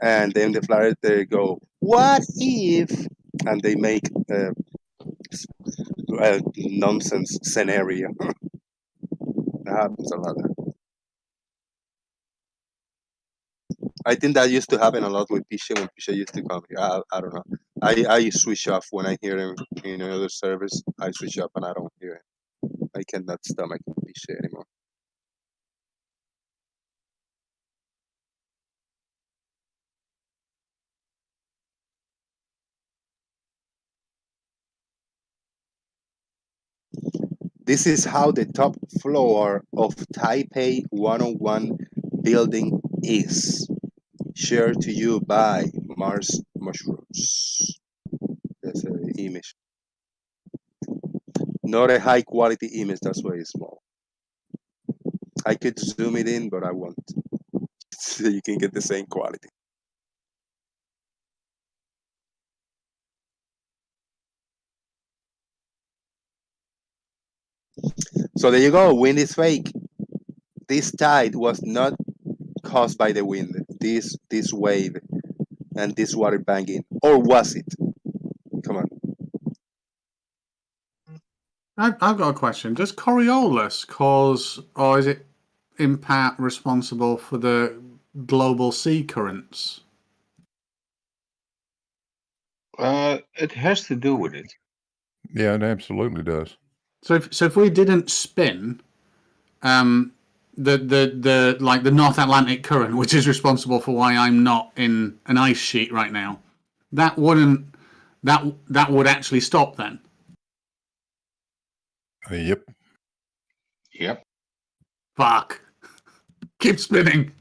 and then the flat earther go, what if, and they make a nonsense scenario. That happens a lot. I think that used to happen a lot with Pisha when Pisha used to come here. I don't know. I switch off when I hear him in another service. I switch off and I don't hear him. I cannot stomach Pisha anymore. This is how the top floor of Taipei 101 building is. Shared to you by Mars Mushrooms. That's an image. Not a high quality image, that's why it's small. I could zoom it in, but I won't. So you can get the same quality. So there you go. Wind is fake. This tide was not caused by the wind. This wave and this water banging, or was it? Come on. I've got a question. Does Coriolis cause, or is it in part responsible for the global sea currents? It has to do with it. Yeah, it absolutely does. So if we didn't spin, the like the North Atlantic current, which is responsible for why I'm not in an ice sheet right now, that would actually stop then. Yep. Yep. Fuck. Keep spinning.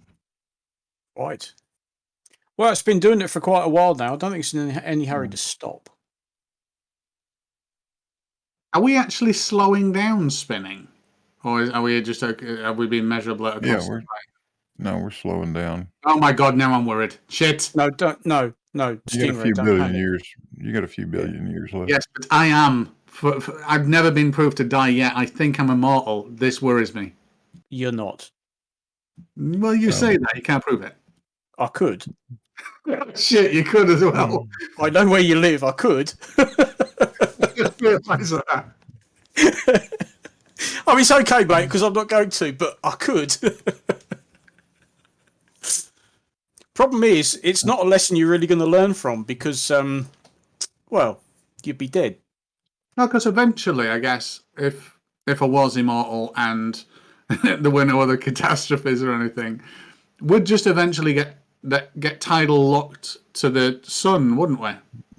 Right. Well, it's been doing it for quite a while now. I don't think it's in any hurry to stop. Are we actually slowing down spinning, or are we just are we being measurable at a constant rate? We're slowing down. Oh my god! Now I'm worried. Shit. No, don't. No. You got a few billion years. You got a few billion years left. Yes, but I am. I've never been proved to die yet. I think I'm immortal. This worries me. You're not. Well, you say that. You can't prove it. I could. Shit, you could as well. I know where you live. I could. I just realised that. I mean, it's okay, mate, because I'm not going to, but I could. Problem is, it's not a lesson you're really going to learn from because, well, you'd be dead. No, because eventually, I guess, if I was immortal and there were no other catastrophes or anything, we'd just eventually get tidal locked to the sun, wouldn't we?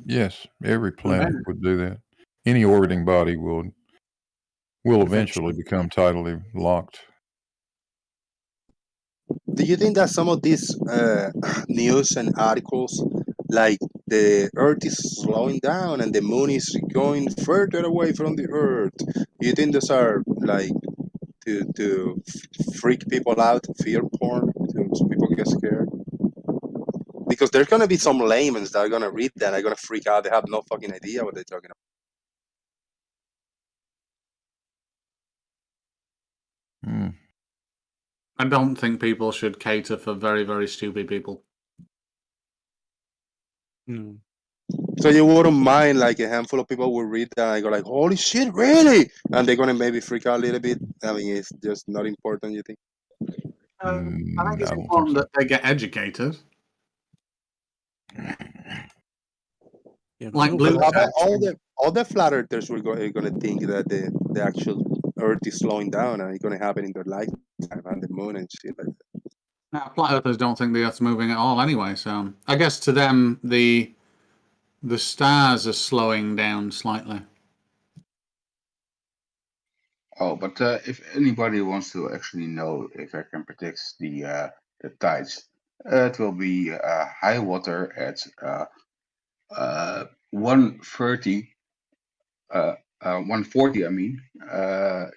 Yes, every planet would do that. Any orbiting body will eventually become tidally locked. Do you think that some of these news and articles, like the Earth is slowing down and the Moon is going further away from the Earth, do you think those are like to freak people out, fear porn, so people get scared? Because there's gonna be some laymen that are gonna read that, are gonna freak out. They have no fucking idea what they're talking about. I don't think people should cater for very, very stupid people. So you wouldn't mind like a handful of people will read that and go like, holy shit, really? And they're gonna maybe freak out a little bit. I mean, it's just not important, you think? I think it's important that they get educated. Like all the flat earthers were gonna think that the actual Earth is slowing down and it's gonna happen in their lifetime and the moon and shit like that. Now, flat earthers don't think the Earth's moving at all anyway, so I guess to them the stars are slowing down slightly. Oh, but if anybody wants to actually know if I can predict the tides, it will be high water at 1:30, 1:40. I mean,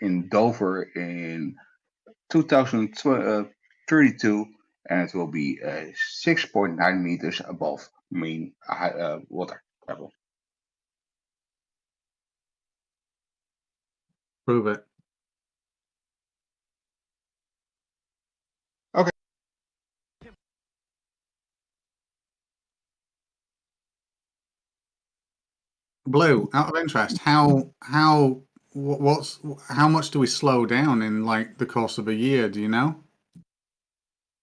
in Dover in 2032, and it will be 6.9 meters above mean water level. Prove it. Okay. Blue, out of interest, how much do we slow down in like the course of a year? Do you know?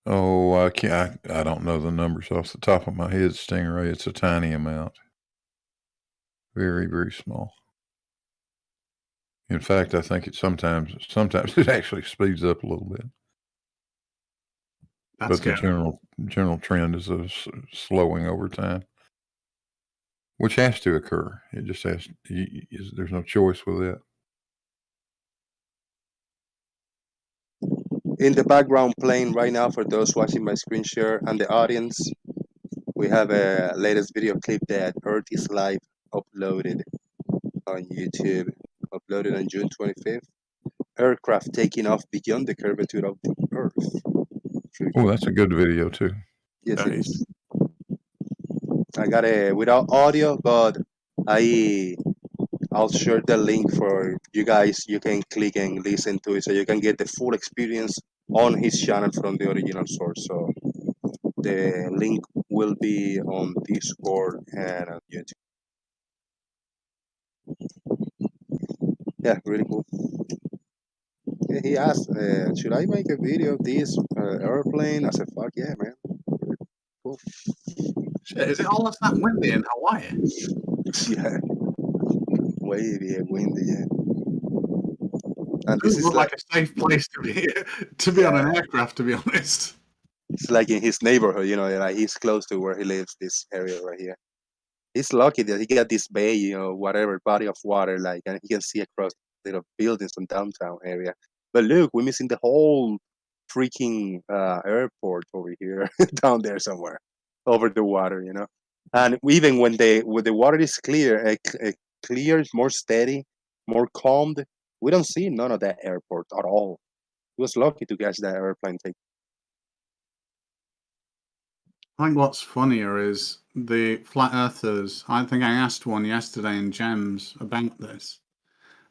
Oh, I can't. I don't know the numbers off the top of my head, Stingray. It's a tiny amount. Very, very small. In fact, I think it sometimes it actually speeds up a little bit. That's but the general trend is a slowing over time, which has to occur. It just has. There's no choice with that. In the background playing right now for those watching my screen share and the audience, we have a latest video clip that Earth is Live uploaded on YouTube, uploaded on June 25th. Aircraft taking off beyond the curvature of the Earth. Oh, that's a good video too. Yes, it is. I got it without audio, but I'll share the link for you guys. You can click and listen to it so you can get the full experience on his channel from the original source. So the link will be on Discord and on YouTube. Yeah, really cool. Yeah, he asked, should I make a video of this airplane? I said, fuck yeah, man. Cool. Shit, is it all that windy in Hawaii? Yeah. Wavy and windy, yeah. And this is like a safe place to be on an aircraft, to be honest. It's like in his neighborhood, you know, like he's close to where he lives, this area right here. He's lucky that he got this bay, you know, whatever body of water, like, and he can see across little buildings from downtown area. But look, we're missing the whole freaking airport over here, down there somewhere, over the water, you know. And even when the water is clear, clear, more steady, more calmed. We don't see none of that airport at all. He was lucky to catch that airplane take. I think what's funnier is the flat earthers. I think I asked one yesterday in Gems about this,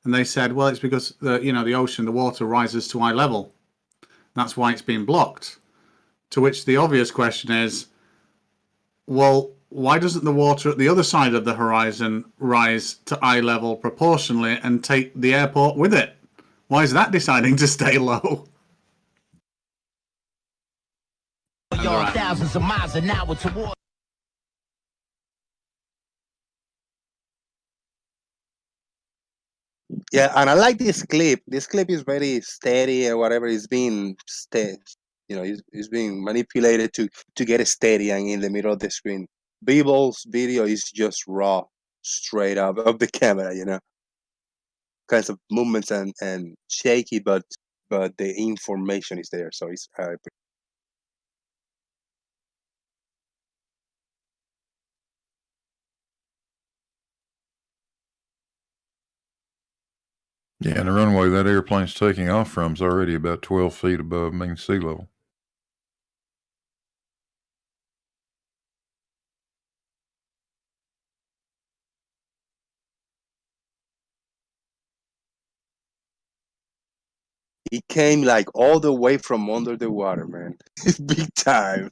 and they said, well, it's because the ocean, the water rises to eye level. That's why it's been blocked. To which the obvious question is, well, why doesn't the water at the other side of the horizon rise to eye level proportionally and take the airport with it? Why is that deciding to stay low? Thousands of miles an hour toward. Yeah, and I like this clip. This clip is very steady or whatever. It's being it's being manipulated to get it steady and in the middle of the screen. Beeble's video is just raw, straight up of the camera. Kinds of movements and shaky, but the information is there. So it's Yeah, and the runway that airplane's taking off from is already about 12 feet above mean sea level. He came like all the way from under the water, man. Big time.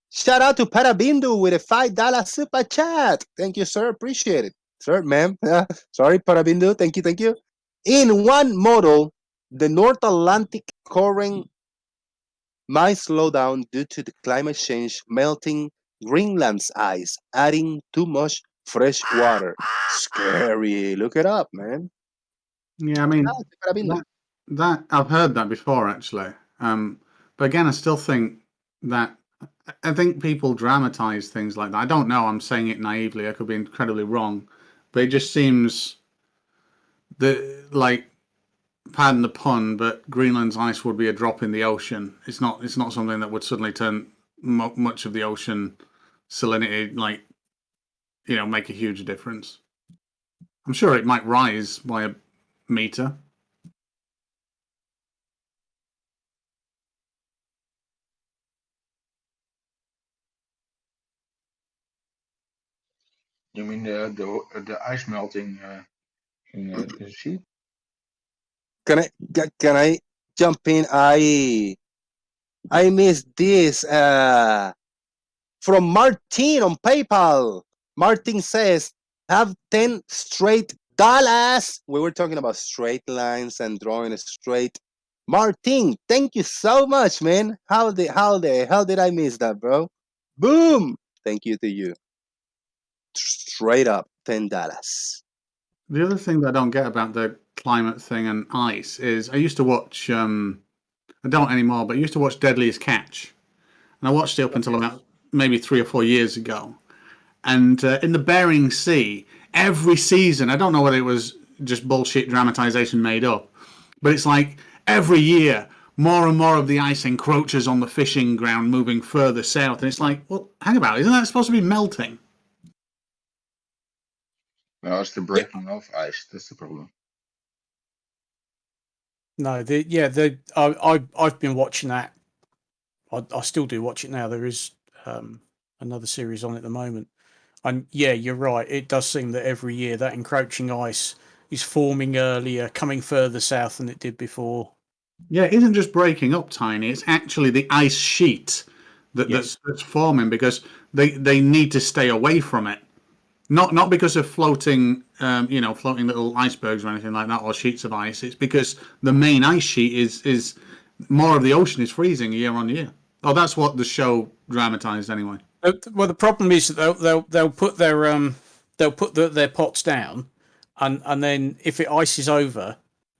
Shout out to Parabindu with a $5 super chat. Thank you, sir. Appreciate it. Sir, ma'am. Sorry, Parabindu. Thank you, thank you. In one model, the North Atlantic current might slow down due to the climate change melting Greenland's ice, adding too much fresh water. Scary. Look it up, man. Yeah, I mean, that I've heard that before actually. But again, I still think that I think people dramatize things like that. I don't know. I'm saying it naively. I could be incredibly wrong, but it just seems that, like, pardon the pun, but Greenland's ice would be a drop in the ocean. It's not. It's not something that would suddenly turn much of the ocean salinity, like, make a huge difference. I'm sure it might rise by a meter. You mean the ice melting in the sea? Can I jump in? I missed this from Martin on PayPal. Martin says, "Have 10 straight dollars." We were talking about straight lines and drawing a straight. Martin, thank you so much, man. How the hell did I miss that, bro? Boom! Thank you to you. Straight up $10. The other thing that I don't get about the climate thing and ice is I used to watch, I don't anymore, but I used to watch Deadliest Catch. And I watched it up until about maybe 3 or 4 years ago. And in the Bering Sea, every season, I don't know whether it was just bullshit dramatization made up, but it's like every year, more and more of the ice encroaches on the fishing ground, moving further south. And it's like, well, hang about, isn't that supposed to be melting? No, it's the breaking of ice. That's the problem. No, I've been watching that. I still do watch it now. There is another series on at the moment, and yeah, you're right. It does seem that every year that encroaching ice is forming earlier, coming further south than it did before. Yeah, it isn't just breaking up, Tiny. It's actually the ice sheet that's forming because they need to stay away from it. Not because of floating, floating little icebergs or anything like that, or sheets of ice. It's because the main ice sheet is more of the ocean is freezing year on year. Oh, that's what the show dramatized anyway. Well, the problem is that they'll put their pots down, and then if it ices over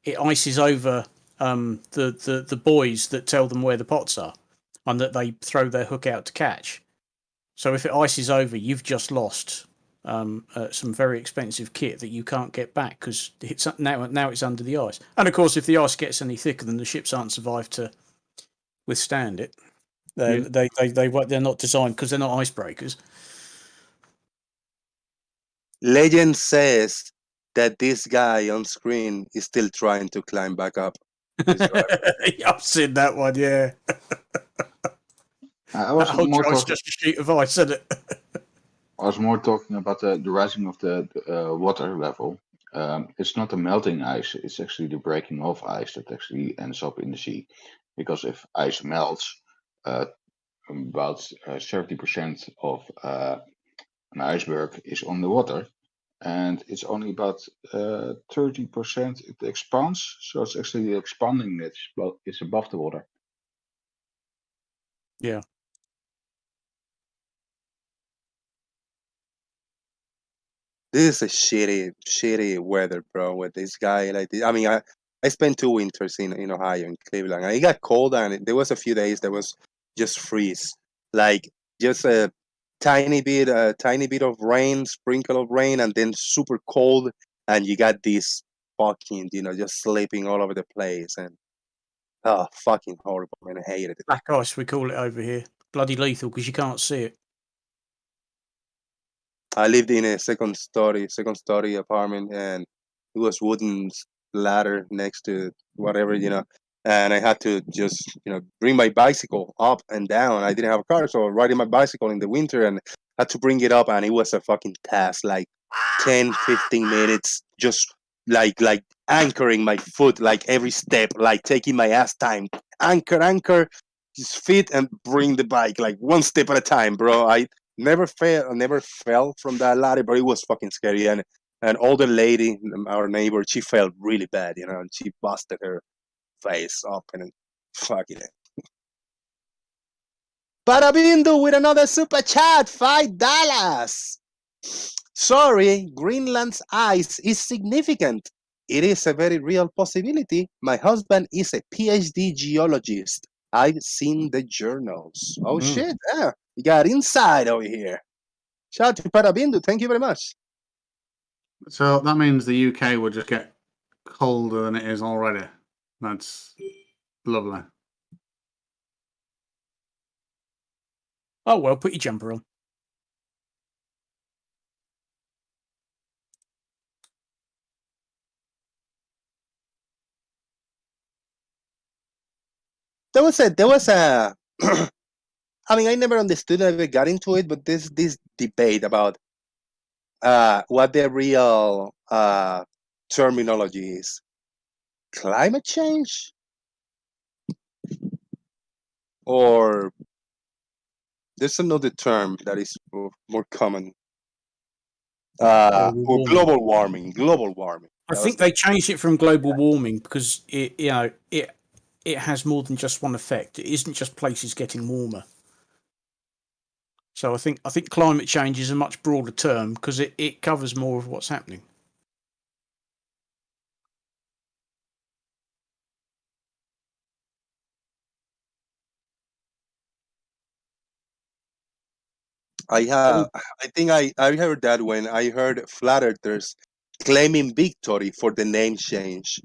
the buoys that tell them where the pots are, and that they throw their hook out to catch. So if it ices over, you've just lost some very expensive kit that you can't get back because it's now it's under the ice. And of course, if the ice gets any thicker, then the ships aren't survived to withstand it. They're not designed because they're not icebreakers. Legend says that this guy on screen is still trying to climb back up. I've seen that one, yeah. I was That whole more guy's talking. just a sheet of ice, isn't it? I was more talking about the rising of the water level. It's not the melting ice; it's actually the breaking of ice that actually ends up in the sea. Because if ice melts, about 70% of an iceberg is on the water, and it's only about 30% it expands. So it's actually expanding. It's above the water. Yeah. This is a shitty weather, bro. With this guy like this. I mean, I spent 2 winters in Ohio, in Cleveland, and it got cold, and there was a few days that was just freeze, like just a tiny bit of rain, sprinkle of rain, and then super cold, and you got this fucking, just sleeping all over the place, and fucking horrible, man. I hated it. Black ice, we call it over here. Bloody lethal because you can't see it. I lived in a second story apartment, and it was wooden ladder next to whatever, and I had to just, bring my bicycle up and down. I didn't have a car, so riding my bicycle in the winter and had to bring it up, and it was a fucking task, like 10, 15 minutes, just like anchoring my foot, like every step, like taking my ass time, anchor, just fit and bring the bike, like one step at a time, bro. I never fell from that ladder, but it was fucking scary. And an older lady, our neighbor, she fell really bad, and she busted her face up and fucking it. Parabindu with another super chat, $5. Sorry, Greenland's ice is significant. It is a very real possibility. My husband is a PhD geologist. I've seen the journals. Oh shit, yeah. You got inside over here. Shout out to Parabindu. Thank you very much. So that means the UK will just get colder than it is already. That's lovely. Oh, well, put your jumper on. There was a I mean, I never understood, I never got into it, but this debate about what the real terminology is. Climate change? Or there's another term that is more common. Global warming. I think they changed it from global warming because it has more than just one effect. It isn't just places getting warmer. So I think climate change is a much broader term because it covers more of what's happening. I think I heard that when I heard flat earthers claiming victory for the name change,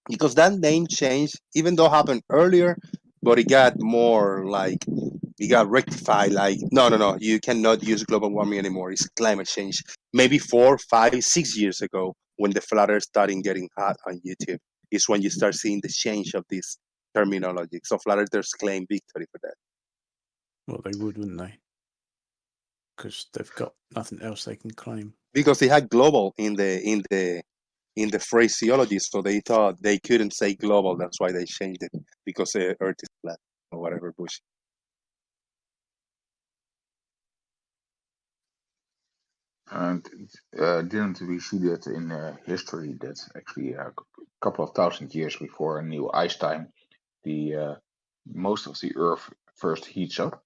because that name change, even though happened earlier, but it got more like it got rectified. Like no, you cannot use global warming anymore. It's climate change. Maybe 4, 5, 6 years ago, when the flat earth started getting hot on YouTube, is when you start seeing the change of this terminology. So flat earthers claim victory for that. Well, they would, wouldn't they? Because they've got nothing else they can claim. Because they had global in the phraseology, so they thought they couldn't say global. That's why they changed it, because the Earth is flat or whatever bullshit. And didn't we see that in history that actually a couple of thousand years before a new ice time, the most of the Earth first heats up?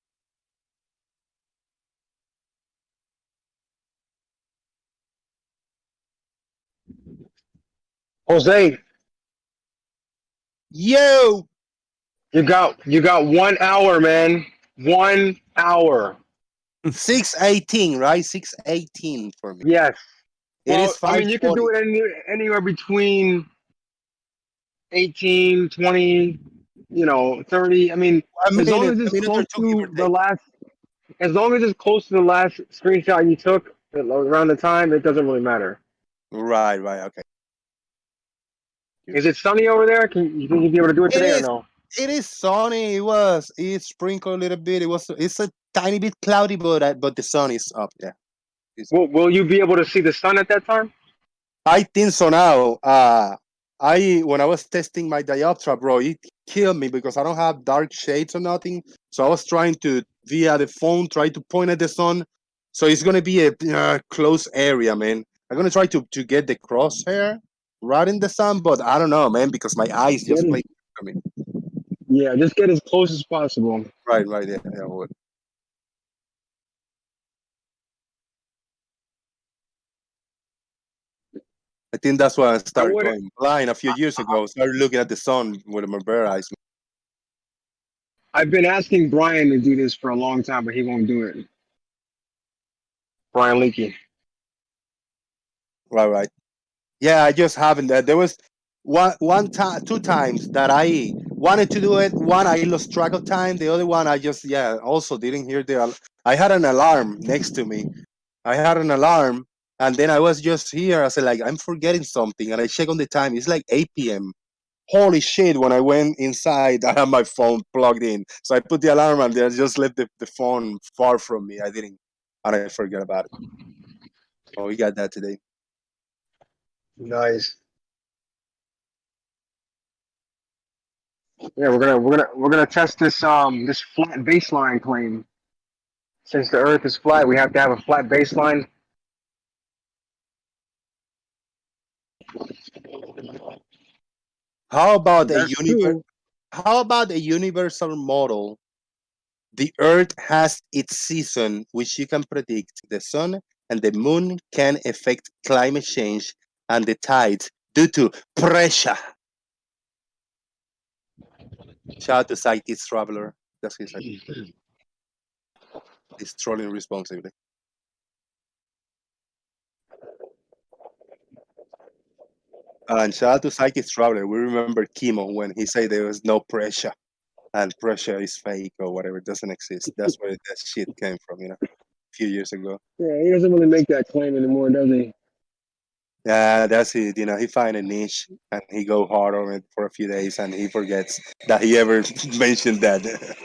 Jose, yo, you got 1 hour, man. 1 hour. 6:18, right? 6:18 for me. Yes. It Well, is I mean, you can 5:40. do it anywhere between 18, 20, 30. I mean, as long as A it's minute or close two, give or to the take. last, as long as it's close to the last screenshot you took, Around the time, it doesn't really matter. Right, okay. Is it sunny over there? Can you think you'd be able to do it today or no? It is sunny. It sprinkled a little bit. It's a tiny bit cloudy, but the sun is up. Yeah. Will you be able to see the sun at that time? I think so now. When I was testing my diopter, bro, it killed me because I don't have dark shades or nothing. So I was trying to via the phone try to point at the sun. So it's gonna be a close area, man. I'm gonna try to get the crosshair right in the sun, but I don't know, man, because my eyes just play for me. Yeah, just get as close as possible. Right, yeah, I would. I think that's why I started going blind a few years ago. Started looking at the sun with my bare eyes. I've been asking Brian to do this for a long time, but he won't do it. Brian Leakey. Right. Yeah, I just haven't. There was two times that I wanted to do it. One I lost track of time. The other one I just also didn't hear I had an alarm next to me. I had an alarm, and then I was just here. I said like I'm forgetting something, and I check on the time. It's like 8 p.m. Holy shit! When I went inside, I had my phone plugged in. So I put the alarm, and then I just left the phone far from me. And I forget about it. Oh, we got that today. Nice. Yeah, we're gonna test this this flat baseline claim. Since the Earth is flat, we have to have a flat baseline. How about How about a universal model? The Earth has its season, which you can predict. The sun and the moon can affect climate change and the tides due to pressure. Shout out to Scientist Traveler. That's his idea. He's trolling responsibly. And shout out to Psychic Traveler. We remember Kimo when he said there was no pressure and pressure is fake or whatever, it doesn't exist. That's where that shit came from, a few years ago. Yeah, he doesn't really make that claim anymore, does he? Yeah, that's it. He find a niche and he go hard on it for a few days and he forgets that he ever mentioned that.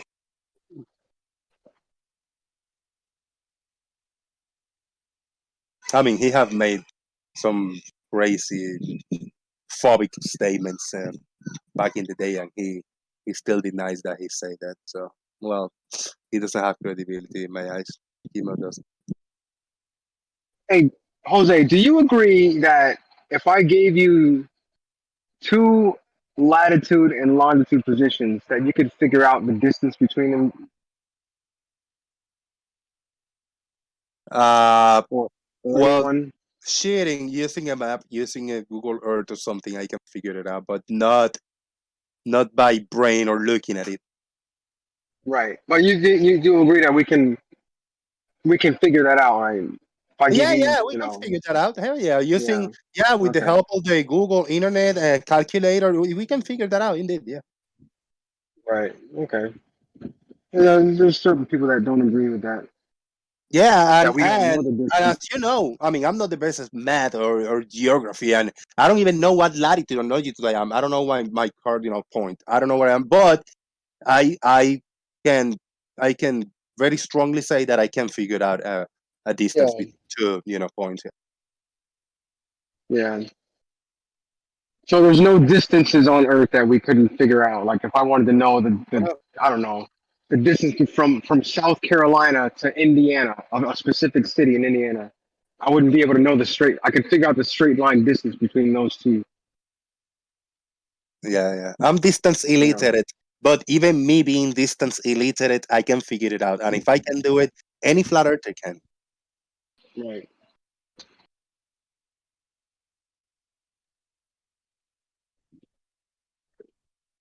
I mean, he have made some crazy phobic statements back in the day, and he still denies that he said that. So, well, he doesn't have credibility in my eyes. Kimo doesn't. Hey, Jose, do you agree that if I gave you two latitude and longitude positions, that you could figure out the distance between them? Well, sharing using a map, using a Google Earth or something, I can figure it out, but not by brain or looking at it. Right, but you do agree that we can figure that out, right? We can figure that out. Hell yeah, using with the help of the Google Internet calculator, we can figure that out. Indeed, yeah. Right. Okay. There's certain people that don't agree with that. Yeah, and as you know, I mean, I'm not the best at math or geography, and I don't even know what latitude or longitude I am. I don't know my cardinal point. I don't know where I am, but I can very strongly say that I can figure out a distance between two points. Yeah. So there's no distances on Earth that we couldn't figure out. Like if I wanted to know the I don't know, the distance from South Carolina to Indiana, a specific city in Indiana, I wouldn't be able to know I could figure out the straight line distance between those two. Yeah. I'm distance illiterate, but even me being distance illiterate, I can figure it out. And if I can do it, any flat earther can. Right.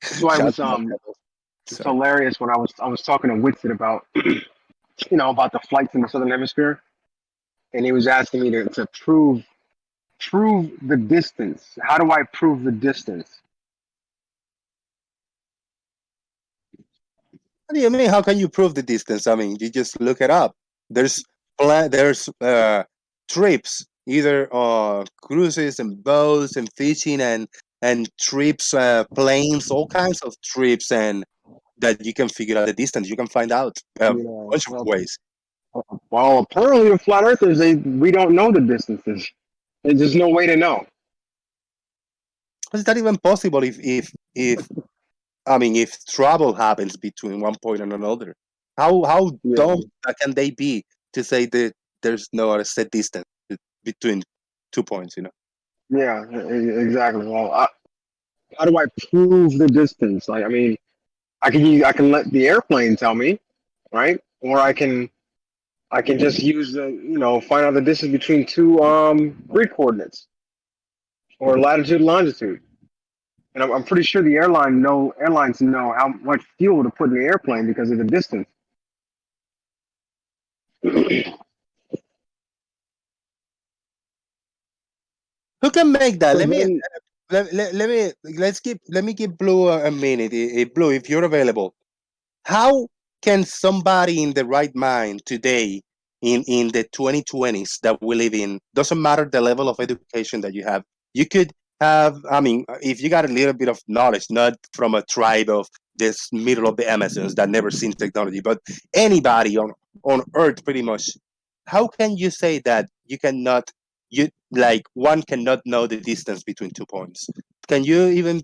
That's why it was it's hilarious when I was talking to Whitsit about about the flights in the southern hemisphere, and he was asking me to prove the distance. How do I prove the distance? What do you mean? How can you prove the distance? I mean, you just look it up. There's trips, either cruises and boats and fishing and trips, planes, all kinds of trips, and that you can figure out the distance. You can find out a bunch of ways. Well, apparently the flat earthers, we don't know the distances. There's just no way to know. Is that even possible if travel happens between one point and another? How dumb can they be to say that there's no set distance between 2 points? Yeah, exactly. Well, how do I prove the distance? Like, I mean, I can let the airplane tell me, right? Or I can just use find out the distance between two grid coordinates or latitude and longitude. And I'm pretty sure the airlines know how much fuel to put in the airplane because of the distance. Who can make that? Let me give Blue a minute. Blue, if you're available, how can somebody in the right mind today, in the 2020s that we live in, doesn't matter the level of education that you have, you could have, if you got a little bit of knowledge, not from a tribe of this middle of the Amazons that never seen technology, but anybody on Earth pretty much, how can you say that one cannot know the distance between 2 points? Can you even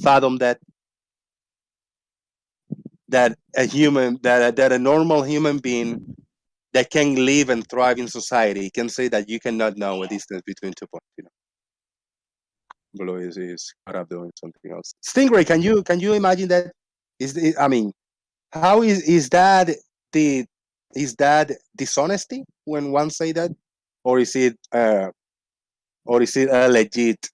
fathom that a normal human being that can live and thrive in society can say that you cannot know a distance between 2 points? Blue is caught up doing something else. Stingray, can you imagine that? How is that dishonesty when one say that, or is it a legit,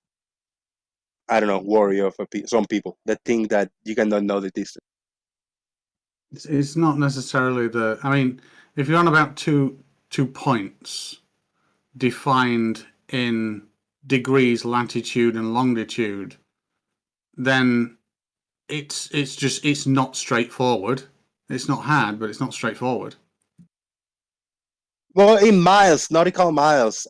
I don't know, worry of some people that think that you cannot know the distance? It's not necessarily the. I mean, if you're on about two points defined in degrees, latitude and longitude, then it's not straightforward. It's not hard, but it's not straightforward. Well, in miles, nautical miles,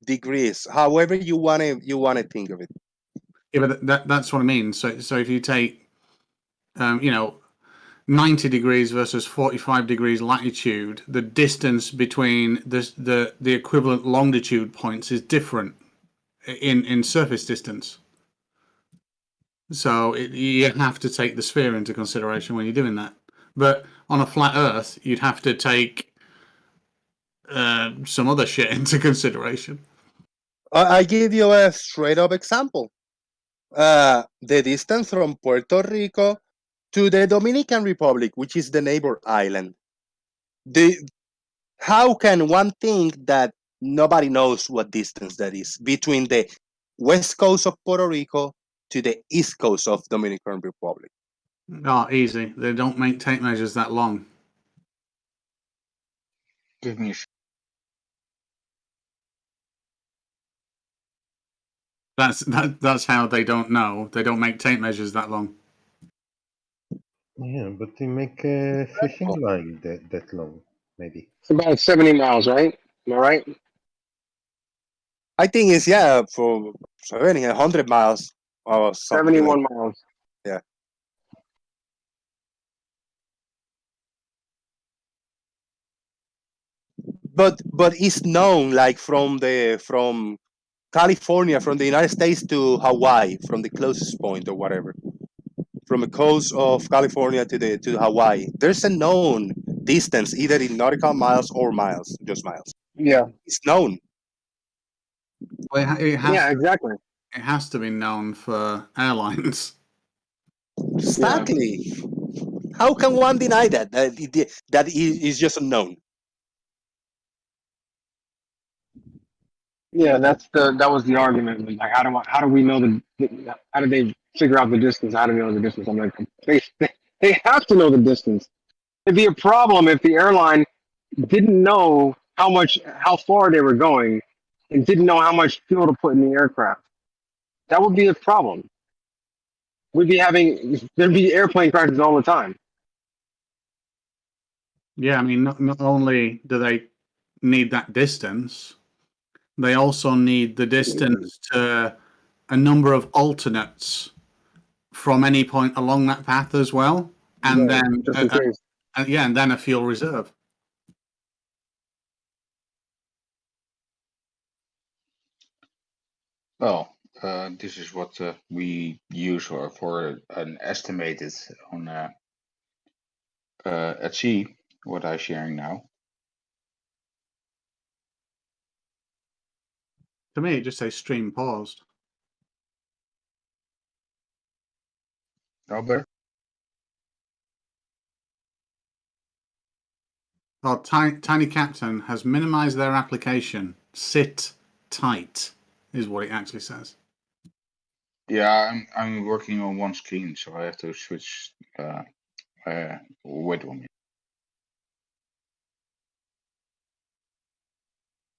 degrees, however you want to think of it. Yeah, but that's what I mean. So if you take, 90 degrees versus 45 degrees latitude, the distance between the equivalent longitude points is different in surface distance. So you have to take the sphere into consideration when you're doing that. But on a flat Earth, you'd have to take some other shit into consideration. I give you a straight up example. The distance from Puerto Rico to the Dominican Republic, which is the neighbor island. How can one think that nobody knows what distance that is between the west coast of Puerto Rico to the east coast of Dominican Republic? Oh, easy. They don't make tape measures that long. Give me. That's how they don't know. They don't make tape measures that long. Yeah, but they make a fishing line that long, maybe. It's about 70 miles, right? Am I right? I think it's for 100 miles or something. 71 miles. Yeah. But it's known, like from California, from the United States to Hawaii, from the closest point or whatever, from the coast of California to Hawaii. There's a known distance, either in nautical miles or miles, just miles. Yeah, it's known. Well, yeah, exactly. It has to be known for airlines. Exactly. Yeah. How can one deny that? That is just unknown. Yeah, that was the argument. Like, how do we know how do they figure out the distance? How do they know the distance? I'm like, they have to know the distance. It'd be a problem if the airline didn't know how far they were going and didn't know how much fuel to put in the aircraft. That would be a problem. There'd be airplane crashes all the time. Yeah, I mean, not only do they need that distance. They also need the distance to a number of alternates from any point along that path as well, and Right, then just in case. and then a fuel reserve. Well, this is what we use for an estimated on at sea. What I'm sharing now. To me, it just says stream paused. Robert? Well, Tiny Captain has minimized their application. Sit tight is what it actually says. Yeah, I'm working on one screen, so I have to switch. Wait 1 minute.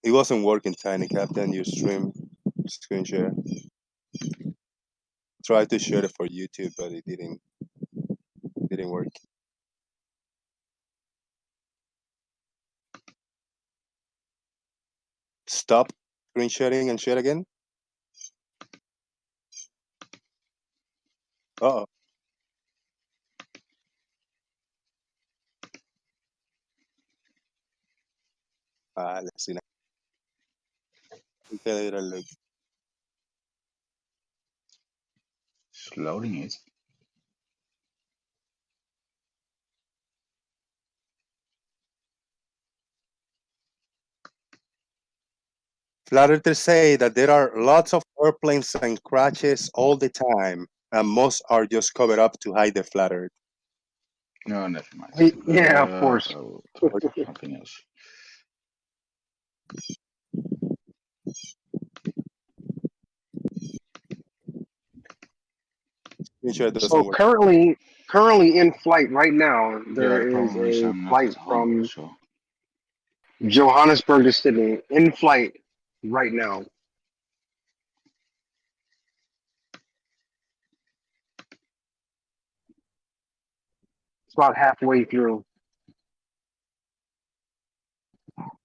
It wasn't working, Tiny Captain. Your screen share. Tried to share it for YouTube, but it didn't work. Stop screen sharing and share again. Uh oh. Let's see now. Okay, look. It's loading it. Flat earthers say that there are lots of airplanes and crashes all the time, and most are just covered up to hide the flat earth. No, never mind. Yeah, of course. Something else. Sure, it doesn't So work. currently in flight right now, there Yeah, is probably a I'm not flight at home, from so Johannesburg to Sydney in flight right now. It's about halfway through.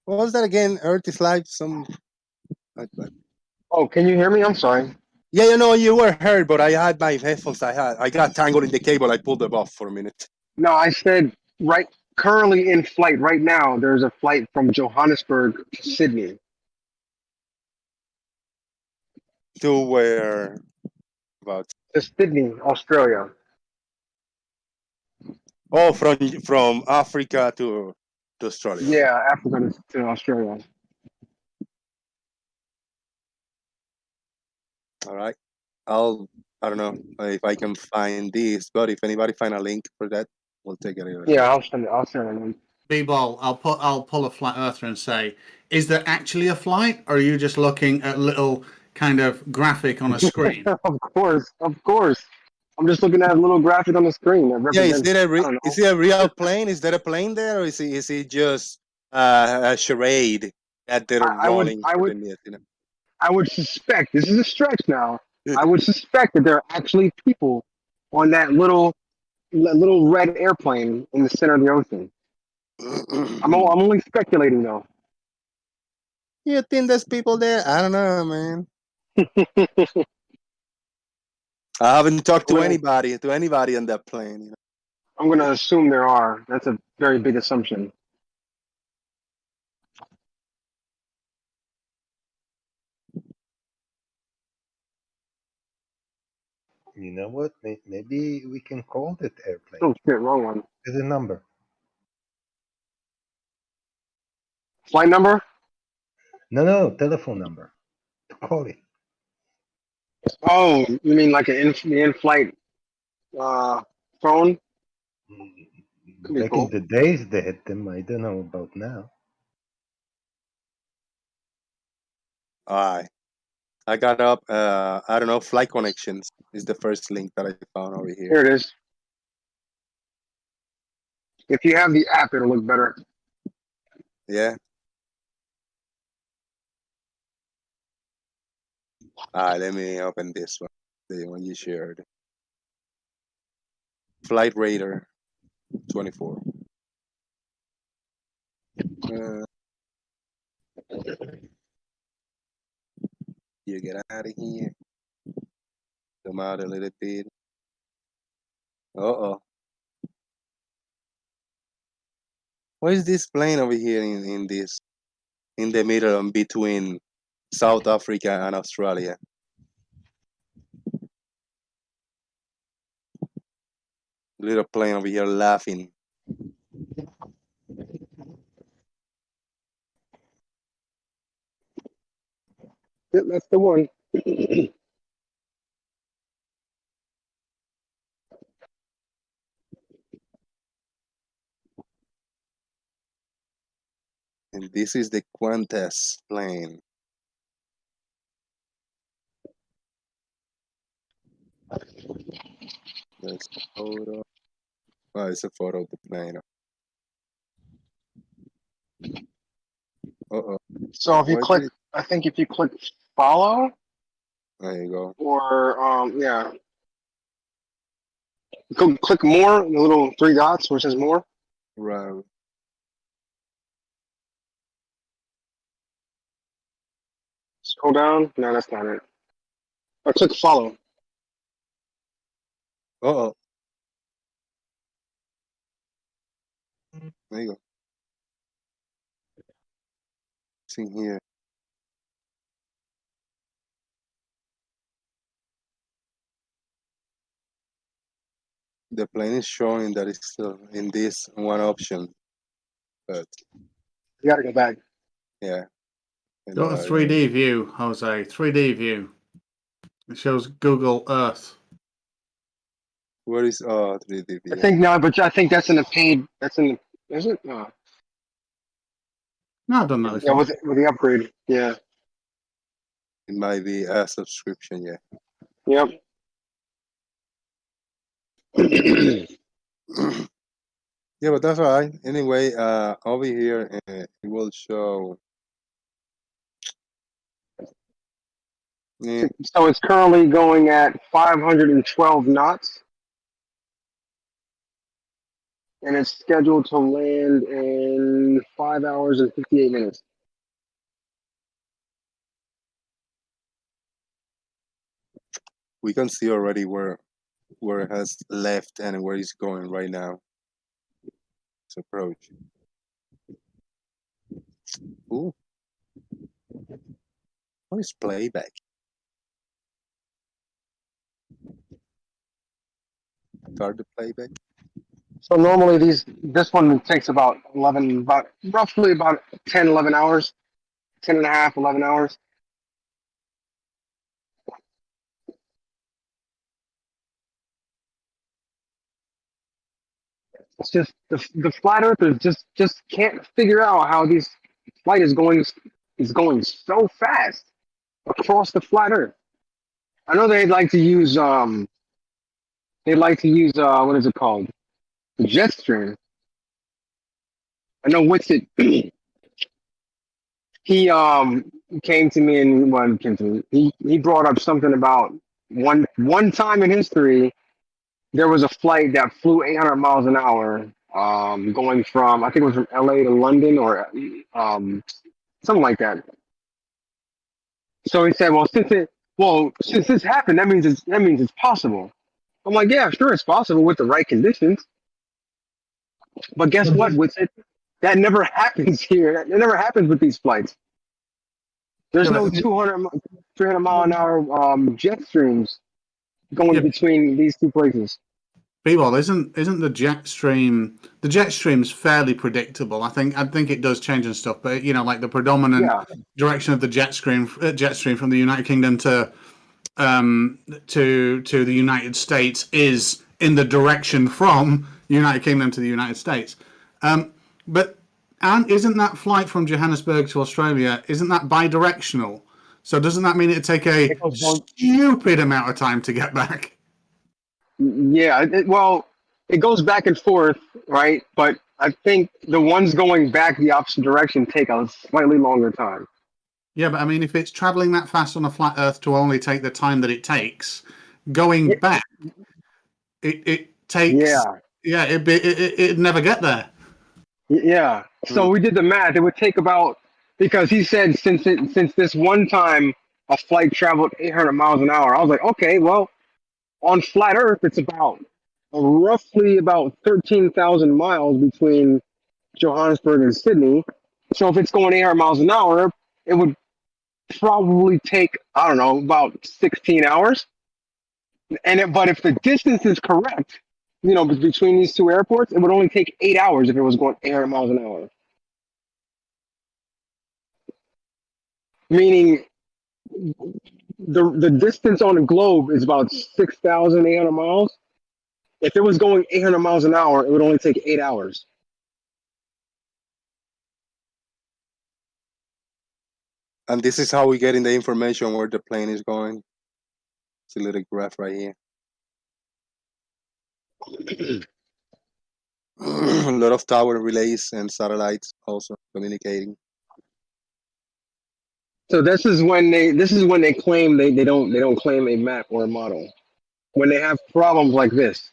What was that again? Earth is life. Oh, can you hear me? I'm sorry. Yeah, you know, you were heard, but I had my headphones. I got tangled in the cable. I pulled them off for a minute. No, I said currently in flight right now. There's a flight from Johannesburg to Sydney. To where? About? To Sydney, Australia. Oh, from Africa to Australia. Yeah, Africa to Australia. All right. I don't know if I can find this, but if anybody find a link for that, we'll take it. Yeah, I'll send it. B-ball, I'll pull a flat earther and say, is there actually a flight, or are you just looking at little kind of graphic on a screen? Of course. I'm just looking at a little graphic on the screen that represents. Is it a real plane? Is there a plane there, or is it just a charade that they're running for the net? You know? I would suspect, this is a stretch now. I would suspect that there are actually people on that little red airplane in the center of the ocean. I'm only speculating though. You think there's people there? I don't know, man. I haven't talked to anybody on that plane. You know? I'm gonna assume there are. That's a very big assumption. You know what? Maybe we can call that airplane. Oh shit, wrong one. There's a number. Flight number? No, telephone number. To call it. Oh, you mean like the in-flight phone? Could be Back cool. in the days they had them. I don't know about now. Alright. I got up, I don't know, Flight Connections is the first link that I found over here. Here it is. If you have the app, it'll look better. Yeah. Alright, let me open this one. The one you shared. Flight Radar 24. You get out of here. Come out a little bit. Uh-oh. What is this plane over here in the middle and between South Africa and Australia? Little plane over here laughing. Yep, that's the one. And this is the Qantas plane. There's a photo. Oh, it's a photo of the plane. Uh-oh. So if you click, I think if you click follow, there you go. Or yeah, go click more, the little three dots where it says more. Right. Scroll down. No, that's not it. Or click follow. Uh-oh. There you go. It's in here. The plane is showing that it's still in this one option, but you gotta go back. Yeah. Got a 3D view, Jose. 3D view. It shows Google Earth. Where is 3D view? I think no, but I think that's in the paid. That's in the. Is it? No. No, I've done that. Yeah, with the upgrade. Yeah. It might be a subscription. Yeah. Yep. Yeah, but that's all right. Anyway, over here it will show. Yeah. So it's currently going at 512 knots, and it's scheduled to land in 5 hours and 58 minutes. We can see already where it has left and where it's going right now. Let's approach. Ooh. What is playback? Start the playback. So normally this one takes about roughly about 10, 11 hours, 10 and a half, 11 hours. It's just the flat earthers just can't figure out how this flight is going so fast across the flat earth. I know they'd like to use what is it called? The jet stream. I know Witsit he came to me and he brought up something about one time in history there was a flight that flew 800 miles an hour going from I think it was from LA to London or something like that. So he said, since this happened, that means it's possible. I'm like, yeah, sure, it's possible with the right conditions. But guess what, Witsit? That never happens here. That never happens with these flights. There's no 200, 300 mile an hour jet streams going between these two places. B-Ball, isn't the jet stream? The jet stream's fairly predictable. I think it does change and stuff, but like the predominant direction of the jet stream from the United Kingdom to the United States is in the direction from United Kingdom to the United States. But isn't that flight from Johannesburg to Australia, isn't that bi-directional? So doesn't that mean it'd take a stupid amount of time to get back? Yeah, it goes back and forth, right? But I think the ones going back the opposite direction take a slightly longer time. Yeah, but I mean, if it's traveling that fast on a flat Earth to only take the time that it takes, going back, it takes. It'd never get there. Yeah. So we did the math. It would take about because he said since this one time a flight traveled 800 miles an hour. I was like, okay, well, on flat Earth, it's about roughly about 13,000 miles between Johannesburg and Sydney. So if it's going 800 miles an hour, it would probably take, I don't know, about 16 hours. But if the distance is correct, between these two airports, it would only take 8 hours if it was going 800 miles an hour. Meaning the distance on the globe is about 6,800 miles. If it was going 800 miles an hour, it would only take 8 hours. And this is how we getting the information where the plane is going. It's a little graph right here. A lot of tower relays and satellites also communicating. So this is when they claim they don't claim a map or a model. When they have problems like this.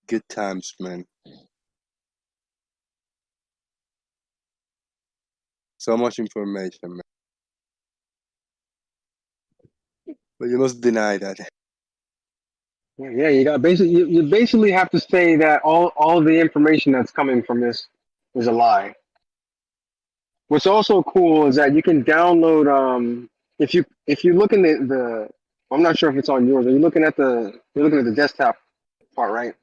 Good times, man. So much information, man. But you must deny that. Yeah, you basically have to say that all the information that's coming from this is a lie. What's also cool is that you can download if you look in the I'm not sure if it's on yours. You're looking at the desktop part, right?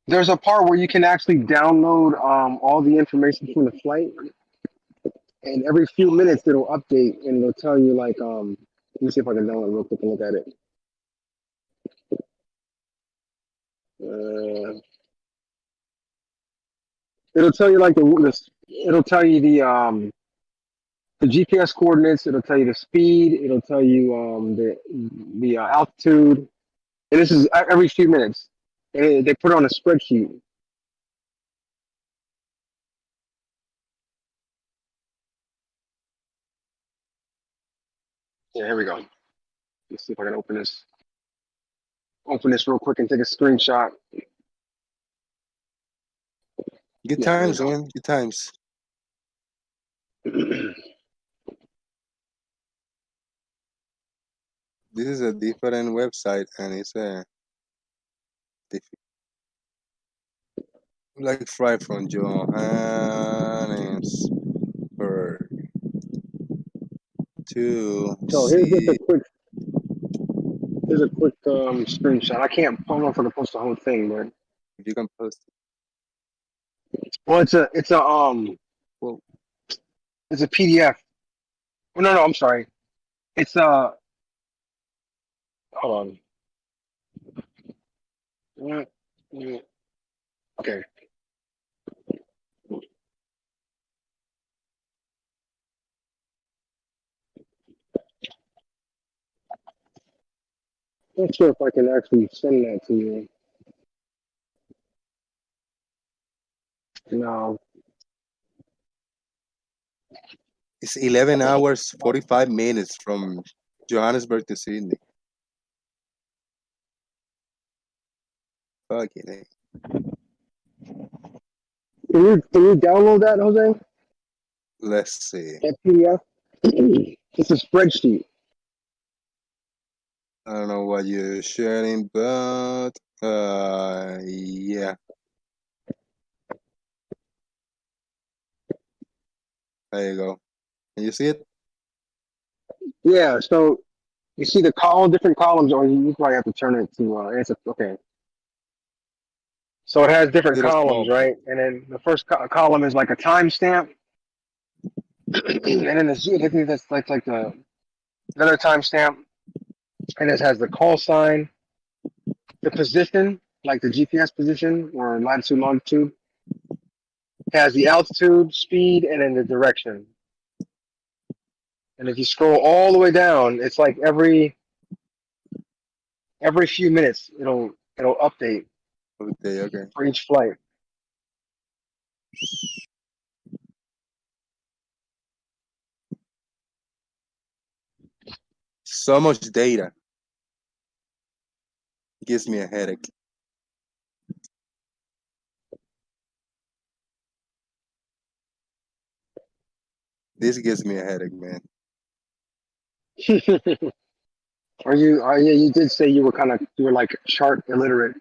There's a part where you can actually download all the information from the flight, and every few minutes it'll update and it'll tell you like let me see if I can download it real quick and look at it. It'll tell you like it'll tell you the GPS coordinates. It'll tell you the speed. It'll tell you the altitude. And this is every few minutes. And they put it on a spreadsheet. Yeah, here we go. Let's see if I can open this. Open this real quick and take a screenshot. Good times, man. Good times. This is a different website, and it's a like fly from Johannesburg to So here's just a quick screenshot. I can't I don't know if I can post the whole thing, but you can post it. Well, it's a PDF. Oh, no, I'm sorry. It's hold on. Okay. Not sure if I can actually send that to you. No. It's 11 hours 45 minutes from Johannesburg to Sydney. Fucking A. Can you download that, Jose? Let's see. That PDF? It's a spreadsheet. I don't know what you're sharing, but yeah. There you go. Can you see it? Yeah, so you see the different columns, or you probably have to turn it to answer. Okay. So it has different columns, right? And then the first column is like a timestamp, and then I think that's like the another timestamp, and it has the call sign, the position, like the GPS position or latitude, longitude. It has the altitude, speed, and then the direction. And if you scroll all the way down, it's like every few minutes it'll update. Okay. For each flight. So much data. It gives me a headache. This gives me a headache, man. You did say you were like chart illiterate.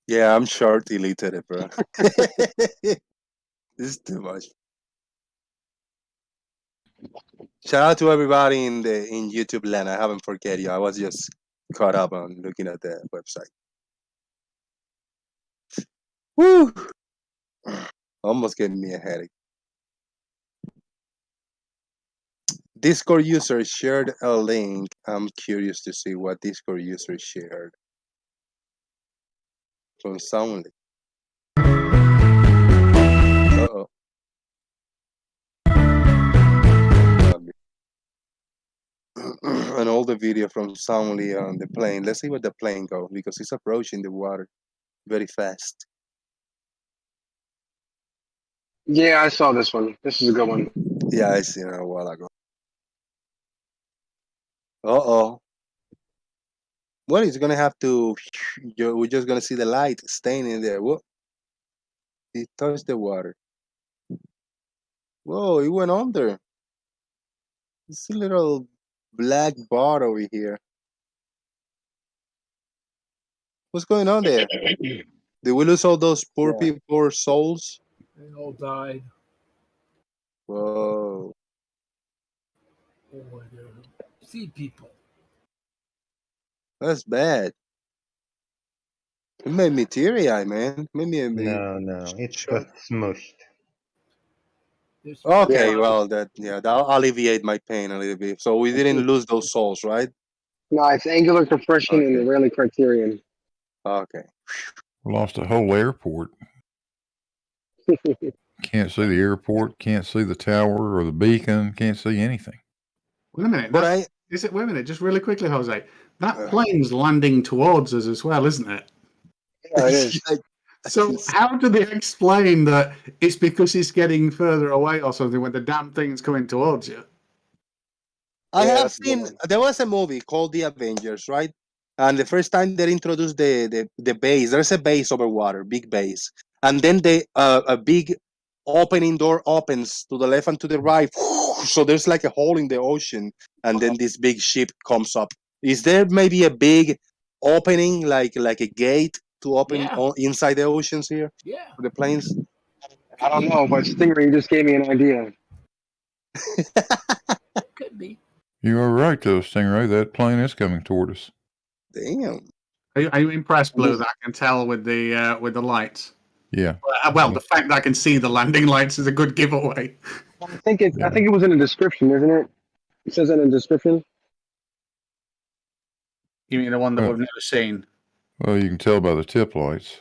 Yeah, I'm short illiterate, bro. This is too much. Shout out to everybody in YouTube land. I haven't forget you. I was just caught up on looking at the website. Woo! Almost gave me a headache. Discord user shared a link. I'm curious to see what Discord user shared from Soundly. Uh-oh. An older video from Soundly on the plane. Let's see where the plane goes because it's approaching the water very fast. Yeah, I saw this one. This is a good one. Yeah, I seen it a while ago. Uh-oh. Well, it's gonna have to. We're just gonna see the light staying in there. Whoa! It touched the water. Whoa! It went under. It's a little black bar over here. What's going on there? Did we lose all those poor people, poor souls? They all died. Whoa! Oh my God. Sea people. That's bad. It made me teary-eyed, man. No, it got smushed. Okay, well, that'll alleviate my pain a little bit. So we didn't lose those souls, right? No, it's angular compression and the Rayleigh criterion. Okay. Lost a whole airport. Can't see the airport, can't see the tower or the beacon, can't see anything. Wait a minute. Wait a minute, just really quickly, Jose. That plane's landing towards us as well, isn't it? Yeah, it is. So how do they explain that it's because it's getting further away or something when the damn thing's coming towards you? I have seen, there was a movie called The Avengers, right? And the first time they introduced the base, there's a base over water, big base. And then a big opening door opens to the left and to the right. So there's like a hole in the ocean. And then this big ship comes up. Is there maybe a big opening, like a gate to open inside the oceans here? Yeah. For the planes? I don't know, but Stingray just gave me an idea. Could be. You are right, though, Stingray. That plane is coming toward us. Damn. Are you impressed, Blue, that I can tell with the lights? Yeah. Well, the fact that I can see the landing lights is a good giveaway. I think it was in the description, isn't it? It says that in the description. You mean the one that we've never seen? Well, you can tell by the tip lights.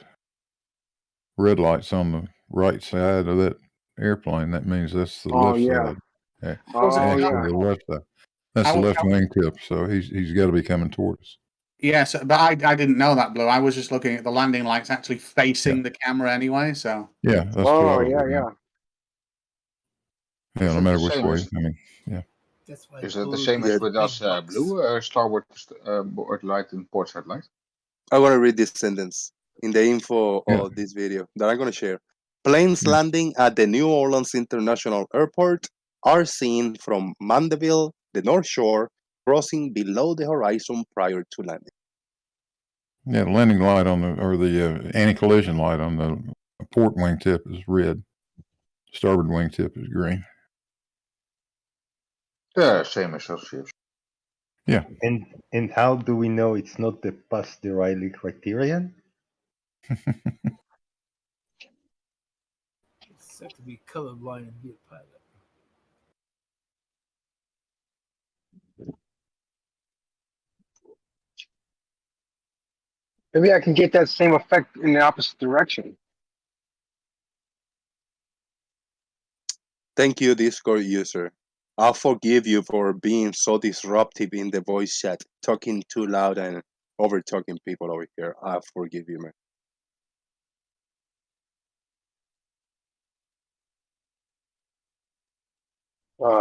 Red lights on the right side of that airplane. That means that's the left side. The left side. That's the left wing tip. So he's got to be coming toward us. Yes, but I didn't know that, Blue. I was just looking at the landing lights actually facing the camera anyway. So yeah, that's Yeah, no matter which way. I mean, yeah. Is it the same as with us, Blue? Starboard light and port side light? I want to read this sentence in the info of this video that I'm going to share. Planes landing at the New Orleans International Airport are seen from Mandeville, the North Shore, crossing below the horizon prior to landing. Yeah, the landing light or the anti-collision light on the port wingtip is red. Starboard wingtip is green. Yeah, same as us ships. Yeah. And how do we know it's not the past the Rayleigh criterion? It's said to be colorblind and be a pilot. Maybe I can get that same effect in the opposite direction. Thank you, Discord user. I'll forgive you for being so disruptive in the voice chat, talking too loud and over talking people over here. I'll forgive you, man.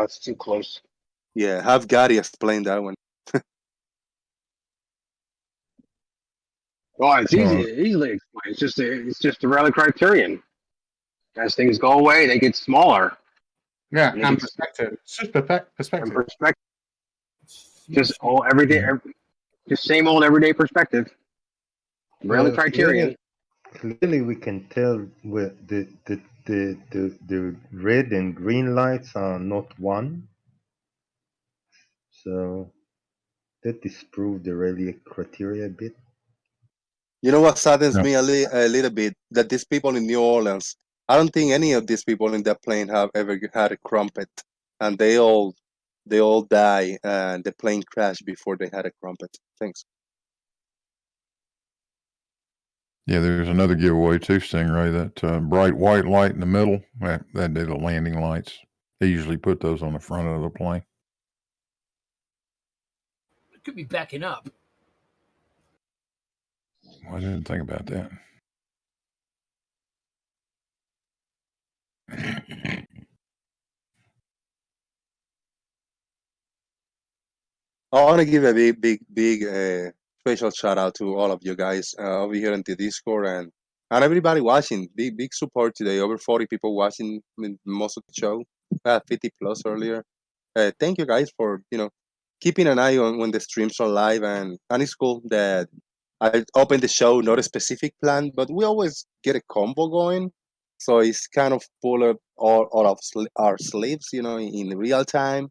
It's too close. Yeah, have Gary explain that one. Oh, it's easily explained. It's just the Rayleigh criterion. As things go away, they get smaller. Yeah, And, and perspective. It's just perspective. And perspective. Just all everyday, just same old everyday perspective. Rarely criterion. Clearly, we can tell with the red and green lights are not one. So that disproved the Rayleigh criteria a bit. You know what saddens me a little bit? That these people in New Orleans, I don't think any of these people in that plane have ever had a crumpet, and they all die, and the plane crashed before they had a crumpet. Thanks. Yeah, there's another giveaway too, Stingray. That bright white light in the middle, that did the landing lights. They usually put those on the front of the plane. It could be backing up. Well, I didn't think about that. I want to give a big special shout out to all of you guys over here in the Discord and everybody watching. Big support today. Over 40 people watching most of the show. 50 plus earlier. Thank you guys for keeping an eye on when the streams are live, and it's cool that I open the show not a specific plan, but we always get a combo going. So it's kind of full of all of our sleeves, in real time.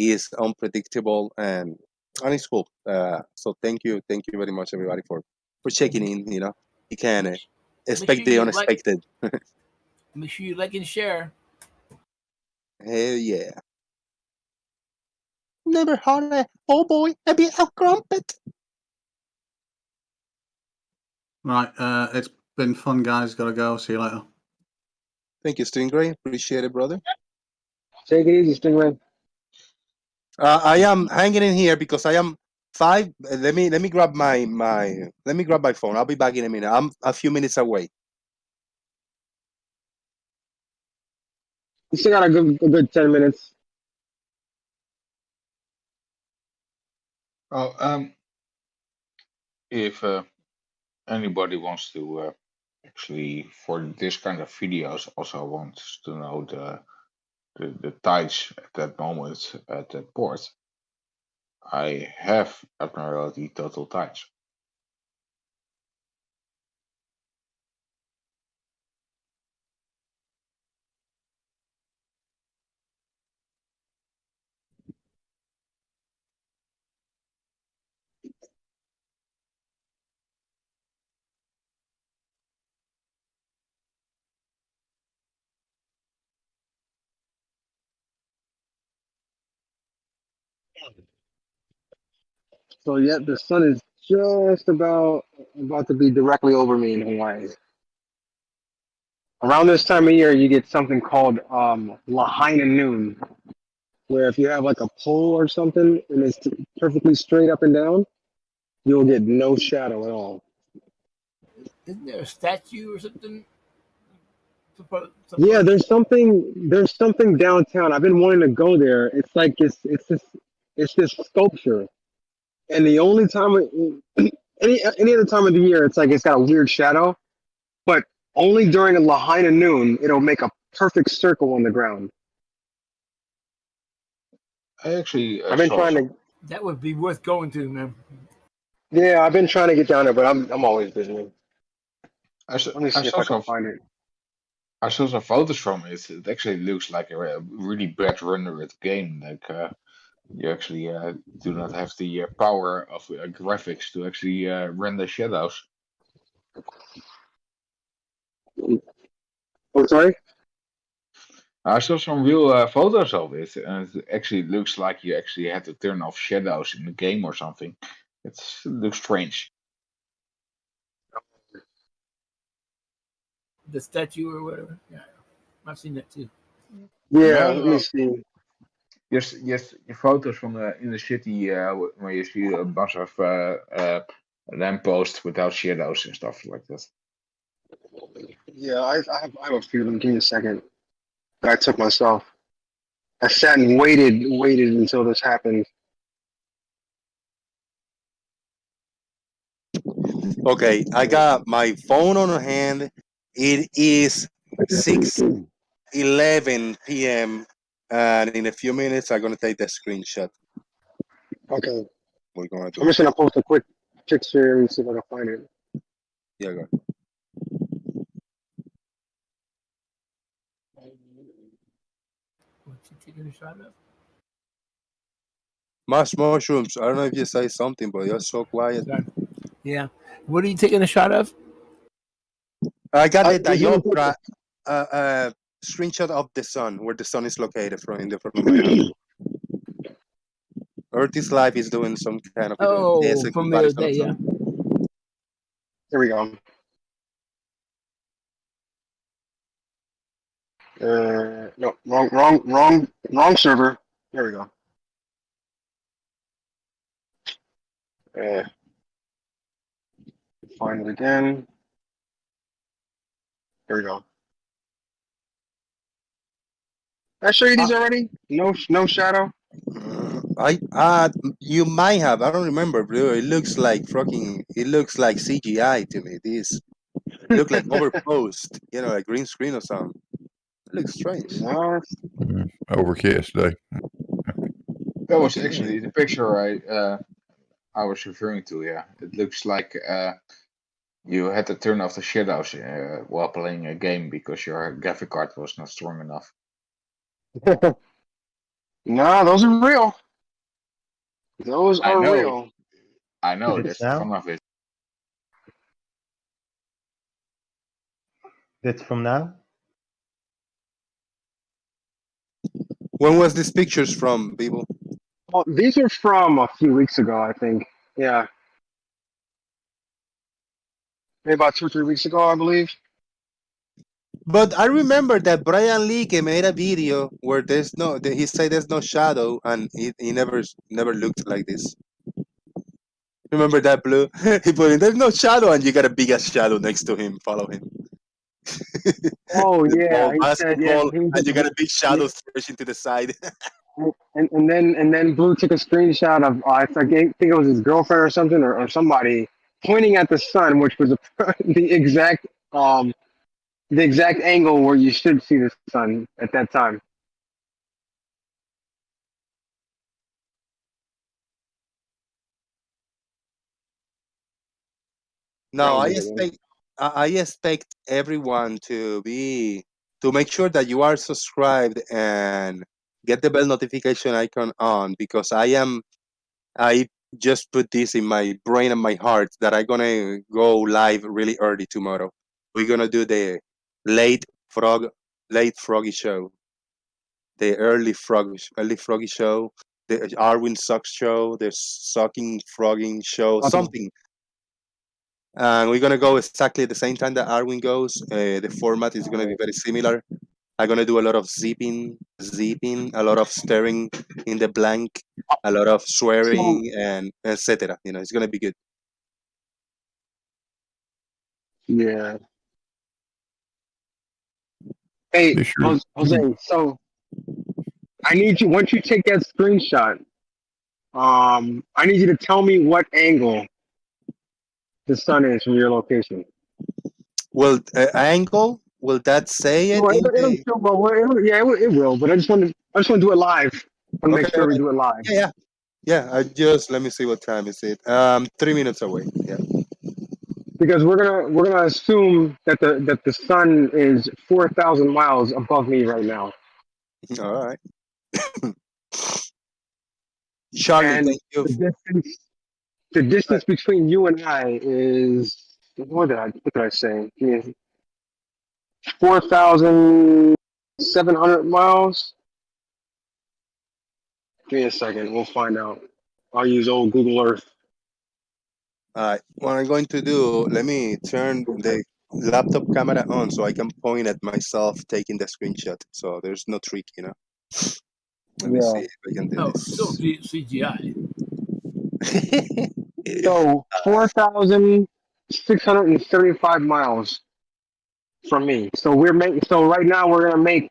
Is unpredictable and it's cool. So thank you very much, everybody, for checking in. You can expect the unexpected. Make sure you like and share. Hell yeah! Never had a oh boy a bit of crumpet. Right, it's been fun, guys. Gotta go. See you later. Thank you, Stingray. Appreciate it, brother. Take it easy, Stingray. I am hanging in here because I am 5. Let me grab my phone. I'll be back in a minute. I'm a few minutes away. You still got a good 10 minutes. Oh, if anybody wants to actually for this kind of videos also wants to know the tides at that moment at the port, I have Admiralty total tides. So yeah, the sun is just about to be directly over me in Hawaii. Around this time of year, you get something called Lahaina noon, where if you have like a pole or something and it's perfectly straight up and down, you'll get no shadow at all. Isn't there a statue or something? Yeah, there's something downtown. I've been wanting to go there. It's like it's this sculpture, and the only time any other time of the year, it's like it's got a weird shadow, but only during a Lahaina noon, it'll make a perfect circle on the ground. I actually I've been trying to. That would be worth going to, man. Yeah, I've been trying to get down there, but I'm always busy. Let me see if I can find it. I saw some photos from it. It actually looks like a really bad rendered game. Like you actually do not have the power of graphics to actually render shadows. Oh, sorry? I saw some real photos of it, and it actually looks like you actually had to turn off shadows in the game or something. It looks strange. The statue or whatever. Yeah, I've seen that too. Yeah, let me see. Yes, photos from in the city where you see a bunch of lampposts without shadows and stuff like that. Yeah, I have a feeling. Give me a second. I took myself. I sat and waited until this happened. Okay, I got my phone on hand. It is 6:11 p.m. and in a few minutes, I'm gonna take the screenshot. Okay. We're gonna do. I'm just gonna post a quick picture and see if I can find it. Yeah, go. What you taking a shot of? Mushrooms. I don't know if you say something, but you're so quiet. Yeah. What are you taking a shot of? I got the There's only dioptra screenshot of the sun, where the sun is located from in the front of my house. Earth is Life is doing some kind of video. Yes, Oh, a from the other comparison day, of yeah. sun. Here we go. No, wrong server. There we go. Find it again. Here we go. Did I show you these already? No shadow. You might have. I don't remember, bro. It looks like fucking. It looks like CGI to me. This look like overposed. You know, like green screen or something. It looks strange. Overcast day. That was actually the picture I was referring to. Yeah, it looks like you had to turn off the shadows while playing a game because your graphic card was not strong enough. Nah, those are real. Those I are know. real. I know. It's That's the now? fun of it. That's from now? When was these pictures from, people? Well, these are from a few weeks ago, I think. Yeah. Maybe about 2-3 weeks ago, I believe. But I remember that Brian Lee made a video where there's no. He said there's no shadow, and he never looked like this. Remember that, Blue? He put in, there's no shadow, and you got a big ass shadow next to him. Follow him. Oh The yeah, ball, he said yeah. basketball, He was and you got a big yeah. shadow stretching to the side. And then Blue took a screenshot of I think it was his girlfriend or something or somebody pointing at the sun, which was the exact angle where you should see the sun at that time. No, I expect everyone to make sure that you are subscribed and get the bell notification icon on, because I just put this in my brain and my heart that I'm gonna go live really early tomorrow. We're gonna do the late frog late froggy show, the early froggy show, the Arwin sucks show, the sucking frogging show, Okay. something. And we're gonna go exactly at the same time that Arwin goes. The format is gonna be very similar. I'm gonna do a lot of zipping, a lot of staring in the blank, a lot of So swearing, and etc. You know, it's gonna be good. yeah. Hey, Be sure. Jose. So I need you once you take that screenshot. I need you to tell me what angle the sun is from your location. Well, angle, will that say it Well, in it'll the? still, it will. But I just want to do it live. I want to make Okay, sure we okay. do it live Yeah. I just let me see what time is it. 3 minutes away. Yeah. because we're gonna assume that the sun is 4,000 miles above me right now, All right. Charlie, and thank you. the distance between you and I is what did I say? 4,700 miles. Give me a second. We'll find out. I'll use old Google Earth. All right. What I'm going to do, let me turn the laptop camera on so I can point at myself taking the screenshot. So there's no trick, you know. Let me see Yeah. if I can do Oh, this. still CGI. So 4,675 miles from me. So right now we're gonna make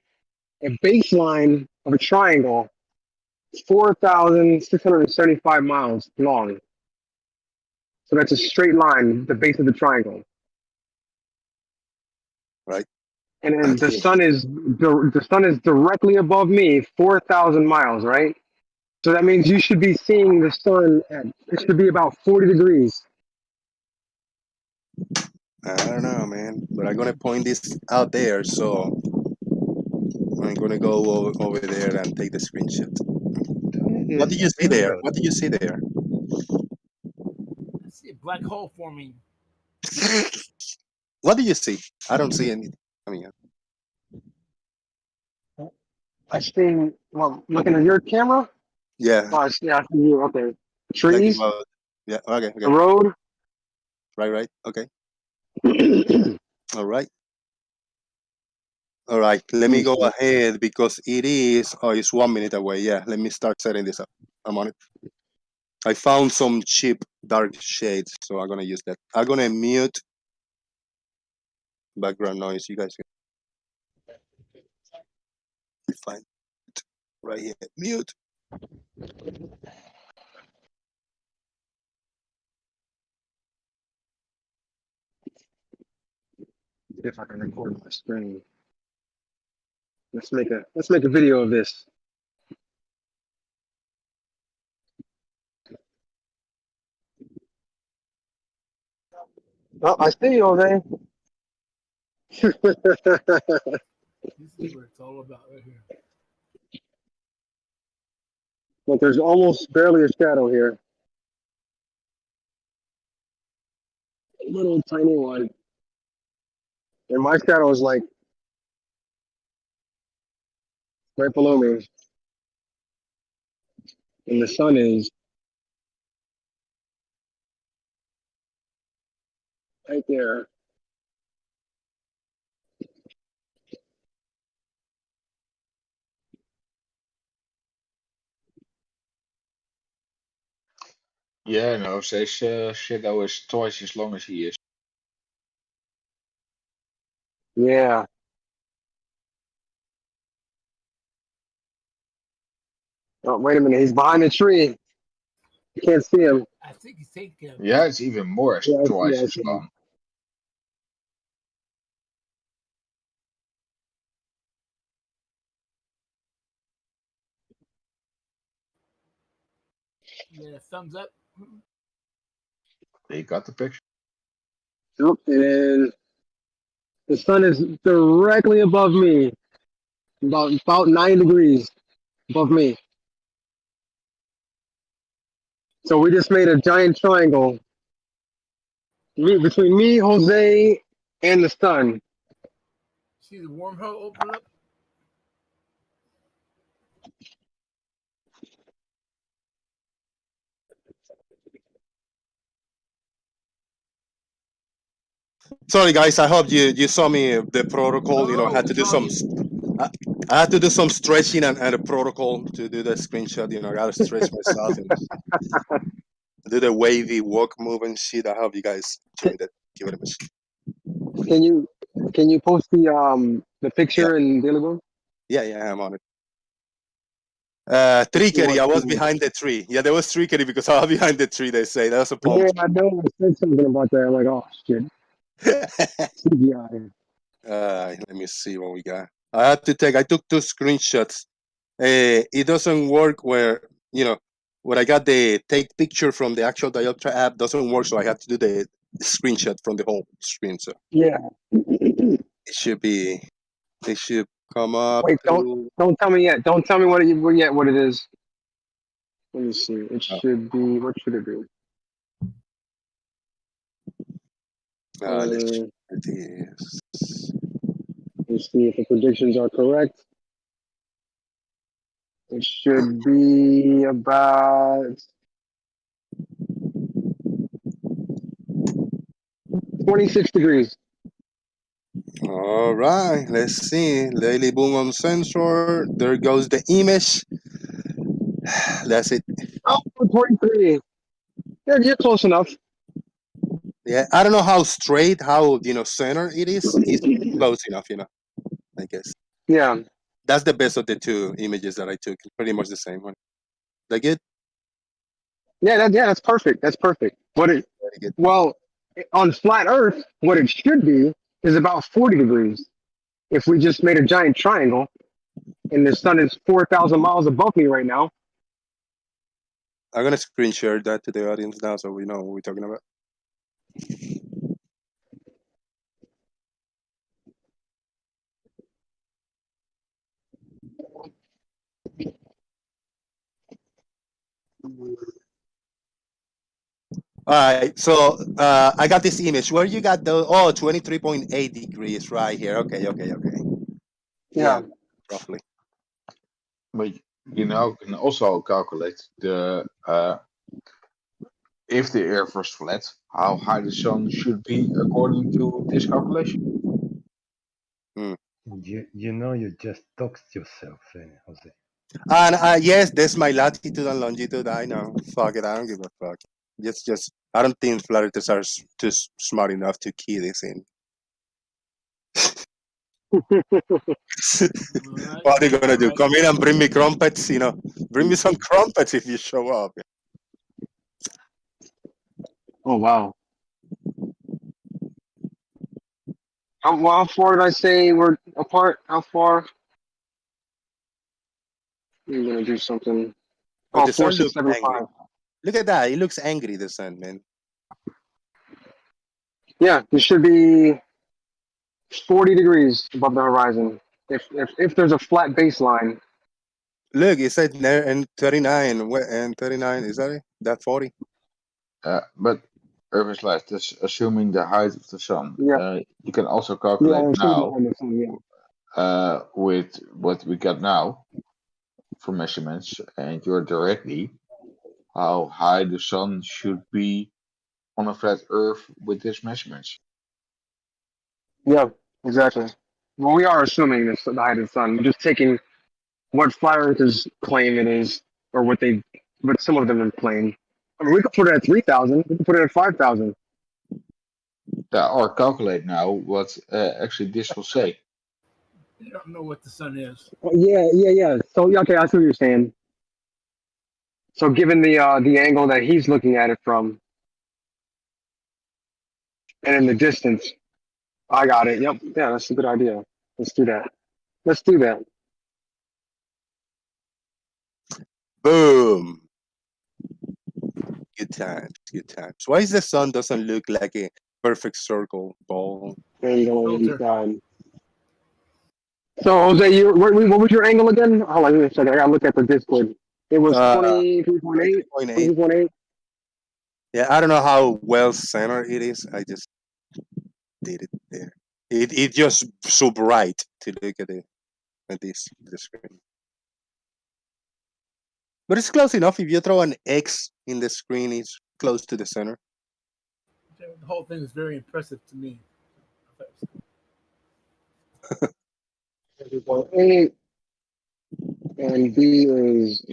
a baseline of a triangle 4,675 miles long. So that's a straight line, the base of the triangle. Right. and then the sun is directly above me, 4,000 miles, right? So that means you should be seeing the sun at it should be about 40 degrees. I don't know, man, but I'm gonna point this out there, so I'm gonna go over there and take the screenshot. What did you see there? What did you see there? I see a black hole forming. What did you see? I don't see anything. I mean, I see. Well, looking at your camera. yeah. Oh, I see you. Okay. Like Trees. about, yeah. Okay. The road. Right. Okay. All right. All right. Let me go ahead because it is. Oh, it's 1 minute away. Yeah. Let me start setting this up. I'm on it. I found some cheap dark shades, so I'm gonna use that. I'm gonna mute background noise. You guys can find it right here. Mute. If I can record my screen. Let's make a video of this. Oh, I see you, Jose. This is what it's all about right here. Look, there's almost barely a shadow here. A little tiny one. And my shadow is like right below me. And the sun is right there. Yeah, no, Jose's shadow is twice as long as he is. Yeah. Oh, wait a minute. He's behind the tree. You can't see him. I think he's taking. Yeah, it's even more, twice as long. Yeah, thumbs up. They got the picture. Nope. And the sun is directly above me. About 9 degrees above me. So we just made a giant triangle between me, Jose, and the sun. See the wormhole open up? Sorry, guys. I hope you saw me the protocol. You know, I had to do some. I had to do some stretching and a protocol to do the screenshot. You know, I gotta stretch myself and do the wavy walk move and shit. I hope you guys enjoyed it. Thank you very much. Can you post the picture in Daily Boom? Yeah, I'm on it. Trickery. I was behind the tree. Yeah, there was trickery because I was behind the tree. They say that was a punch. Yeah, I know. I said something about that. I'm like, oh shit. CGI. Let me see what we got. I took 2 screenshots. It doesn't work where, you know, when I got the take picture from the actual diopter app doesn't work, so I have to do the screenshot from the whole screen. So yeah, it should come up. Wait, don't tell me yet. Don't tell me what it is. Let me see. It should be. What should it be? Let's check this. Let's see if the predictions are correct. It should be about 26 degrees. All right, let's see. Daily boom on sensor. There goes the image. That's it. Oh, 23. Yeah, you're close enough. Yeah, I don't know how straight, how center it is. It's close enough, I guess. Yeah. That's the best of the 2 images that I took. Pretty much the same one. That good? Yeah, that's perfect. That's perfect. Well, on flat Earth, what it should be is about 40 degrees. if we just made a giant triangle and the sun is 4,000 miles above me right now. I'm gonna screen share that to the audience now, so we know what we're talking about. All right, so I got this image. Where you got the 23.8 degrees right here. Okay. Yeah, roughly. But you can also calculate the if the Earth was flat, how high the sun should be according to this calculation. You know you just doxed yourself, Jose. And yes, there's my latitude and longitude. I know. Fuck it. I don't give a fuck. Just I don't think flat earthers are too smart enough to key this in. What are they gonna do? Come in and bring me crumpets? Bring me some crumpets if you show up. Oh wow! How far did I say we're apart? How far? I'm gonna do something. But Oh, the sun looks 4675. angry. Look at that. It looks angry. The sun, man. Yeah, it should be 40 degrees above the horizon. If there's a flat baseline. Look, it said and 39 and 39. Is that it? That 40? But Earth is flat. That's assuming the height of the sun. Yeah. You can also calculate now Yeah. with what we got now for measurements, and you're directly how high the sun should be on a flat Earth with these measurements. Yeah, exactly. Well, we are assuming this the height of the sun. We're just taking what flat earthers claim it is, or but some of them are claim. I mean, we could put it at 3,000. We could put it at 5,000. Or calculate now what actually this will say. You don't know what the sun is. Oh, yeah. So okay, I see what you're saying. So given the angle that he's looking at it from, and in the distance, I got it. Yep. Yeah, that's a good idea. Let's do that. Boom. Good times. Why is the sun doesn't look like a perfect circle ball? Angle inside. So Jose, what was your angle again? Hold on, give me a second. I gotta look at the Discord. It was 23.8. 23.8. Yeah, I don't know how well centered it is. I just did it there. It just so bright to look at this screen. But it's close enough. If you throw an X in the screen, it's close to the center. The whole thing is very impressive to me. 3.8 and B is.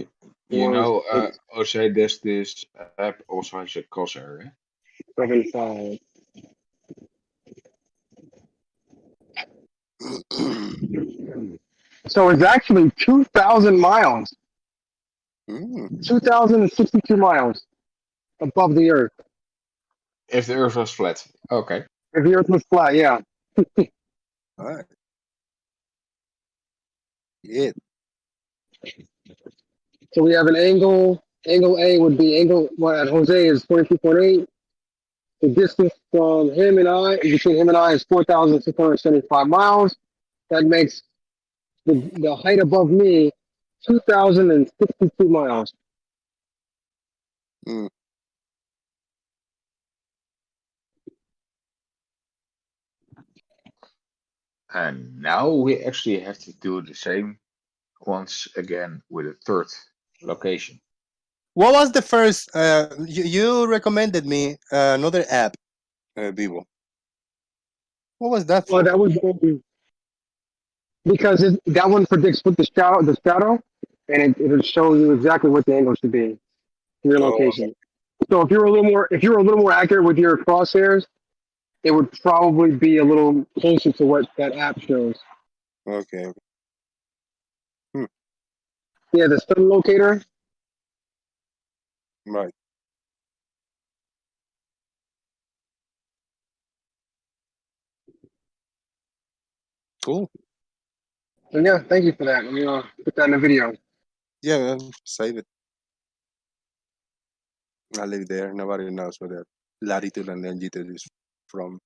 Jose, there's this app also has a crosshairs. 7.5. So it's actually 2,000 miles. 2,062 miles above the Earth. If the Earth was flat, okay. If the Earth was flat, yeah. All right. Yeah. So we have an angle. Angle A would be at Jose is 22.8. The distance from between him and I is 4,675 miles. That makes the height above me 2,062 miles. And now we actually have to do the same once again with a third location. What was the first? You recommended me another app, Vivo. What was that for? Well, that was because that one predicts what the shadow, and it'll show you exactly what the angle should be for your location. So if you're a little more accurate with your crosshairs, it would probably be a little closer to what that app shows. Okay. Yeah, the sun locator. Right. Cool. And yeah, thank you for that. Let me put that in the video. Yeah, man, save it. I'll leave it there. Nobody knows where the latitude and longitude is from.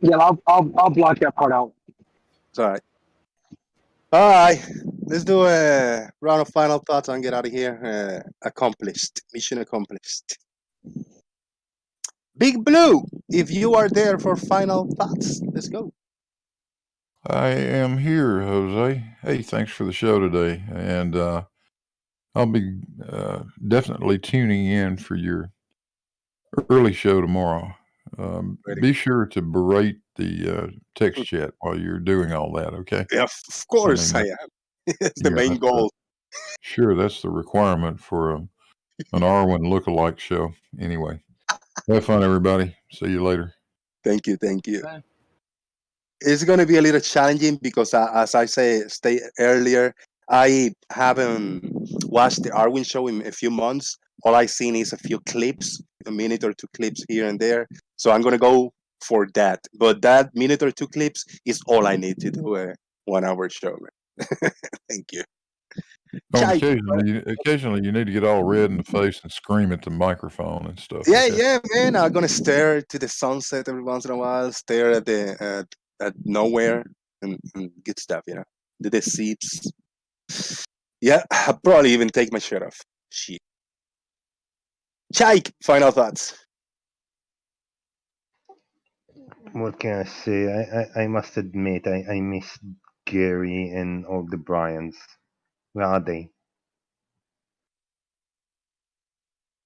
Yeah, I'll block that part out. It's all right. All right, let's do a round of final thoughts and get out of here. Accomplished. Mission accomplished. Big Blue, if you are there for final thoughts, let's go. I am here, Jose. Hey, thanks for the show today. And I'll be definitely tuning in for your early show tomorrow. Be sure to berate the text chat while you're doing all that, okay? Yeah, of course I am. It's the main goal. Sure, that's the requirement for an Arwen lookalike show. Anyway, have fun, everybody. See you later. Thank you. It's going to be a little challenging because, as I stay earlier, I haven't watched the Arwen show in a few months. All I've seen is a few clips, a minute or two clips here and there. So I'm going to go for that. But that minute or two clips is all I need to do a 1 hour show. Thank you. Oh, occasionally you need to get all red in the face and scream at the microphone and stuff. Yeah, man. I'm gonna stare to the sunset every once in a while. Stare at the at nowhere and good stuff. The seats. Yeah, I'll probably even take my shirt off. Shit. Chaik, final thoughts. What can I say? I must admit, I miss Gary and all the Bryans. Where are they?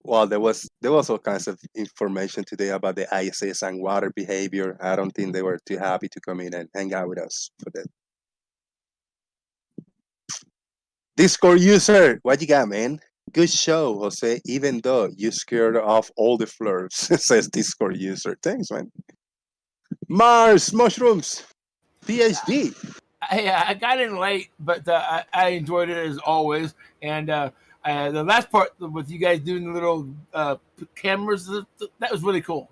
Well, there was all kinds of information today about the ISS and water behavior. I don't think they were too happy to come in and hang out with us for that. Discord user, what you got, man? Good show, Jose, even though you scared off all the flirts, says Discord user. Thanks, man. Mars Mushrooms, PhD. I got in late, but I enjoyed it as always. And the last part with you guys doing the little cameras, that was really cool.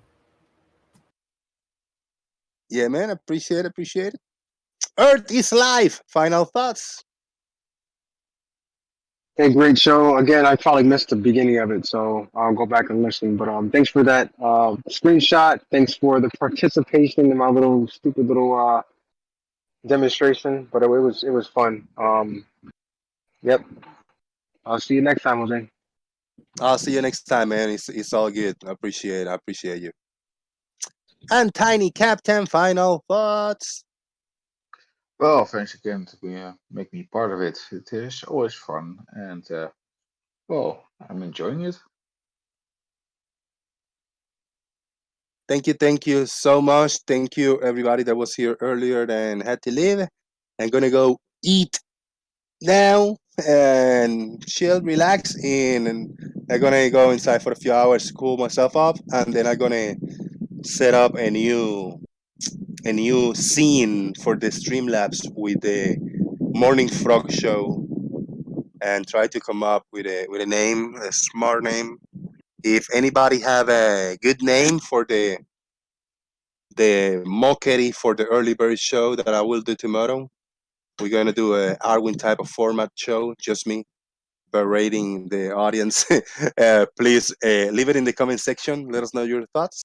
Yeah, man, appreciate it. Earth is life. Final thoughts. Hey, great show. Again, I probably missed the beginning of it, so I'll go back and listen. But thanks for that screenshot. Thanks for the participation in my stupid little demonstration. But it was fun. Yep. I'll see you next time, Jose. I'll see you next time, man. It's all good. I appreciate you. And Tiny Captain, final thoughts. Well, thanks again to make me part of it. It is always fun, and well, I'm enjoying it. Thank you so much. Thank you, everybody that was here earlier and had to leave. I'm gonna go eat now and chill, relax, and I'm gonna go inside for a few hours to cool myself off, and then I'm gonna set up a new scene for the Streamlabs with the Morning Frog show, and try to come up with a name, a smart name. If anybody have a good name for the mockery for the early bird show that I will do tomorrow, we're gonna do a Arwin type of format show, just me berating the audience. Please leave it in the comment section. Let us know your thoughts.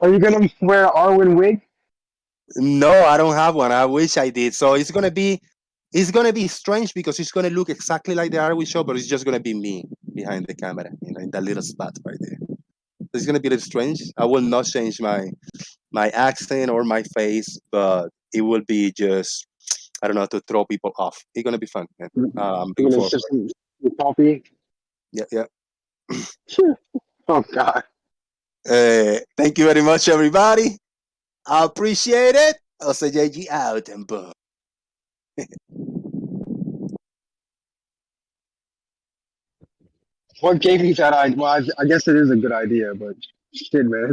Are you gonna wear an Arwen wig? No, I don't have one. I wish I did. So it's gonna be strange because it's gonna look exactly like the Arwin show, but it's just gonna be me behind the camera, in that little spot right there. It's gonna be a little strange. I will not change my accent or my face, but it will be just, I don't know, to throw people off. It's gonna be fun, man. I'm looking forward to it. Coffee. Yeah. Oh God. Thank you very much, everybody. I appreciate it. I'll say JG out and boom. What gave me that idea? Well, I guess it is a good idea, but shit, man.